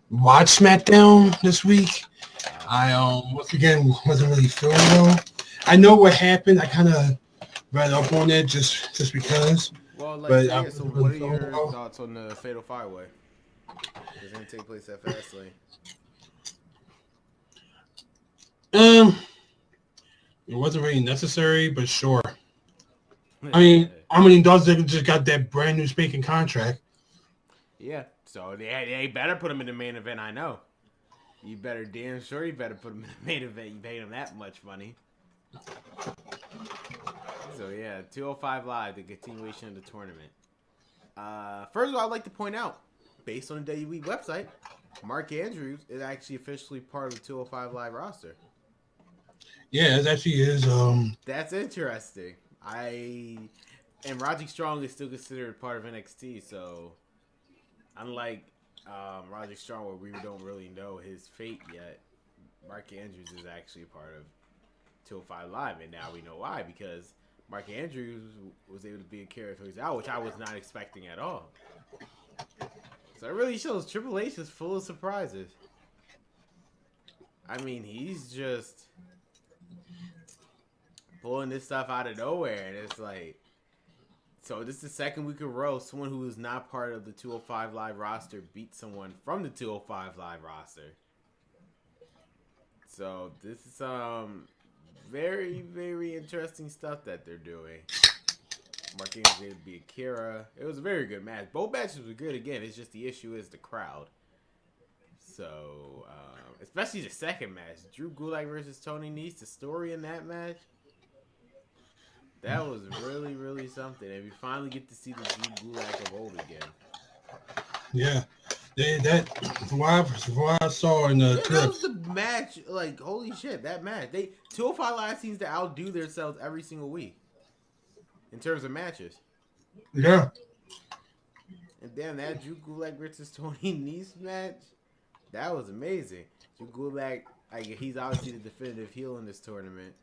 watched SmackDown this week. I once again wasn't really feeling well. I know what happened. I kind of read up on it just because, well, like, but so I yeah, so wasn't what really are feeling your well. thoughts on the Fatal Five-Way? It's going to take place at Fastlane. Um, it wasn't really necessary, but sure. I mean, those that just got that brand new speaking contract. Yeah, so they better put him in the main event, I know. You better damn sure you better put him in the main event. You paid him that much money. So yeah, 205 Live, the continuation of the tournament. First of all, I'd like to point out, based on the WWE website, Mark Andrews is actually officially part of the 205 Live roster. Yeah, it actually is. That's interesting. And Roderick Strong is still considered part of NXT, so unlike Roderick Strong, where we don't really know his fate yet, Mark Andrews is actually a part of 205 Live, and now we know why, because Mark Andrews was able to be a character out, which I was not expecting at all. So it really shows Triple H is full of surprises. I mean, he's just pulling this stuff out of nowhere, and it's like, so this is the second week in a row someone who is not part of the 205 Live roster beat someone from the 205 Live roster. So this is very, very interesting stuff that they're doing. Mark Andrews was able to be Akira. It was a very good match. Both matches were good. Again, it's just the issue is the crowd. So, especially the second match, Drew Gulak versus Tony Nese. The story in that match, that was really, really something. And we finally get to see the Drew Gulak of old again. Yeah, from what I saw in the clips. That was the match. Like, holy shit, that match. 205 Live seems to outdo themselves every single week in terms of matches. Yeah. And damn, that Drew Gulak versus Tony Nese match, that was amazing. Drew Gulak, he's obviously the definitive heel in this tournament,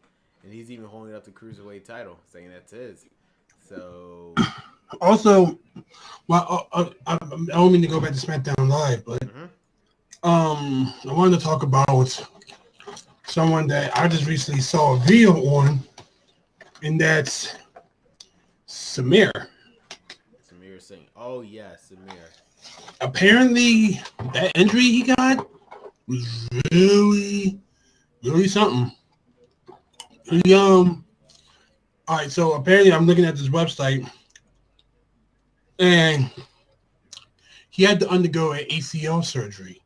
and he's even holding up the Cruiserweight title, saying that's his. So, also, well, I don't mean to go back to SmackDown Live, but I wanted to talk about someone that I just recently saw a video on, and that's Samir. Samir Singh. Oh, yeah, Samir. Apparently, that injury he got was really, really something. All right, so apparently I'm looking at this website, and he had to undergo an ACL surgery.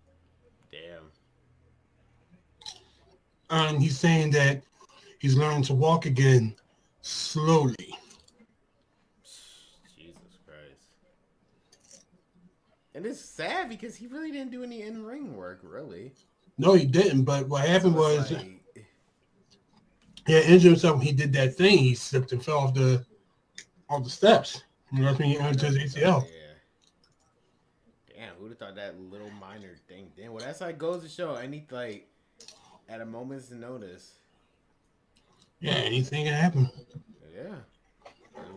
Damn. And he's saying that he's learning to walk again slowly. Jesus Christ. And it's sad because he really didn't do any in-ring work, really. No, he didn't. But what happened was like, he had injured himself when he did that thing. He slipped and fell off the steps. You know what I mean? Onto his ACL. Yeah. Damn, who'd have thought that little minor thing? Damn, well, that's how it goes to show. Like, at a moment's notice. Yeah, anything can happen. Yeah.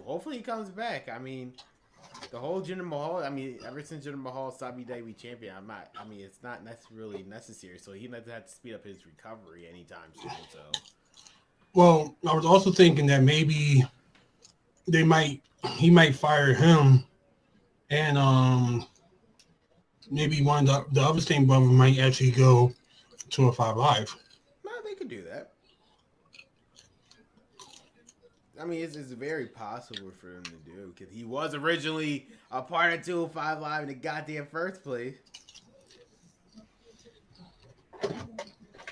Hopefully he comes back. I mean, the whole Jinder Mahal, ever since Jinder Mahal stopped being WWE champion, it's not really necessary. So he doesn't have to speed up his recovery anytime soon. So, well, I was also thinking that maybe he might fire him, and maybe one of the other Stain brothers might actually go to a 5 Live. No, they could do that. I mean, it's very possible for him to do because he was originally a part of 205 Live in the goddamn first place.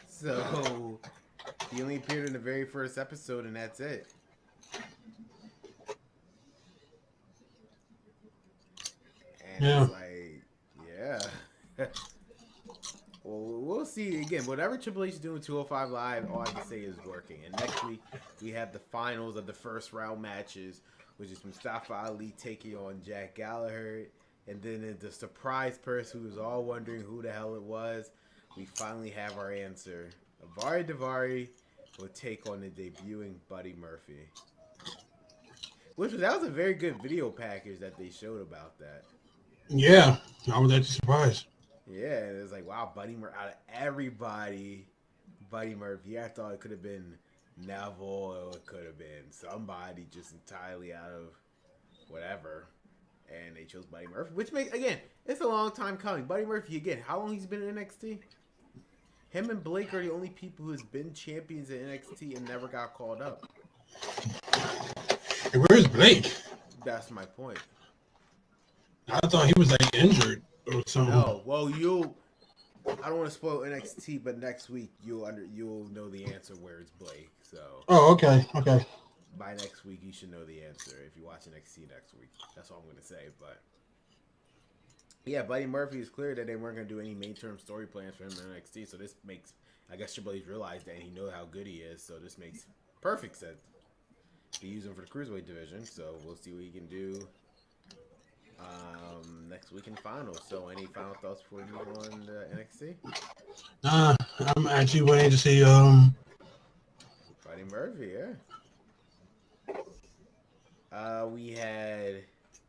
So he only appeared in the very first episode, and that's it. And Yeah. it's like, yeah. Well, we'll see. again, whatever Triple H is doing 205 Live, all I can say is working. And next week, we have the finals of the first round matches, which is Mustafa Ali taking on Jack Gallagher. And then the surprise person who was all wondering who the hell it was, we finally have our answer. Avari Davari will take on the debuting Buddy Murphy. That was a very good video package that they showed about that. Yeah, I was actually surprised. Yeah, it was like, wow, Buddy Murphy, out of everybody, Buddy Murphy. I thought it could have been Neville, or it could have been somebody just entirely out of whatever. And they chose Buddy Murphy, which makes, again, it's a long time coming. Buddy Murphy, again, how long he's been in NXT? Him and Blake are the only people who's been champions in NXT and never got called up. And where's Blake? That's my point. I thought he was like injured or something. No, well, I don't want to spoil NXT, but next week you'll know the answer where it's Blake. So. Oh, okay. By next week, you should know the answer if you watch NXT next week. That's all I'm going to say. But yeah, Buddy Murphy is clear that they weren't going to do any main-term story plans for him in NXT. So this makes, I guess Triple H realized that, and he knows how good he is. So this makes perfect sense to use him for the Cruiserweight division. So we'll see what he can do next week in finals. So any final thoughts before we move on to NXT? I'm actually waiting to see Buddy Murphy, yeah. We had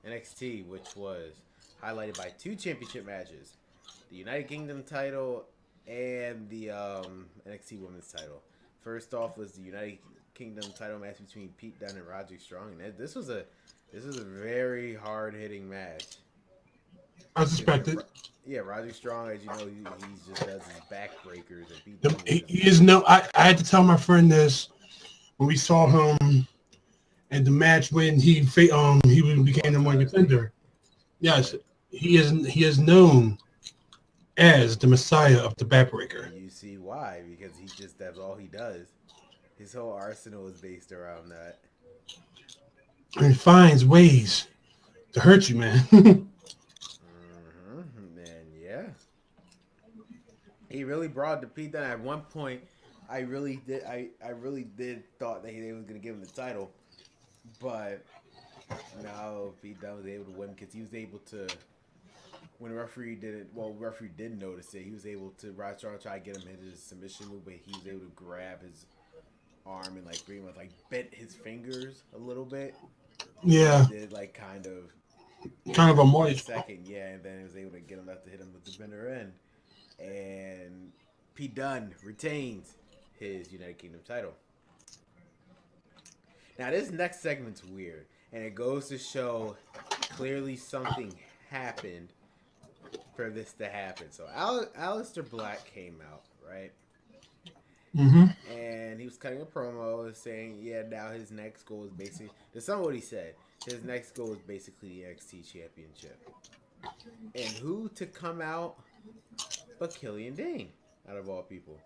NXT, which was highlighted by 2 championship matches. The United Kingdom title and the NXT Women's title. First off was the United Kingdom title match between Pete Dunne and Roderick Strong. And this was a very hard-hitting match. I suspected. Yeah, Roderick Strong, as you know, he just does his backbreakers. And He is no. I had to tell my friend this when we saw him in the match when he became the one contender. Yes, he is known as the Messiah of the backbreaker. You see why? Because that's all he does. His whole arsenal is based around that. And finds ways to hurt you, man. And yeah, he really brought the Pete Dunne. At one point, I really did thought that they was gonna give him the title, but no, Pete Dunne was able to win because he was able to. When the referee did it, referee didn't notice it. He was able to. Rod Strong tried to get him into his submission move, but he was able to grab his arm and pretty much bent his fingers a little bit. Yeah. He did kind of a more second, yeah, and then he was able to get him to hit him with the bender end, and Pete Dunne retains his United Kingdom title. Now this next segment's weird, and it goes to show clearly something happened for this to happen. So Aleister Black came out, right? Mm-hmm. And he was cutting a promo saying, yeah, now his next goal is basically, that's not what he said. His next goal is basically the NXT Championship. And who to come out but Killian Dane, out of all people.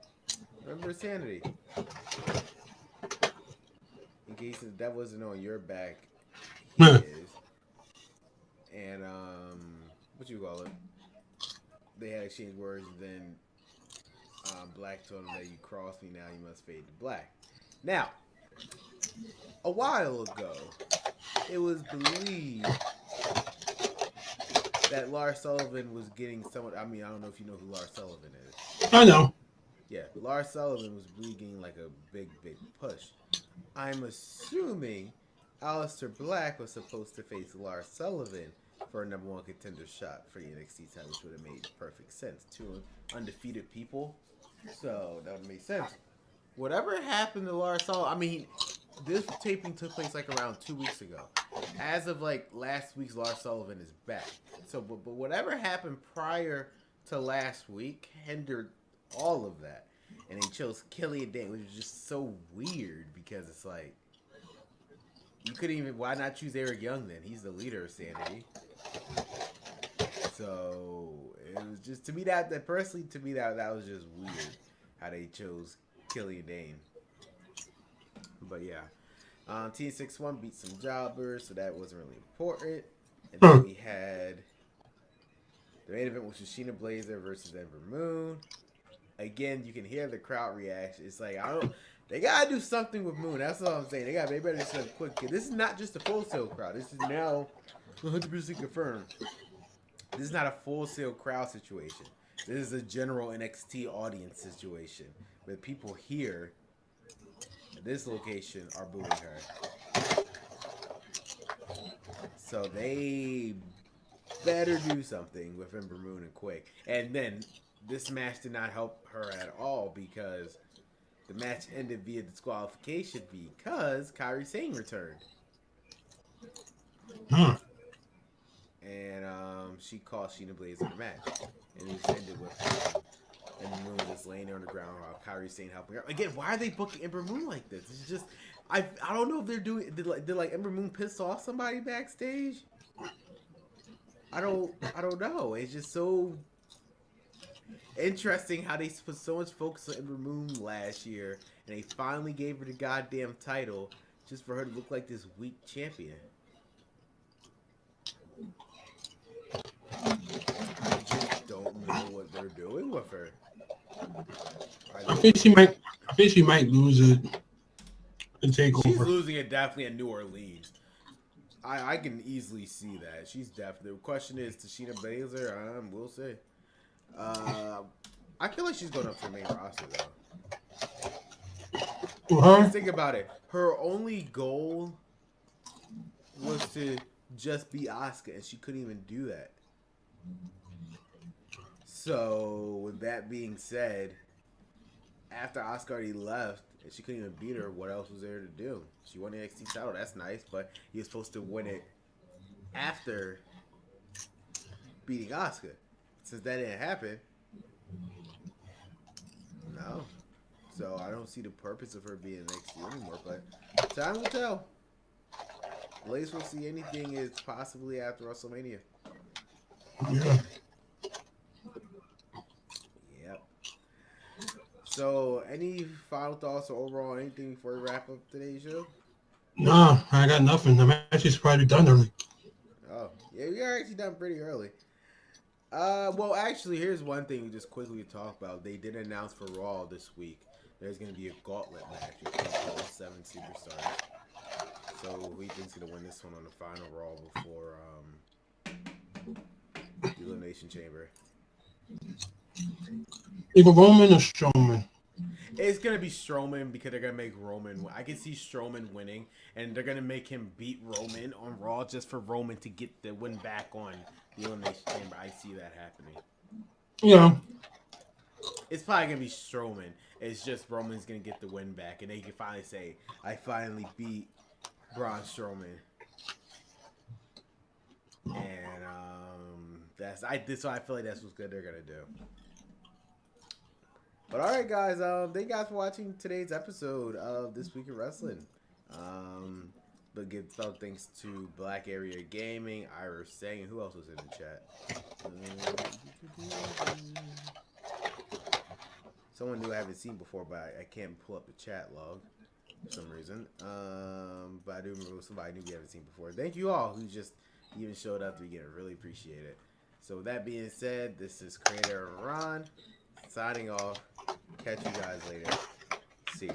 Remember Sanity. In case that wasn't on your back, he is. And, what you call it? They had exchanged words, and then Black told him that you crossed me, now you must fade to black. Now, a while ago, it was believed that Lars Sullivan was getting somewhat. I mean, I don't know if you know who Lars Sullivan is. I know. Yeah, Lars Sullivan was really getting a big push. I'm assuming Aleister Black was supposed to face Lars Sullivan for a #1 contender shot for the NXT title, which would have made perfect sense. 2 undefeated people. So that would make sense. Whatever happened to Lars Sullivan, I mean, this taping took place around 2 weeks ago. As of last week's, Lars Sullivan is back. So, but whatever happened prior to last week hindered all of that. And they chose Killian Dane, which is just so weird because it's you couldn't even, why not choose Eric Young then? He's the leader of Sanity. So it was just, to me that personally, that was just weird how they chose Killian Dane. But yeah, Team 6-1 beat some jobbers, so that wasn't really important. And then we had the main event, which was Sheena Blazer versus Ember Moon. again, you can hear the crowd reaction. It's like they gotta do something with Moon. That's all I'm saying. They better do something quick. This is not just a Full Sail crowd. This is now 100% confirmed. This is not a Full Sail crowd situation. This is a general NXT audience situation where people here at this location are booing her. So they better do something with Ember Moon and quick. And then this match did not help her at all because the match ended via disqualification because Kairi Sane returned. And she cost Sheena Blazer the match. And it just ended with Ember Moon just laying there on the ground while Kairi Sane helping her. Again, why are they booking Ember Moon like this? It's just I don't know if they're doing did like Ember Moon piss off somebody backstage? I don't know. It's just so interesting how they put so much focus on Ember Moon last year and they finally gave her the goddamn title just for her to look like this weak champion. I just don't know what they're doing with her. I think she might lose it and take She's over. losing it definitely in New Orleans. I can easily see that. She's definitely. The question is, Sheena Baszler? We'll see. I feel like she's going up to the main roster though. Just think about it. Her only goal was to just be Asuka, and she couldn't even do that. So, with that being said, after Asuka already left, and she couldn't even beat her, what else was there to do? She won the NXT title, that's nice, but you're supposed to win it after beating Asuka. Since that didn't happen, no. So I don't see the purpose of her being in NXT anymore, but time will tell. The latest we'll see anything is possibly after WrestleMania. Yeah. Yep. So, any final thoughts or overall anything before we wrap up today's show? No, I got nothing. The match is probably done early. Oh, yeah, we are actually done pretty early. Well, actually, here's one thing we just quickly talk about. They did announce for Raw this week there's going to be a gauntlet match between all 7 superstars. So, who think's going to win this one on the final Raw before the Elimination Chamber? Either Roman or Strowman. It's going to be Strowman because they're going to make Roman. I can see Strowman winning, and they're going to make him beat Roman on Raw just for Roman to get the win back on the Elimination Chamber. I see that happening. Yeah. It's probably going to be Strowman. It's just Roman's going to get the win back, and they can finally say, I finally beat Braun Strowman. And so I feel like that's what's good they're going to do. But alright guys, thank you guys for watching today's episode of This Week in Wrestling. But give special thanks to Black Area Gaming, Irish Sang, and who else was in the chat? Someone new I haven't seen before, but I can't pull up the chat log for some reason. But I do remember somebody new we haven't seen before. Thank you all who just even showed up to begin. I really appreciate it. So with that being said, this is Creator Ron signing off. Catch you guys later. See ya.